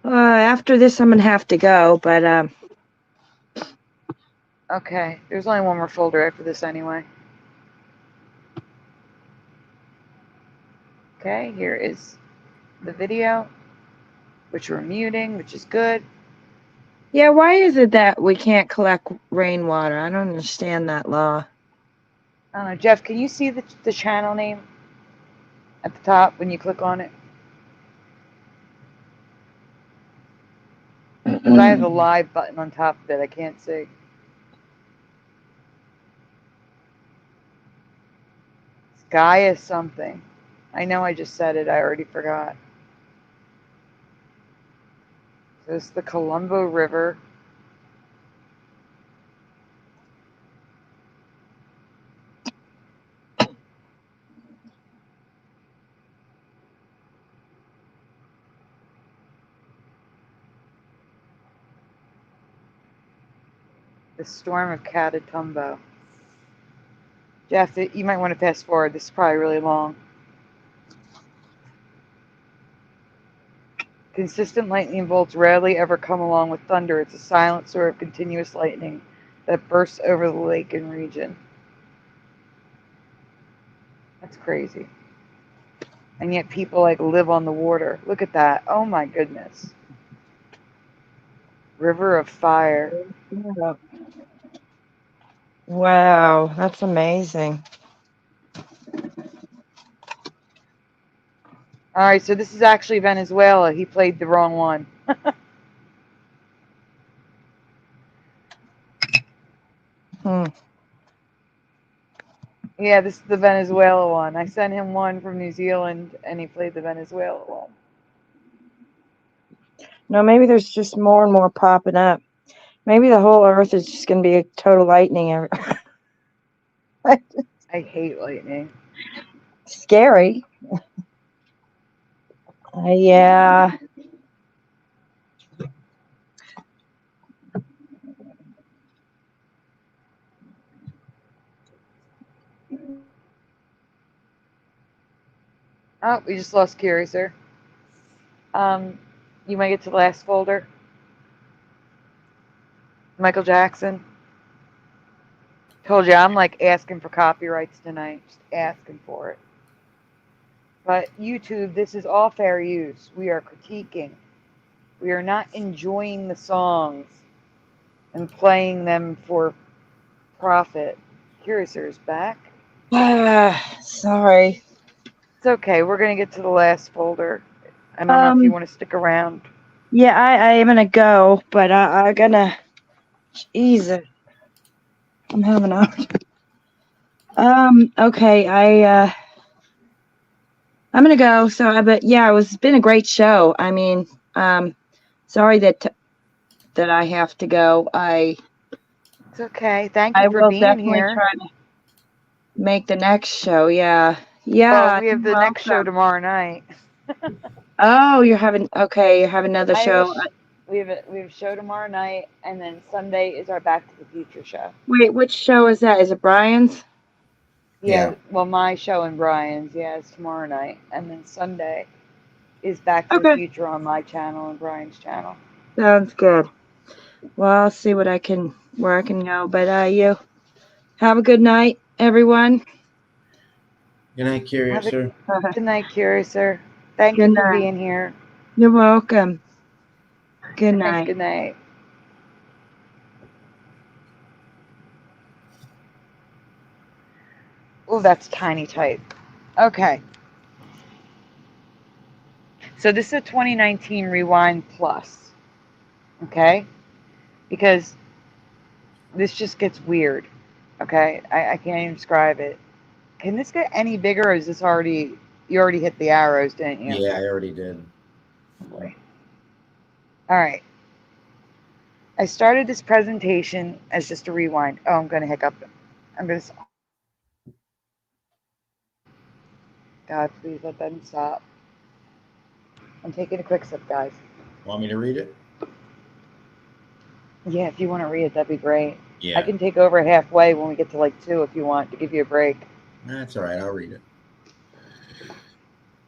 After this, I'm gonna have to go, but Okay, there's only one more folder after this anyway. Okay, here is the video, which we're muting, which is good. yeah. Why is it that we can't collect rainwater? I don't understand that law. I don't know, Jeff, can you see the channel name at the top when you click on it? Because I have the live button on top of it. I can't see. It's Gaia something. I know I just said it. I already forgot. So it's the Colombo River. The Storm of Catatumbo. Jeff, you might want to fast forward. This is probably really long. Consistent lightning bolts rarely ever come along with thunder. It's a silent sort of continuous lightning that bursts over the lake and region. That's crazy. And yet people like live on the water. Look at that. Oh my goodness. River of Fire. Wow, that's amazing. All right, so this is actually Venezuela. He played the wrong one. Yeah, this is the Venezuela one. I sent him one from New Zealand, and he played the Venezuela one. No, maybe there's just more and more popping up. Maybe the whole Earth is just going to be a total lightning. I hate lightning. Scary. Yeah. Oh, we just lost Curiouser. You might get to the last folder. Michael Jackson. Told you, I'm like asking for copyrights tonight. Just asking for it. But YouTube, this is all fair use. We are critiquing. We are not enjoying the songs and playing them for profit. Curiouser is back. Sorry. It's okay. We're going to get to the last folder. I don't know if you want to stick around. Yeah, I am gonna go, but I'm gonna. Jesus, I'm having a. Okay, I'm gonna go. So, but yeah, it's been a great show. I mean, sorry that I have to go. It's okay. Thank you for will being definitely here. try to make the next show. Yeah. Well, we have the next show tomorrow night. Oh, you're having another show. We have a show tomorrow night, and then Sunday is our Back to the Future show. Wait, which show is that? Is it Brian's? Yeah. Well, my show and Brian's, is tomorrow night, and then Sunday is Back to the Future on my channel and Brian's channel. Sounds good. Well, I'll see where I can go. But you have a good night, everyone. Good night, Curiouser. Good night, Curiouser. Thank you for being here. You're welcome. Good night. Good night. Oh, that's tiny type. Okay. So this is a 2019 Rewind Plus. Okay? Because This just gets weird. Okay, I can't even describe it. Can this get any bigger, or is this already, you already hit the arrows, didn't you? Yeah, I already did. Oh boy. All right. I started this presentation as just a rewind. Oh, I'm going to hiccup. I'm going to. God, please let them stop. I'm taking a quick sip, guys. Want me to read it? Yeah, if you want to read it, that'd be great. Yeah. I can take over halfway when we get to like 2 if you want, to give you a break. That's all right. I'll read it.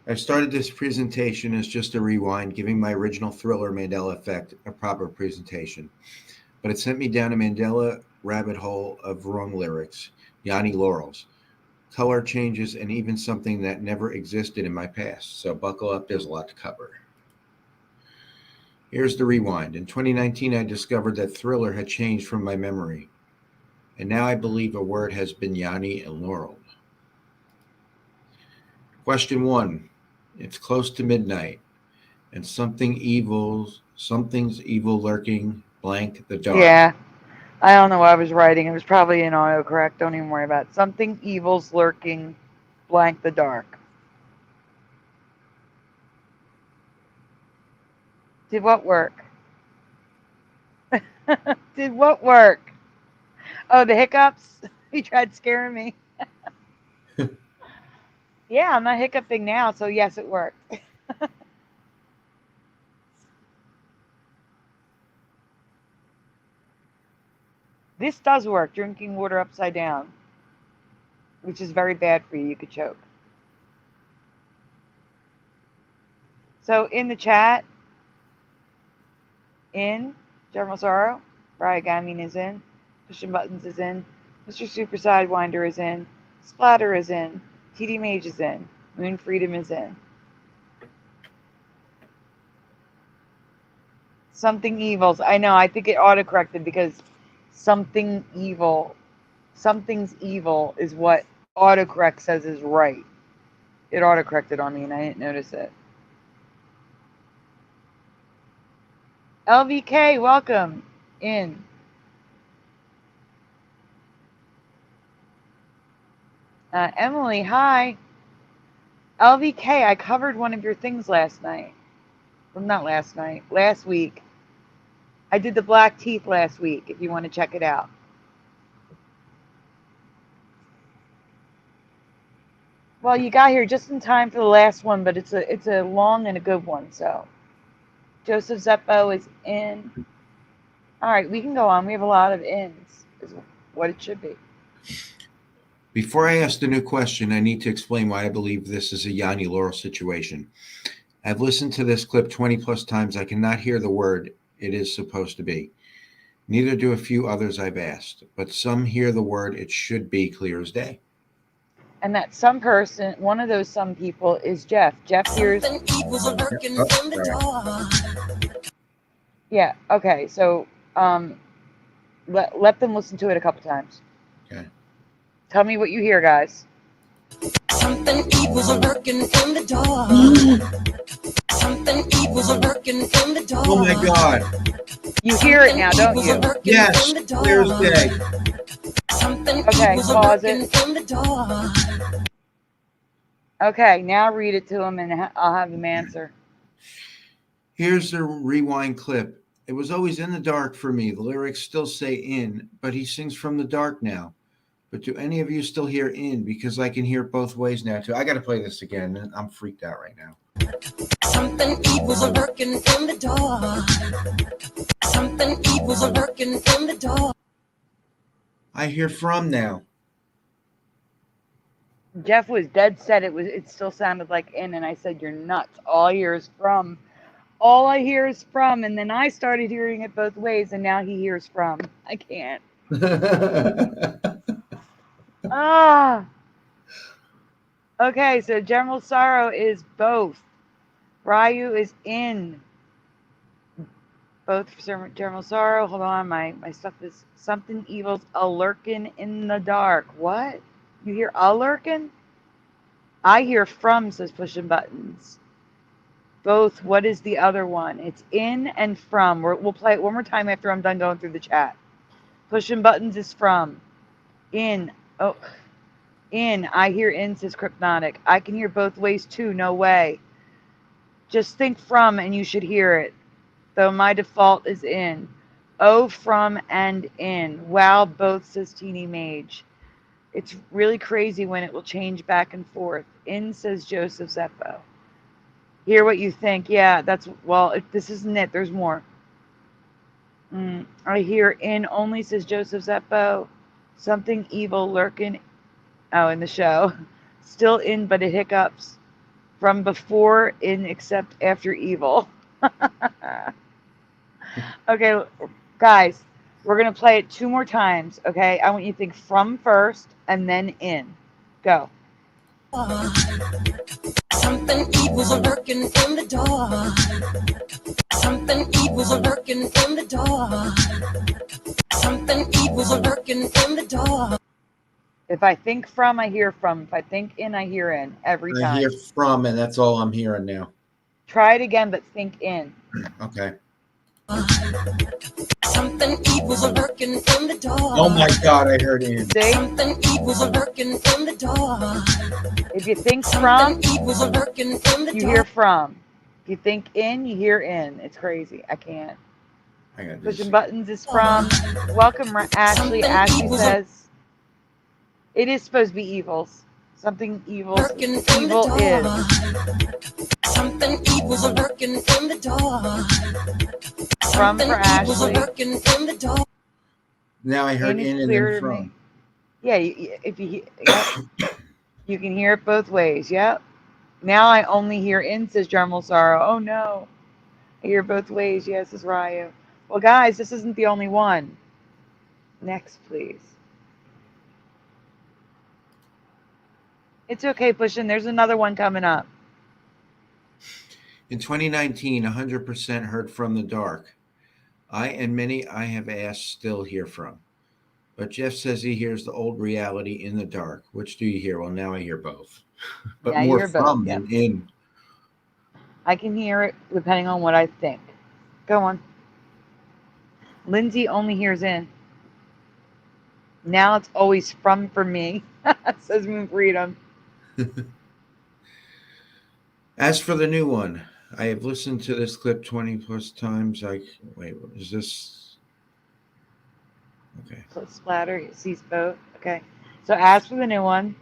I started this presentation as just a rewind, giving my original thriller, Mandela Effect, a proper presentation. But it sent me down a Mandela rabbit hole of wrong lyrics, Yanni Laurels, color changes, and even something that never existed in my past. So buckle up, there's a lot to cover. Here's the rewind. In 2019, I discovered that thriller had changed from my memory. And now I believe a word has been Yanni and Laurel. Question 1. It's close to midnight, and something's evil lurking, blank the dark. Yeah. I don't know what I was writing. It was probably in autocorrect. Don't even worry about it. Something evil's lurking, blank the dark. Did what work? Did what work? Oh, the hiccups? He tried scaring me. Yeah, I'm not hiccuping now, so yes, it worked. This does work, drinking water upside down, which is very bad for you. You could choke. So in the chat, in General Sorrow, Brian Gaming is in, Pushing Buttons is in, Mr. Super Sidewinder is in, Splatter is in, TD Mage is in, Moon Freedom is in. Something evils. I know, I think it autocorrected because something's evil is what autocorrect says is right. It autocorrected on me and I didn't notice it. LVK, welcome in. Emily, hi. LVK, I covered one of your things last night. Well, not last night, last week. I did the black teeth last week, if you want to check it out. Well, you got here just in time for the last one, but it's a long and a good one, so. Joseph Zeppo is in. All right, we can go on. We have a lot of ins, is what it should be. Before I ask the new question, I need to explain why I believe this is a Yanni Laurel situation. I've listened to this clip 20 plus times. I cannot hear the word it is supposed to be. Neither do a few others I've asked, but some hear the word it should be clear as day. And that some person, one of those some people is Jeff. Jeff hears. Yeah, okay, so let them listen to it a couple times. Okay. Tell me what you hear, guys. Something evil's lurking in the dark. Something evil's lurking in the dark. Oh my God. You hear it now, don't you? Yes, clear as day. Okay, pause it. Okay, now read it to him and I'll have him answer. Here's the rewind clip. It was always in the dark for me. The lyrics still say in, but he sings from the dark now. But do any of you still hear in? Because I can hear it both ways now too. I got to play this again. I'm freaked out right now. Something evil's lurking in the dark. Something evil's lurking in the dark. I hear from now. Jeff was dead set it still sounded like in, and I said, you're nuts. All I hear is from. All I hear is from, and then I started hearing it both ways, and now he hears from. I can't. Okay, so General Sorrow is both. Ryu is in. Both for General Sorrow. Hold on, my stuff is something evil's a lurking in the dark. What? You hear a lurking? I hear from, says Pushing Buttons. Both. What is the other one? It's in and from. We'll play it one more time after I'm done going through the chat. Pushing buttons is from. In. Oh. In. I hear in, says Crypnotic. I can hear both ways too. No way. Just think from and you should hear it. Though my default is in. Oh, from and in. Wow, both, says Teeny Mage. It's really crazy when it will change back and forth. In, says Joseph Zeppo. Hear what you think. Yeah, that's, well, this isn't it. There's more. I hear in only, says Joseph Zeppo. Something evil lurking. Oh, in the show. Still in, but it hiccups. From before in, except after evil. Okay, guys, we're going to play it 2 more times, okay? I want you to think from first and then in. Go. Something evil's lurking in the door. Something evil's lurking in the door. Something evil's lurking in the door. If I think from, I hear from. If I think in, I hear in. Every time. I hear from, and that's all I'm hearing now. Try it again, but think in. Okay. Something evil's lurking in the door. Oh my God, I heard in. See? Something evil's lurking in the door. If you think from, Something evil's lurking in the you door. hear from. If you think in, you hear in. It's crazy. I can't. I got Pushing buttons is from. Welcome, Ashley. Ashley says, it is supposed to be evils. Something evil. Lurking in the Evil door. is. Something evil's lurking in the door. From Something for evil's Ashley. lurking in the door. Now I heard In is in and clear then to me. from. Yeah, if you, yep. You can hear it both ways. Yep. Now I only hear in, says Jarmal Sorrow. Oh no. I hear both ways. Yes, says Ryu. Well, guys, this isn't the only one. Next, please. It's okay, Pushin. There's another one coming up. In 2019, 100% heard from the dark. I and many I have asked still hear from. But Jeff says he hears the old reality in the dark. Which do you hear? Well, now I hear both. But Now you more hear both, from yep. than in. I can hear it depending on what I think. Go on. Lindsay only hears in. Now it's always from for me, says Moon Freedom. As for the new one, I have listened to this clip 20 plus times. Wait, what is this? Okay. So splatter, sees both. Okay. So as for the new one,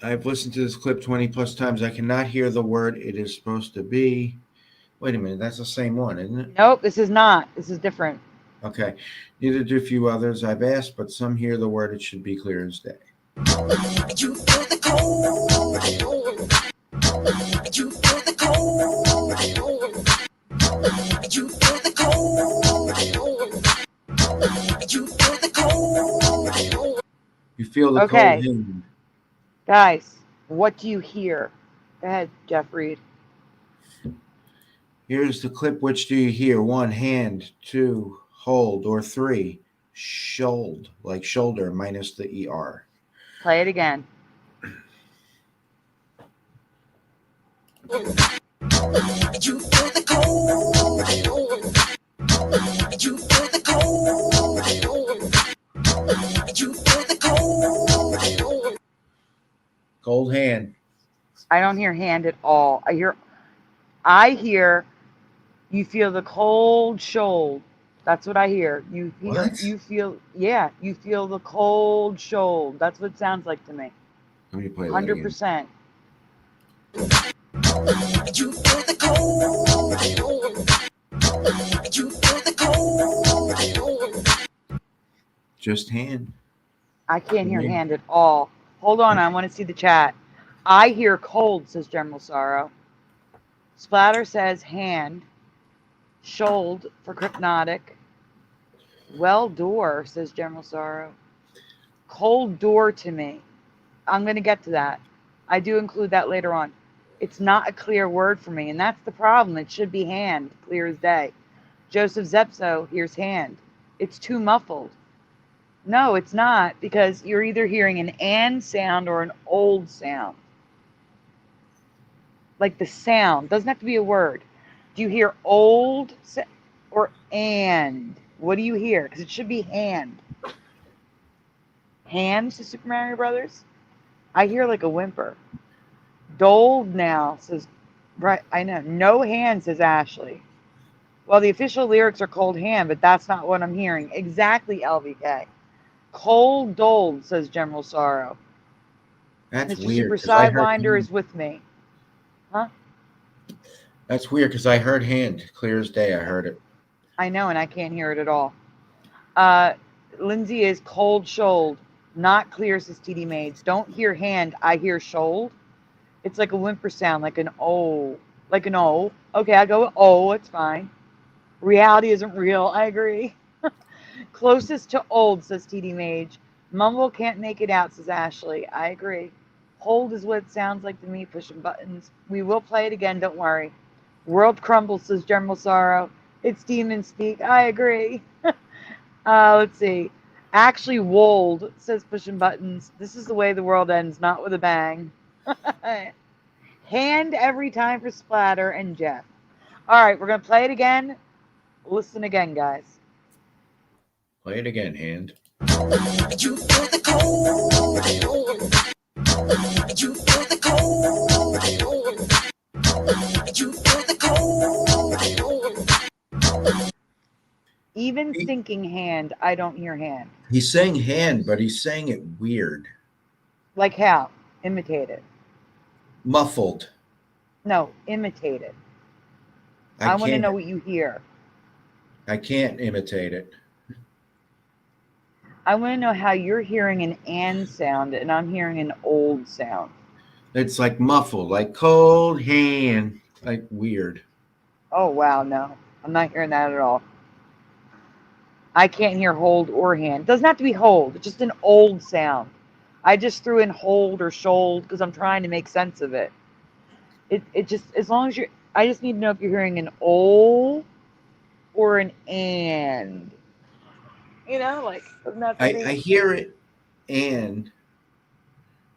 I've listened to this clip 20 plus times. I cannot hear the word it is supposed to be. Wait a minute, that's the same one, isn't it? nope, this is not. This is different. Okay. Neither do a few others I've asked, but some hear the word it should be clear as day. You feel the cold. You feel the cold. You feel the cold. You feel the cold. You feel the Okay. cold hand. Guys, what do you hear? Go ahead, Jeff Reed. Here's the clip. Which do you hear? 1, hand. 2, hold. Or 3, shoulder, like shoulder minus the ER. Play it again. You feel the cold. You feel the cold. You feel the cold. Cold hand. I don't hear hand at all. I hear you feel the cold shoulder. That's what I hear. You feel the cold shoulder. That's what it sounds like to me. Let me play that again. 100%. You feel the cold. You feel the cold. Just hand. I can't hear Yeah. hand at all. Hold on, I want to see the chat. I hear cold, says General Sorrow. Splatter says hand. Shoulder for Crypnotic. Well door, says General Sorrow. Cold door to me. I'm going to get to that. I do include that later on. It's not a clear word for me, and that's the problem. It should be hand, clear as day. Joseph Zepso hears hand. It's too muffled. No, it's not, because you're either hearing an and sound or an old sound. Like the sound. Doesn't have to be a word. Do you hear old or and? What do you hear? Because it should be hand. Hand, says Super Mario Brothers. I hear like a whimper. Doled now, says, right, I know. No hand, says Ashley. Well, the official lyrics are cold hand, but that's not what I'm hearing. Exactly, LVK. Cold doled, says General Sorrow. That's Mr. weird Super because I heard Sidewinder hand. is with me. Huh? That's weird because I heard hand clear as day. I heard it. I know, and I can't hear it at all. Lindsay is cold shouldered. Not clear, says TD Maids. Don't hear hand, I hear shouldered. It's like a whimper sound, like an O. Like an O. Okay, I go with O, it's fine. Reality isn't real, I agree. Closest to old, says TD Mage. Mumble can't make it out, says Ashley. I agree. Hold is what it sounds like to me, pushing buttons. We will play it again, don't worry. World crumbles, says General Sorrow. It's demon speak. I agree. Let's see. Actually, wold, says pushing buttons. This is the way the world ends, not with a bang. Hand every time for Splatter and Jeff. All right, we're going to play it again. Listen again, guys. Play it again, hand. You feel the cold. You feel the cold. You feel the cold. Even thinking hand, I don't hear hand. He's saying hand, but he's saying it weird. Like how? Imitate it. Muffled. No, imitate it. I want to know what you hear. I can't imitate it. I want to know how you're hearing an and sound and I'm hearing an old sound. It's like muffled, like cold hand, like weird. Oh, wow, no. I'm not hearing that at all. I can't hear hold or hand. It doesn't have to be hold. It's just an old sound. I just threw in hold or should because I'm trying to make sense of it. It just, as long as you're, I just need to know if you're hearing an o or an and. You know, like, doesn't that I hear it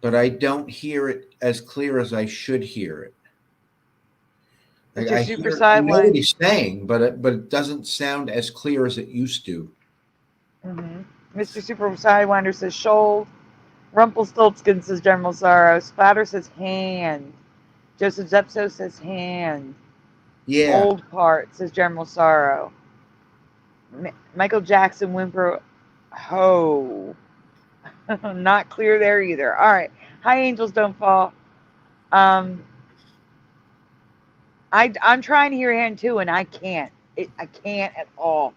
but I don't hear it as clear as I should hear it. Like I know what he's saying, but it doesn't sound as clear as it used to. Mm-hmm. Mr. Super Sidewinder says should. Rumpelstiltskin says General Sorrow. Splatter says hand. Joseph Zepso says hand. Yeah. Old part says General Sorrow. Michael Jackson whimper ho. Not clear there either. All right. High angels don't fall. I'm trying to hear hand too, and I can't. I can't at all.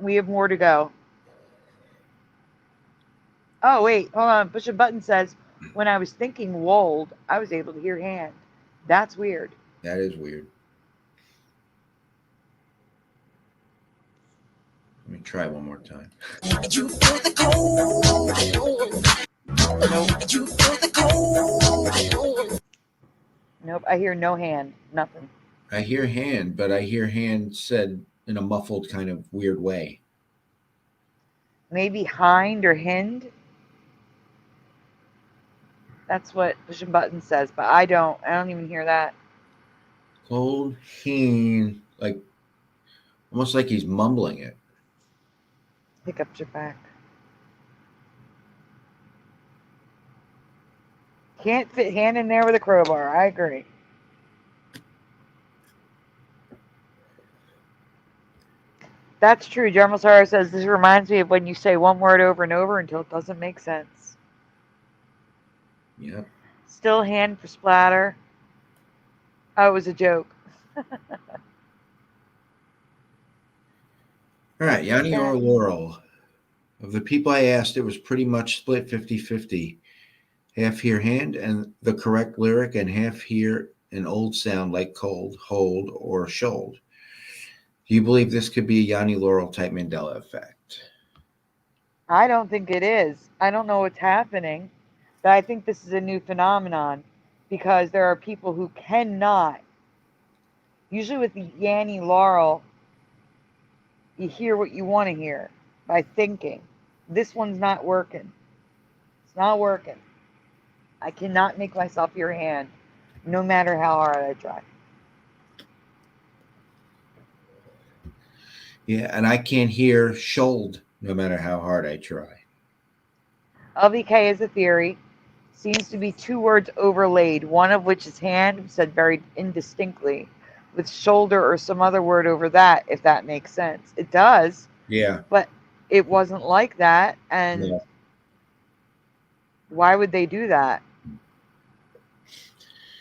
We have more to go. Oh wait, hold on. Push a button says when I was thinking wold, I was able to hear hand. That's weird. That is weird. Let me try one more time. You feel the cold. Nope. You feel the cold. Nope. I hear no hand. Nothing. I hear hand, but I hear hand said in a muffled kind of weird way. Maybe hind or hind. That's what pushing button says, but I don't even hear that. Cold hand, like almost like he's mumbling it. Pick up your back. Can't fit hand in there with a crowbar. I agree. That's true. General Sorrow says this reminds me of when you say one word over and over until it doesn't make sense. Yep. Still hand for Splatter. Oh, it was a joke. All right, Yanni or Laurel. Of the people I asked, it was pretty much split 50-50. Half hear hand and the correct lyric, and half hear an old sound like cold, hold, or should. Do you believe this could be a Yanni Laurel type Mandela effect? I don't think it is. I don't know what's happening, but I think this is a new phenomenon because there are people who cannot. Usually with the Yanni Laurel, you hear what you want to hear by thinking. This one's not working. It's not working. I cannot make myself hear hand, no matter how hard I try. Yeah, and I can't hear shoulder no matter how hard I try. LVK is a theory. Seems to be two words overlaid, one of which is hand, said very indistinctly, with shoulder or some other word over that, if that makes sense. It does, Yeah. but it wasn't like that. And No. why would they do that?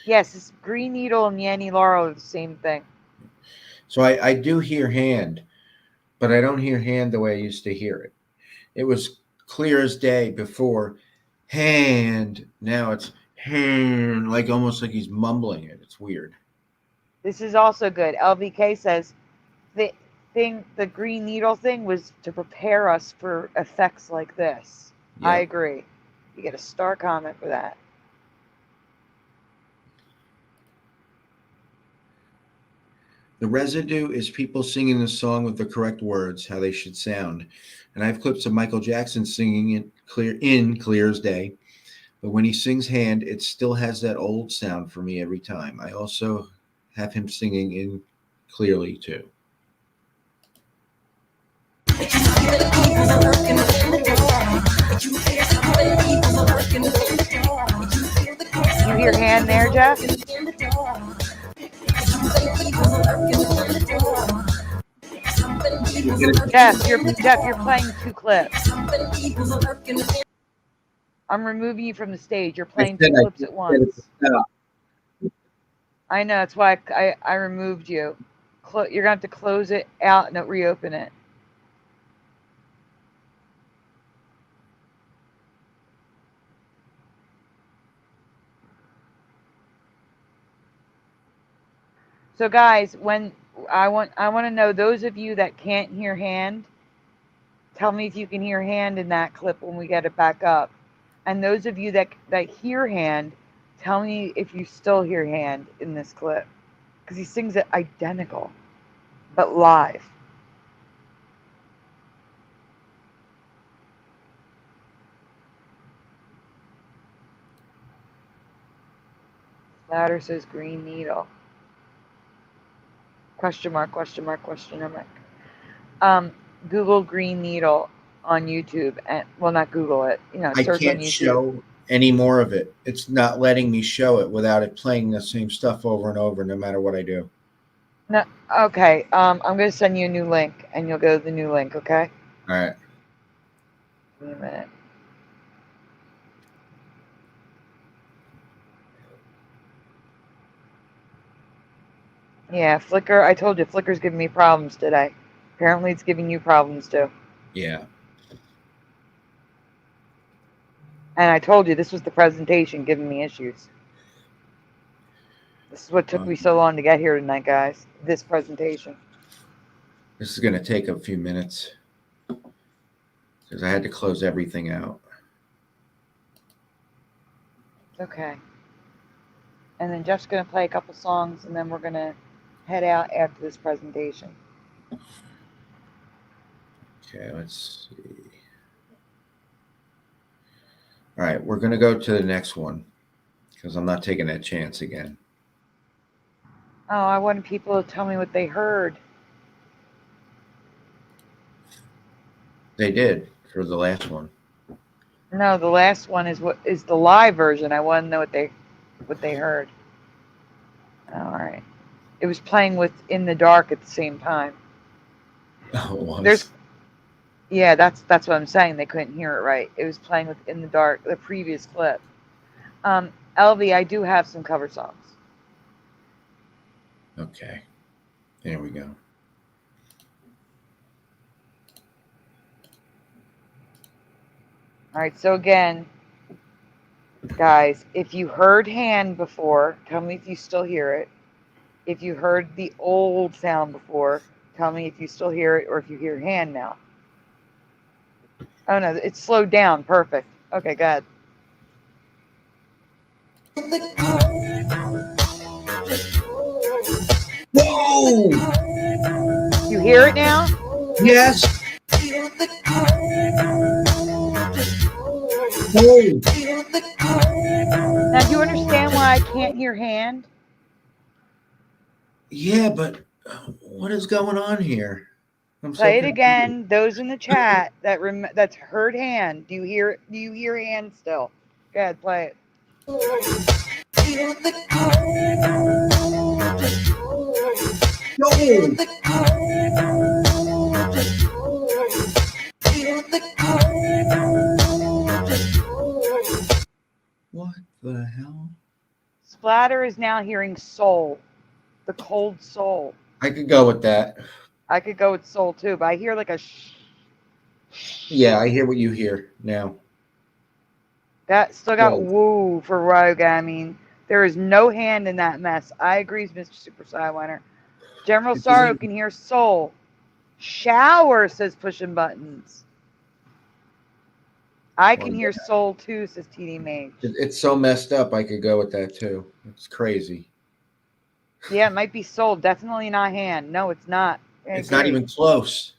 Yes, this green needle and Yanny Laurel are the same thing. So I do hear hand, but I don't hear hand the way I used to hear it. It was clear as day before. Hand. Now it's hand, like almost like he's mumbling it. It's weird. This is also good. LVK says the green needle thing was to prepare us for effects like this. Yep. I agree. You get a star comment for that. The residue is people singing the song with the correct words, how they should sound. And I have clips of Michael Jackson singing it clear as day. But when he sings hand, it still has that old sound for me every time. I also have him singing in clearly too. You hear hand there, Jeff? Jeff, you're playing two clips. I'm removing you from the stage. You're playing two clips at once. I know, that's why I removed you. You're going to have to close it out and reopen it. So guys, when I want to know, those of you that can't hear hand, tell me if you can hear hand in that clip when we get it back up. And those of you that hear hand, tell me if you still hear hand in this clip. Because he sings it identical, but live. Ladder says green needle. Question mark, question mark, question mark. Google green needle on YouTube, and well, not Google it. You know, I search on can't YouTube. show any more of it. It's not letting me show it without it playing the same stuff over and over, no matter what I do. No, okay. I'm going to send you a new link, and you'll go to the new link. Okay. All right. Give me a minute. Yeah, Flickr. I told you, Flickr's giving me problems today. Apparently, it's giving you problems too. Yeah. And I told you this was the presentation giving me issues. This is what took me so long to get here tonight, guys. This presentation. This is going to take a few minutes because I had to close everything out. Okay. And then Jeff's going to play a couple songs, and then we're going to head out after this presentation. Okay, let's see. All right, we're going to go to the next one because I'm not taking that chance again. Oh, I wanted people to tell me what they heard. They did for the last one. No, the last one is the live version. I want to know what they heard. All right. It was playing with In the Dark at the same time. Oh, it was. Yeah, that's what I'm saying. They couldn't hear it right. It was playing with In the Dark, the previous clip. LV, I do have some cover songs. Okay. There we go. All right, so again, guys, if you heard hand before, tell me if you still hear it. If you heard the old sound before, tell me if you still hear it or if you hear hand now. Oh, no, it's slowed down. Perfect. Okay, go ahead. Whoa! You hear it now? Yes. Whoa. Now, do you understand why I can't hear hand? Yeah, but what is going on here? I'm so Play it confused. again. Those in the chat that's heard hand. Do you hear hand still? Go ahead, play it. Feel the cold. Feel the cold. Feel the cold. What the hell? Splatter is now hearing soul. The cold soul. I could go with that. I could go with soul too, but I hear like a shh. Yeah, I hear what you hear now. That still got Well, woo for Rogue. I mean, there is no hand in that mess. I agree, Mr. Super Sidewinner. General it Sorrow doesn't- can hear soul. Shower says pushing buttons. I can Well, hear soul too, says TD Mage. It's so messed up. I could go with that too. It's crazy. Yeah, it might be soul. Definitely not hand. No, it's not. It's not even close.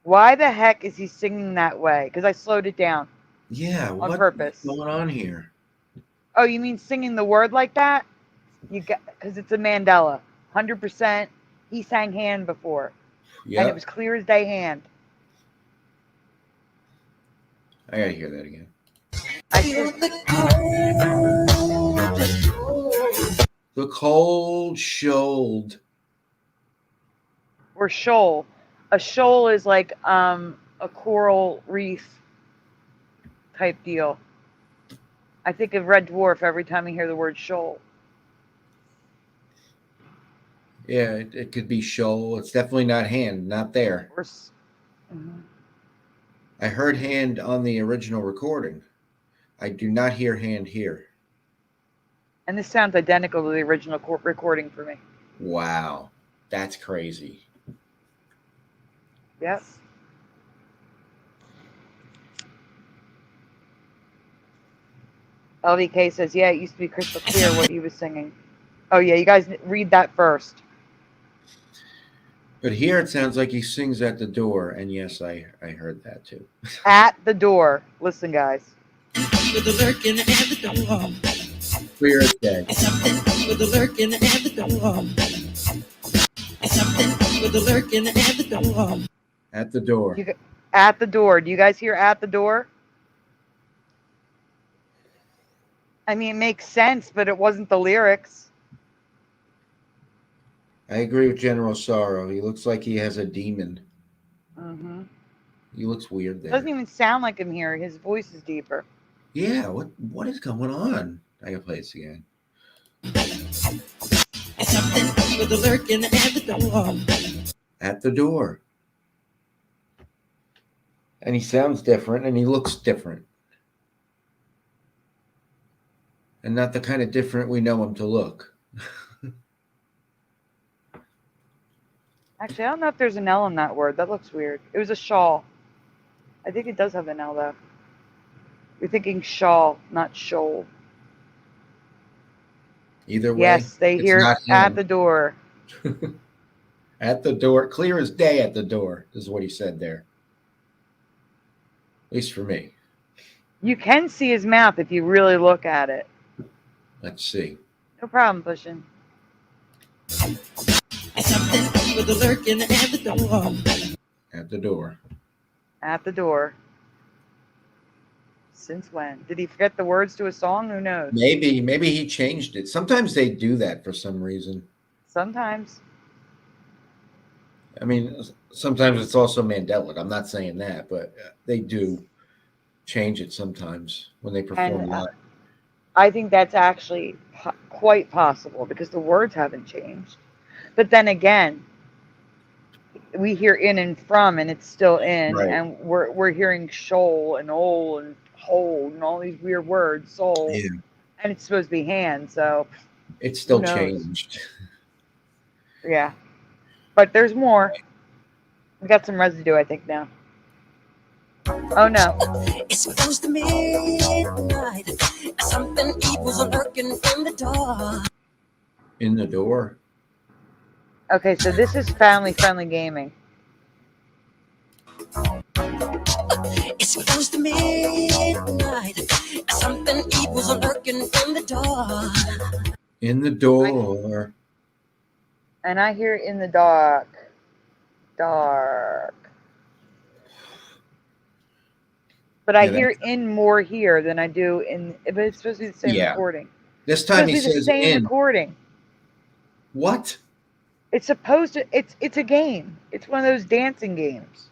Why the heck is he singing that way? Because I slowed it down. Yeah, On purpose. What's going on here? Oh, you mean singing the word like that? You got because it's a Mandela. 100%. He sang hand before. Yeah, And it was clear as day hand. I gotta hear that again. The cold shoulder. Or shoal. A shoal is like a coral reef type deal. I think of Red Dwarf every time I hear the word shoal. Yeah, it could be shoal. It's definitely not hand. Not there. Or, mm-hmm. I heard hand on the original recording. I do not hear hand here. And this sounds identical to the original recording for me. Wow, that's crazy. Yep. LVK says, yeah, it used to be crystal clear what he was singing. Oh, yeah, you guys read that first. But here it sounds like he sings at the door. And yes, I heard that too. At the door. Listen, guys. With the lurking at the door. Clear as day. Something with the lurking at the door. Something with the lurking at the door. At the door. At the door. Do you guys hear at the door? I mean, it makes sense, but it wasn't the lyrics. I agree with General Sorrow. He looks like he has a demon. Mm-hmm. He looks weird there. Doesn't even sound like him here. His voice is deeper. Yeah, what is going on? I gotta play this again. Something with the lurking at the door. At the door. And he sounds different and he looks different. And not the kind of different we know him to look. Actually, I don't know if there's an L in that word. That looks weird. It was a shawl. I think it does have an L, though. You're thinking shawl, not shoal. Either way. Yes, they it's hear not at him. the door. At the door. Clear as day at the door, is what he said there. At least for me. You can see his mouth if you really look at it. Let's see. No problem, pushing. Something with the lurking at the door. At the door. At the door. Since when? Did he forget the words to a song? Who knows? Maybe he changed it. Sometimes they do that for some reason. Sometimes. I mean, sometimes it's also Mandela. I'm not saying that, but they do change it sometimes when they perform live. I think that's actually quite possible because the words haven't changed. But then again, we hear in and from, and it's still in, Right. and we're hearing shoal and ole and hold and all these weird words, soul, Yeah. and it's supposed to be hand. So It's still Who knows? changed. yeah, but there's more. We got some residue, I think now. Oh no! It's close to midnight. Something evil's lurking in the door. In the door. Okay, so this is family-friendly gaming. It's close to midnight. Something evil's lurking in the door. In the door. And I hear in the dark. dark. But I Yeah, hear in more here than I do in, but it's supposed to be the same Yeah. recording. This It's time supposed he to be the says same in. recording. What? It's supposed to, it's a game. It's one of those dancing games.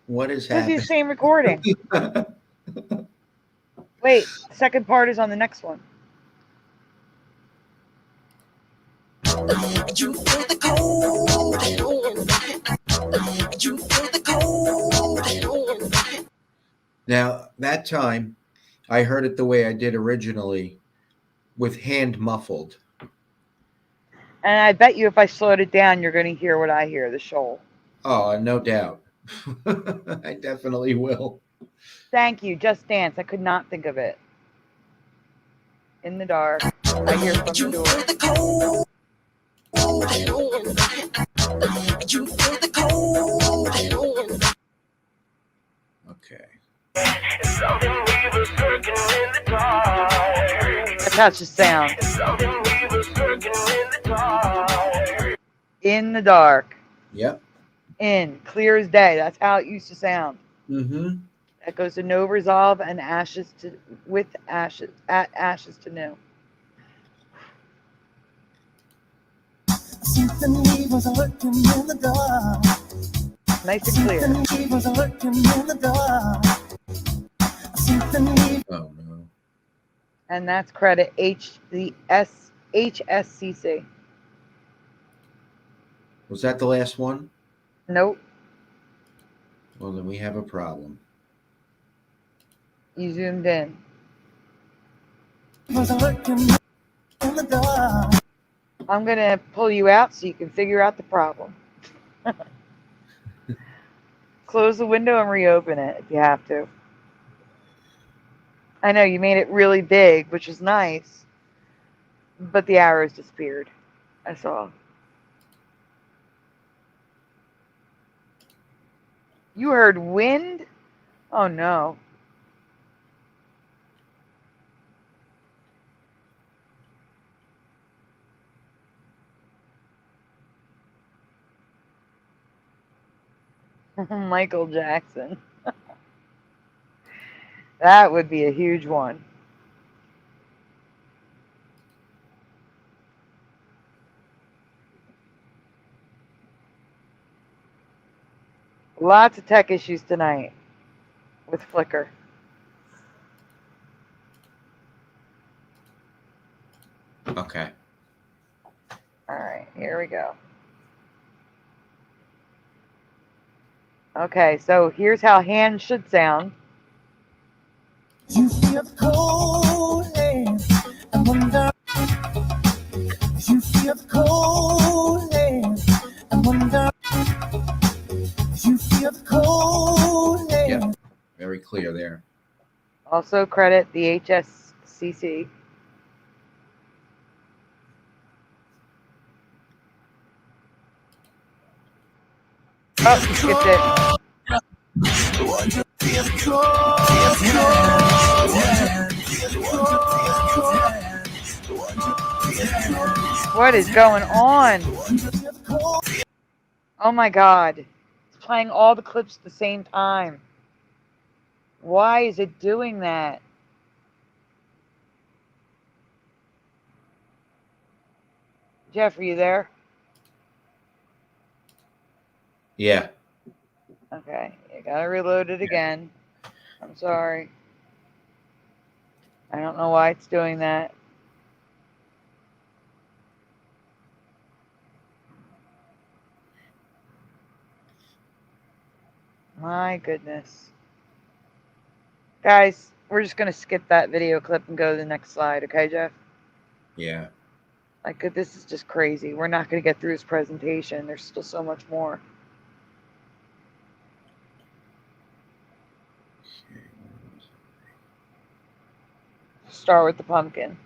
What is It's supposed to be the happening? same recording. Wait, the second part is on the next one. You feel the cold. You feel the cold. Now, that time, I heard it the way I did originally, with hand muffled. And I bet you if I slowed it down, you're going to hear what I hear, the shoal. Oh, no doubt. I definitely will. Thank you, Just Dance. I could not think of it. In the dark, I hear from the door. You feel the cold. Okay. That's how it should sound. In the dark. Yep. In, clear as day. That's how it used to sound. Mm-hmm. That goes to no resolve and ashes to, with ashes, at ashes to new. Something evil's lurking in the dark. Nice and clear. Something evil's lurking in the dark. Something evil. Oh, no. And that's credit HSCC. Was that the last one? Nope. Well, then we have a problem. You zoomed in. Evil's lurking in the dark. I'm going to pull you out so you can figure out the problem. Close the window and reopen it if you have to. I know you made it really big, which is nice, but the arrows disappeared. I saw. You heard wind? Oh no. Michael Jackson. That would be a huge one. Lots of tech issues tonight with Flickr. Okay. All right, here we go. Okay, so here's how hands should sound. You feel the cold hand and wonder. You feel the cold hand and wonder. You feel the cold hand. Yep. Very clear there. Also credit the HSCC. Oh, you skipped it. What is going on? Oh my God. It's playing all the clips at the same time. Why is it doing that? Jeff, are you there? Yeah. Okay, you gotta reload it again. I'm sorry. I don't know why it's doing that. My goodness. Guys, we're just gonna skip that video clip and go to the next slide, okay, Jeff? Yeah. Like, this is just crazy. We're not gonna get through his presentation. There's still so much more. Start with the pumpkin.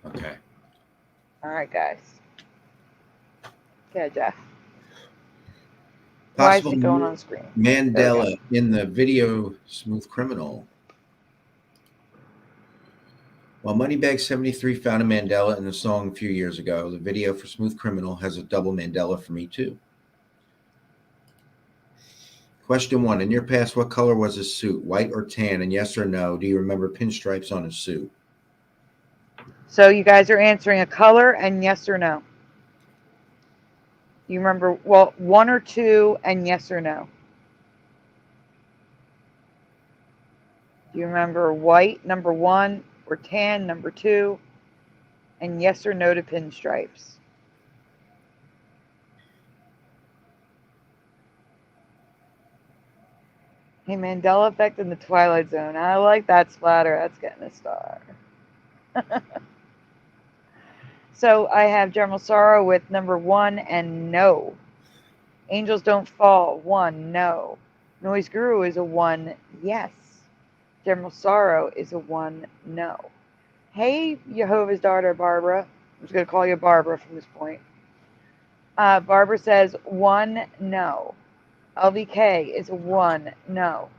Okay. All right, guys. Okay, Jeff. Why is Possible it going on screen? Mandela in the video Smooth Criminal. While Moneybag 73 found a Mandela in the song a few years ago, the video for Smooth Criminal has a double Mandela for me too. Question 1. In your past, what color was his suit, white or tan? And yes or no, do you remember pinstripes on his suit? So you guys are answering a color and yes or no. You remember, well, 1 or 2 and yes or no. Do you remember white, number 1, or tan, number 2, and yes or no to pinstripes? Hey, Mandela Effect in the Twilight Zone. I like that splatter. That's getting a star. So I have General Sorrow with number 1 and no. Angels Don't Fall, 1, no. Noise Guru is a 1, yes. General Sorrow is a 1, no. Hey, Jehovah's daughter, Barbara. I'm just going to call you Barbara from this point. Barbara says 1, no. LVK is a 1, no.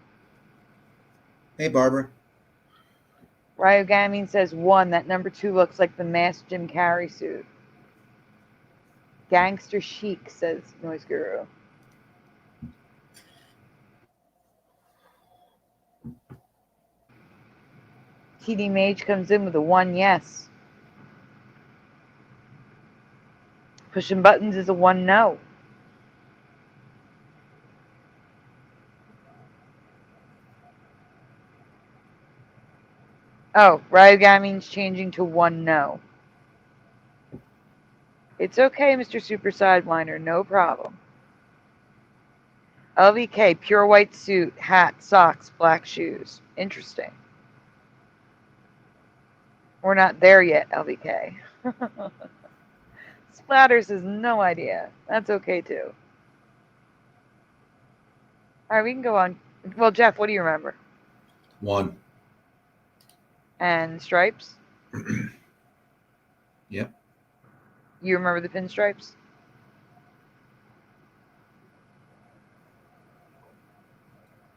Hey, Barbara. Ryo Gaming says 1. That number 2 looks like the masked Jim Carrey suit. Gangster Chic says Noise Guru. TD Mage comes in with a 1, yes. Pushing Buttons is a 1, no. Oh, Ryo Gaming's changing to 1, no. It's okay, Mr. Super Sideliner, no problem. LVK, pure white suit, hat, socks, black shoes. Interesting. We're not there yet, LVK. Splatters has no idea. That's okay, too. All right, we can go on. Well, Jeff, what do you remember? 1. And stripes? Yep. You remember the pinstripes?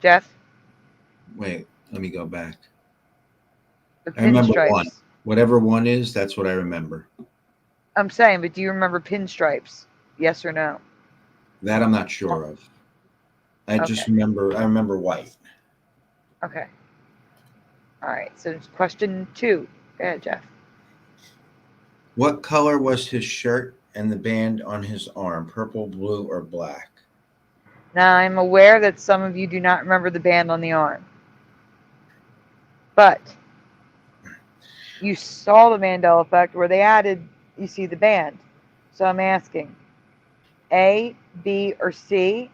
Jeff? Wait, let me go back. The I remember pinstripes. 1. Whatever 1 is, that's what I remember. I'm saying, but do you remember pinstripes? Yes or no? That I'm not sure of. I just remember white. Okay. All right, so question 2. Go ahead, Jeff. What color was his shirt and the band on his arm? Purple, blue, or black? Now, I'm aware that some of you do not remember the band on the arm. But you saw the Mandela Effect where they added, you see the band. So I'm asking, A, B, or C?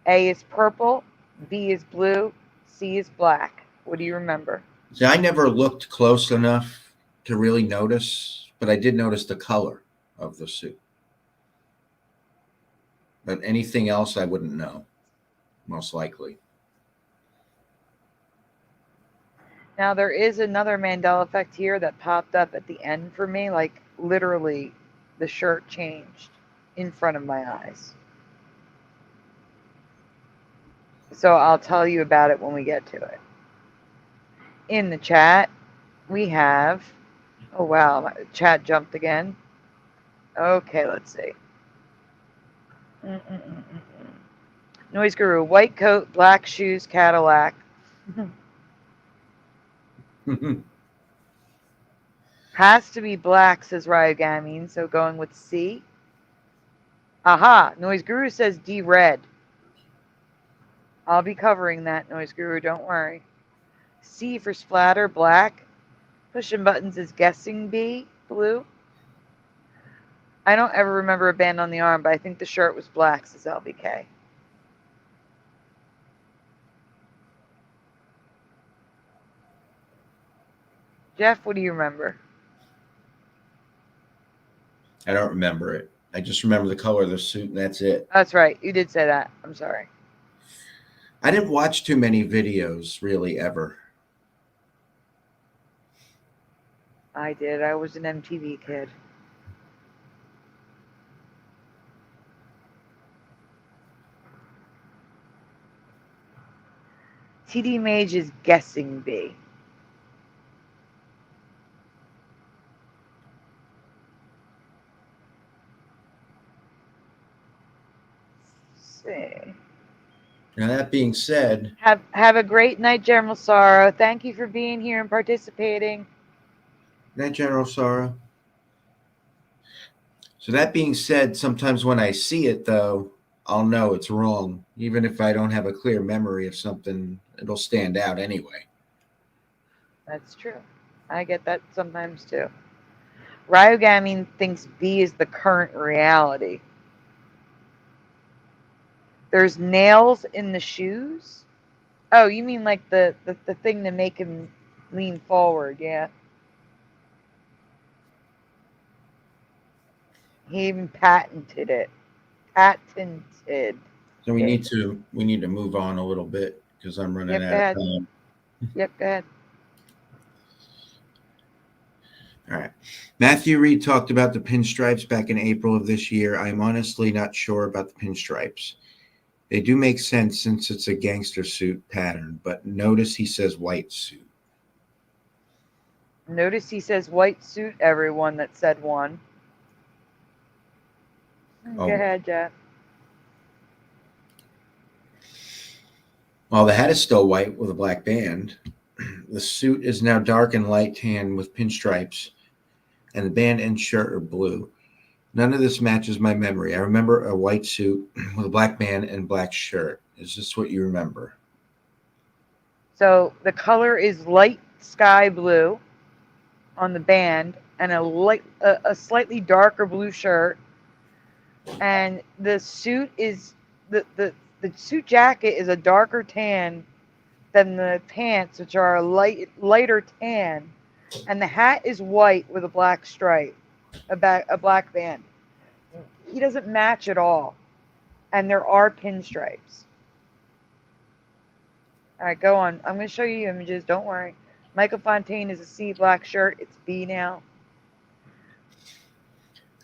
A is purple, B is blue, C is black. What do you remember? See, I never looked close enough to really notice, but I did notice the color of the suit. But anything else I wouldn't know, most likely. Now, there is another Mandela Effect here that popped up at the end for me. Like, literally, the shirt changed in front of my eyes. So I'll tell you about it when we get to it. In the chat, we have... Oh, wow. My chat jumped again. Okay, let's see. Noise Guru. White coat, black shoes, Cadillac. Has to be black, says Ryo Gaming. So going with C. Aha. Noise Guru says D, red. I'll be covering that, Noise Guru. Don't worry. C for splatter, black. Pushing Buttons is guessing B, blue. I don't ever remember a band on the arm, but I think the shirt was black, says LBK. Jeff, what do you remember? I don't remember it. I just remember the color of the suit, and that's it. That's right. You did say that. I'm sorry. I didn't watch too many videos, really, ever. I did. I was an MTV kid. TD Mage is guessing B. Let's see. Now that being said, Have a great night, General Sorrow. Thank you for being here and participating. that General Sorrow. So that being said, sometimes when I see it, though, I'll know it's wrong. Even if I don't have a clear memory of something, it'll stand out anyway. That's true. I get that sometimes too. Ryogami thinks B is the current reality. There's nails in the shoes? Oh, you mean like the thing to make him lean forward, yeah. He even patented it. Patented. So we need to move on a little bit because I'm running out of time. Yep, go ahead. All right. Matthew Reed talked about the pinstripes back in April of this year. I'm honestly not sure about the pinstripes. They do make sense since it's a gangster suit pattern, but notice he says white suit. Notice he says white suit, everyone that said one. Oh. Go ahead, Jeff. While the hat is still white with a black band, the suit is now dark and light tan with pinstripes, and the band and shirt are blue. None of this matches my memory. I remember a white suit with a black band and black shirt. Is this what you remember? So the color is light sky blue on the band and a slightly darker blue shirt. And the suit is the suit jacket is a darker tan than the pants, which are a lighter tan. And the hat is white with a black stripe, a black band. He doesn't match at all. And there are pinstripes. All right, go on. I'm going to show you images. Don't worry. Michael Fontaine is a C black shirt. It's B now.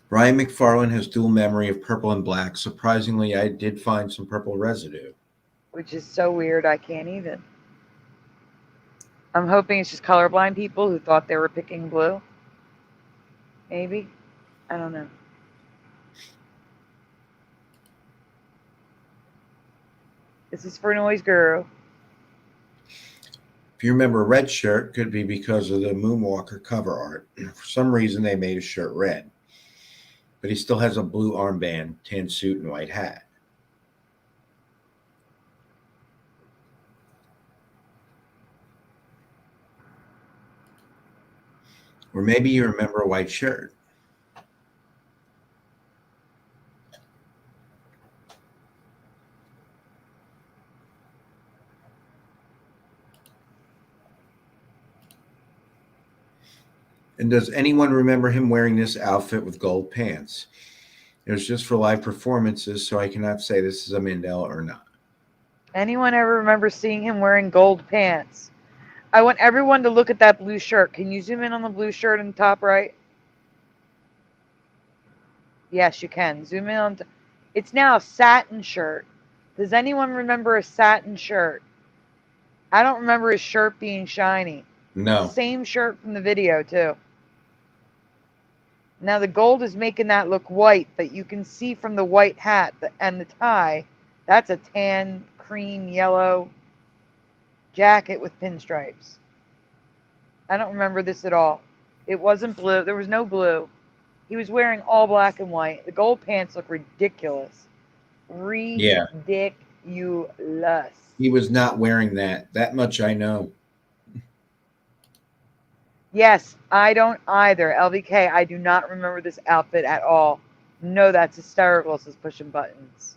Brian MacFarlane has dual memory of purple and black. Surprisingly, I did find some purple residue. Which is so weird, I can't even. I'm hoping it's just colorblind people who thought they were picking blue. Maybe. I don't know. This is for Noise Guru. If you remember, a red shirt could be because of the Moonwalker cover art. For some reason, they made his shirt red. But he still has a blue armband, tan suit, and white hat. Or maybe you remember a white shirt. And does anyone remember him wearing this outfit with gold pants? It was just for live performances, so I cannot say this is a Mandela or not. Anyone ever remember seeing him wearing gold pants? I want everyone to look at that blue shirt. Can you zoom in on the blue shirt in the top right? Yes, you can. Zoom in on. It's now a satin shirt. Does anyone remember a satin shirt? I don't remember his shirt being shiny. No. It's the same shirt from the video, too. Now, the gold is making that look white, but you can see from the white hat and the tie, that's a tan, cream, yellow jacket with pinstripes. I don't remember this at all. It wasn't blue. There was no blue. He was wearing all black and white. The gold pants look ridiculous. Ridiculous. He was not wearing that. That much I know. Yes, I don't either. LVK, I do not remember this outfit at all. No, that's hysterical, says Pushing Buttons.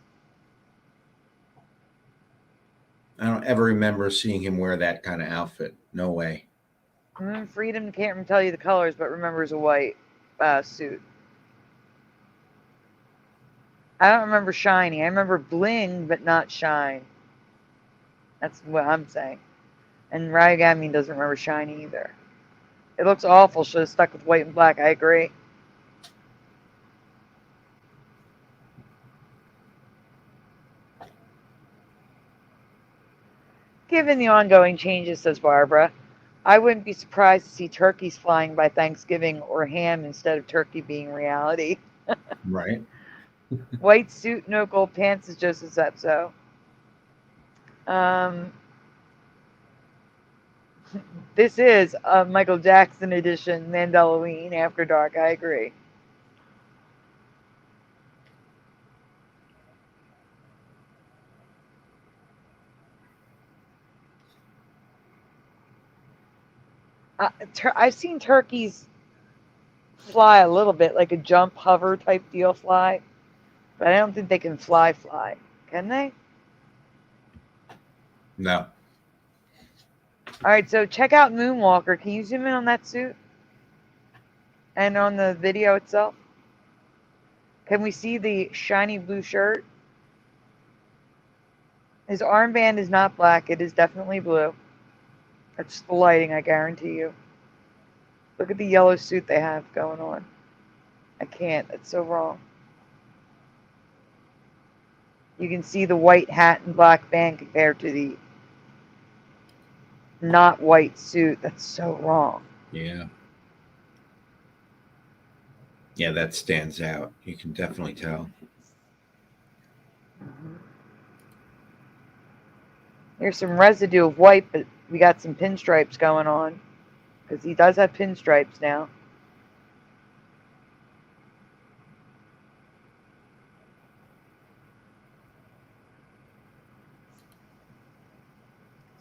I don't ever remember seeing him wear that kind of outfit. No way. Freedom can't tell you the colors, but remembers a white suit. I don't remember shiny. I remember bling, but not shine. That's what I'm saying. And Ryogami doesn't remember shiny either. It looks awful. Should have stuck with white and black. I agree. Given the ongoing changes, says Barbara, I wouldn't be surprised to see turkeys flying by Thanksgiving or ham instead of turkey being reality. Right. White suit, no gold pants, is Joseph Zepso. This is a Michael Jackson edition, Mandelaween After Dark. I agree. I've seen turkeys fly a little bit, like a jump hover type deal fly, but I don't think they can fly. Can they? No. All right, so check out Moonwalker. Can you zoom in on that suit and on the video itself? Can we see the shiny blue shirt? His armband is not black. It is definitely blue. That's the lighting, I guarantee you. Look at the yellow suit they have going on. I can't. It's so wrong. You can see the white hat and black band compared to the not white suit. That's so wrong. Yeah. Yeah, that stands out. You can definitely tell. Here's some residue of white, but we got some pinstripes going on because he does have pinstripes now.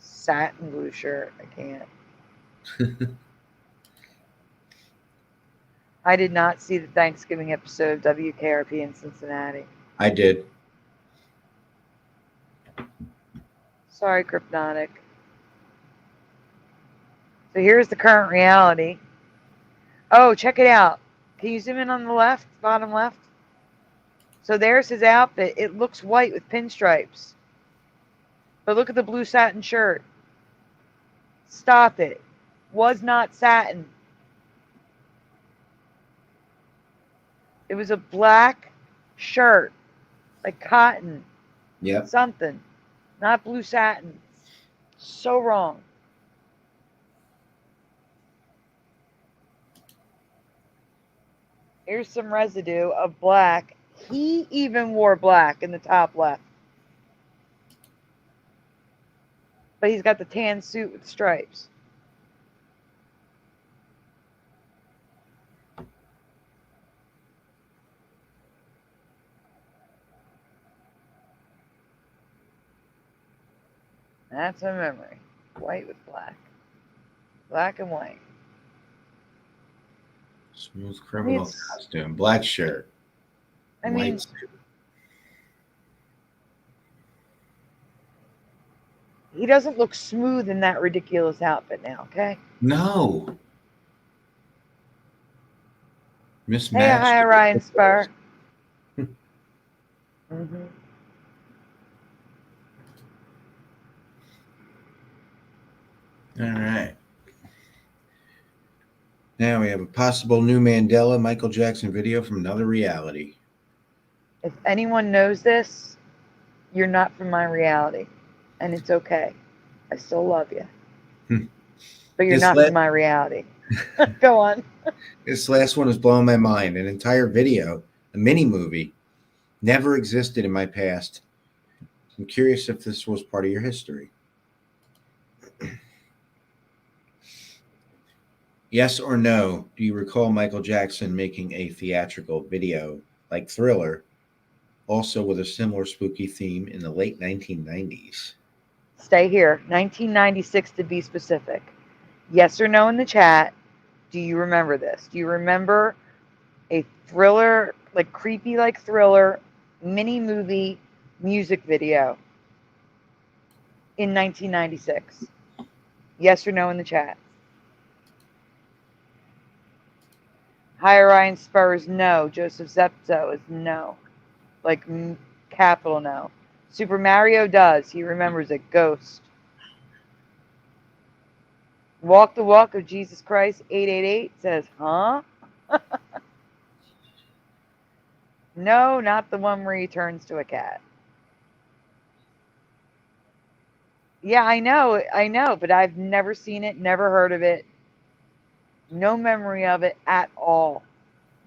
Satin blue shirt. I can't. I did not see the Thanksgiving episode of WKRP in Cincinnati. I did. Sorry, Kryptonic. So here's the current reality. Oh, check it out. Can you zoom in on the left, bottom left? So there's his outfit. It looks white with pinstripes. But look at the blue satin shirt. Stop it. Was not satin. It was a black shirt, like cotton. Yep. Something. Not blue satin. So wrong. Here's some residue of black. He even wore black in the top left. But he's got the tan suit with stripes. That's a memory. White with black. Black and white. Smooth criminal costume. Black shirt. I white mean, suit. he doesn't look smooth in that ridiculous outfit now, okay? No. Mismatched. Hey, hi, Ryan Spur. Mm-hmm. All right. Now we have a possible new Mandela Michael Jackson video from another reality. If anyone knows this, you're not from my reality. And it's okay. I still love you. But you're This not from my reality. Go on. This last one is blowing my mind. An entire video, a mini movie, never existed in my past. I'm curious if this was part of your history. Yes or no, do you recall Michael Jackson making a theatrical video like Thriller, also with a similar spooky theme in the late 1990s? Stay here. 1996 to be specific. Yes or no in the chat. Do you remember this? Do you remember a Thriller, like creepy like Thriller, mini movie music video in 1996? Yes or no in the chat. Hi, Ryan Spurs, no. Joseph Zepso is no. Like, capital no. Super Mario does. He remembers it. Ghost. Walk the Walk of Jesus Christ 888 says, huh? No, not the one where he turns to a cat. Yeah, I know, but I've never seen it, never heard of it, no memory of it at all.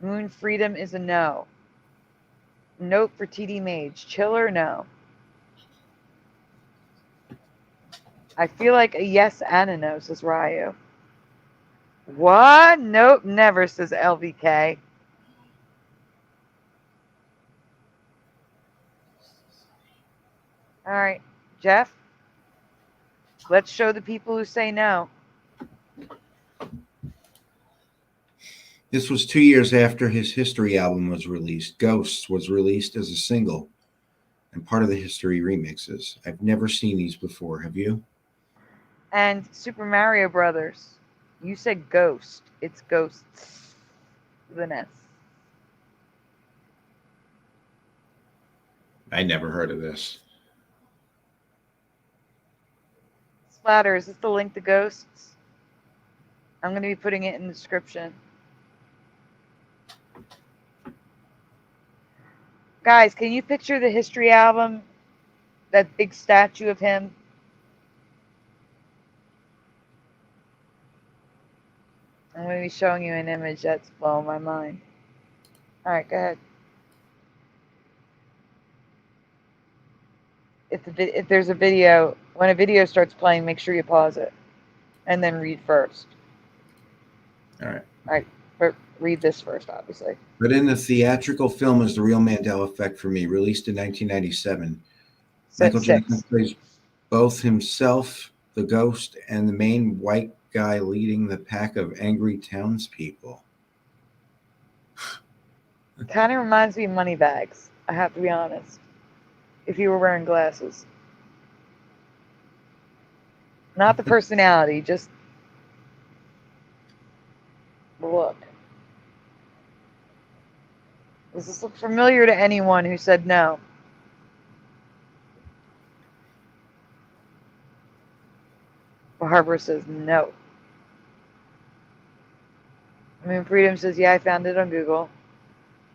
Moon Freedom is a no. Note for TD Mage. Chiller, no. I feel like a yes and a no, says Ryu. What? Nope, never, says LVK. All right, Jeff, let's show the people who say no. This was 2 years after his History album was released. Ghosts was released as a single and part of the History remixes. I've never seen these before. Have you? And Super Mario Brothers. You said Ghost. It's Ghosts with an S. I never heard of this. Splatter, is this the link to Ghosts? I'm going to be putting it in the description. Guys, can you picture the History album? That big statue of him? I'm going to be showing you an image that's blowing my mind. All right, go ahead. If there's a video, when a video starts playing, make sure you pause it and then read first. All right. All right, but read this first, obviously. But in the theatrical film is The Real Mandela Effect for me, released in 1997. Michael Jackson plays both himself, the ghost, and the main white guy leading the pack of angry townspeople. Kind of reminds me of Moneybags, I have to be honest. If you were wearing glasses. Not the personality, just the look. Does this look familiar to anyone who said no? Barbara says no. Moon Freedom says, yeah, I found it on Google.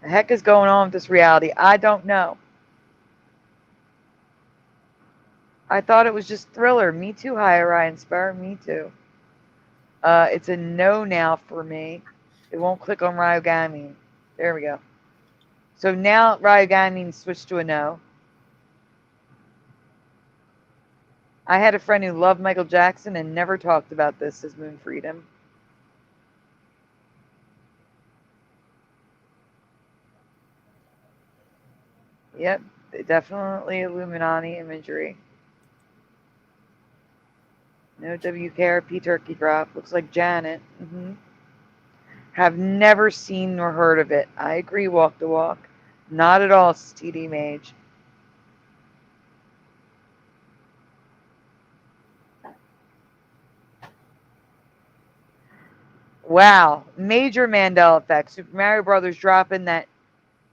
The heck is going on with this reality? I don't know. I thought it was just Thriller. Me too, Hi Orion Spur. Me too. It's a no now for me. It won't click on Ryogamine. There we go. So now Ryogamine switched to a no. I had a friend who loved Michael Jackson and never talked about this, says Moon Freedom. Yep, definitely Illuminati imagery. No WKRP turkey drop. Looks like Janet. Have never seen nor heard of it. I agree, Walk the Walk. Not at all, TD Mage. Wow. Major Mandela Effects. Super Mario Brothers dropping that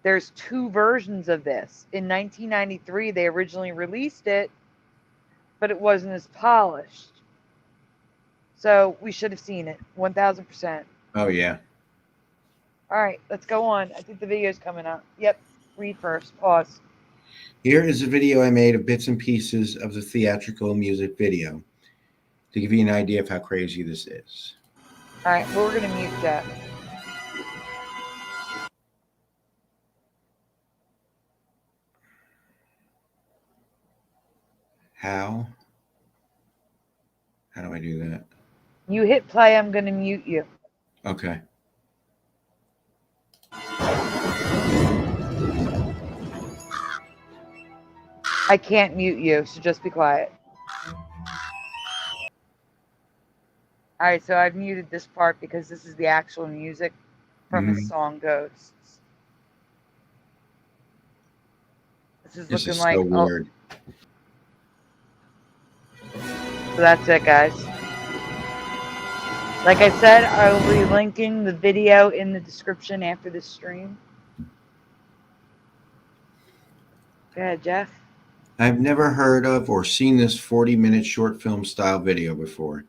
there's 2 versions of this. In 1993, they originally released it, but it wasn't as polished. So we should have seen it. 1000%. Oh, yeah. All right, let's go on. I think the video's coming up. Yep. Read first. Pause. Here is a video I made of bits and pieces of the theatrical music video to give you an idea of how crazy this is. All right, well, we're going to mute Jeff. How do I do that? You hit play, I'm going to mute you. Okay. I can't mute you, so just be quiet. All right, so I've muted this part because this is the actual music from the song Ghosts. This is looking like... so weird. So that's it, guys. Like I said, I will be linking the video in the description after this stream. Go ahead, Jeff. I've never heard of or seen this 40-minute short film style video before.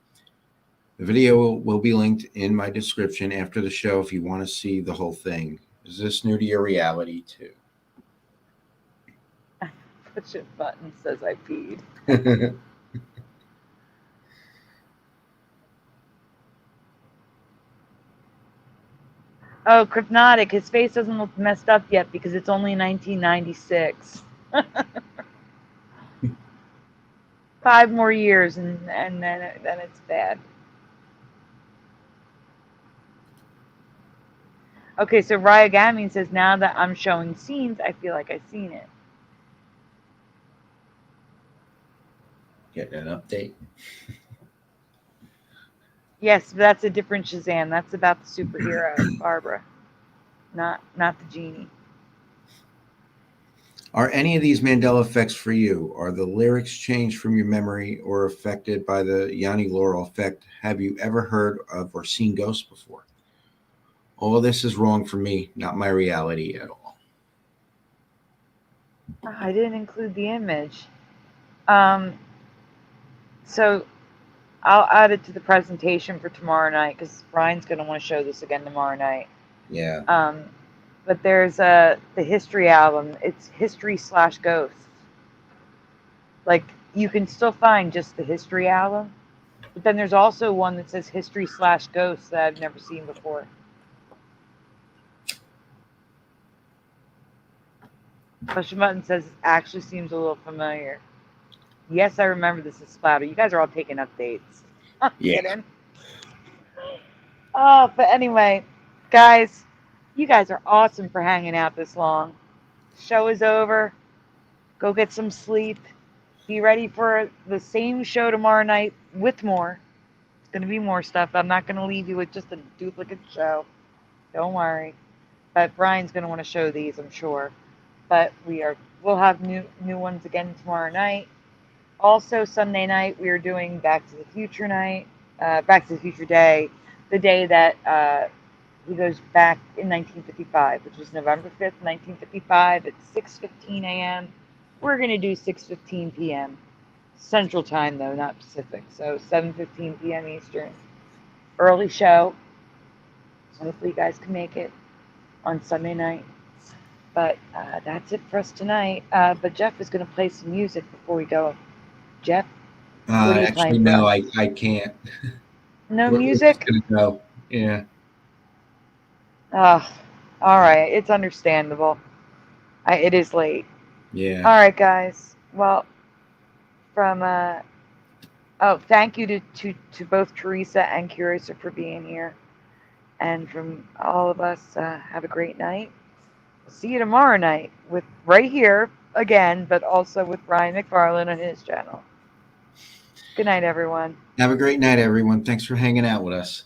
The video will be linked in my description after the show if you want to see the whole thing. Is this new to your reality too? Push a button says I peed. Oh, Crypnotic, his face doesn't look messed up yet because it's only 1996. 5 more years and then it's bad. Okay, so Raya Gaming says, now that I'm showing scenes, I feel like I've seen it. Getting an update. Yes, but that's a different Shazam. That's about the superhero, Barbara. Not the genie. Are any of these Mandela effects for you? Are the lyrics changed from your memory or affected by the Yanni Laurel effect? Have you ever heard of or seen ghosts before? All this is wrong for me, not my reality at all. I didn't include the image. So I'll add it to the presentation for tomorrow night because Brian's going to want to show this again tomorrow night. Yeah. But there's the history album. It's history/ghosts. Like, you can still find just the history album, but then there's also one that says history/ghosts that I've never seen before. Question Button says, actually seems a little familiar. Yes, I remember this is Splatter. You guys are all taking updates. I'm kidding. Oh, but anyway, guys, you guys are awesome for hanging out this long. Show is over. Go get some sleep. Be ready for the same show tomorrow night with more. It's going to be more stuff. I'm not going to leave you with just a duplicate show. Don't worry. But Brian's going to want to show these, I'm sure. But we'll have new ones again tomorrow night. Also, Sunday night, we are doing Back to the Future night. Back to the Future Day. The day that he goes back in 1955, which is November 5th, 1955 at 6:15 a.m. We're going to do 6:15 p.m. Central Time, though, not Pacific. So 7:15 p.m. Eastern. Early show. So hopefully you guys can make it on Sunday night. But that's it for us tonight. But Jeff is going to play some music before we go. Jeff? What are you Actually, playing no, for? I can't. No We're music? just gonna go. Yeah. Oh, all right. It's understandable. It is late. Yeah. All right, guys. Well, from thank you to both Teresa and Curiouser for being here, and from all of us, have a great night. See you tomorrow night with right here again, but also with Brian MacFarlane on his channel. Good night, everyone. Have a great night, everyone. Thanks for hanging out with us.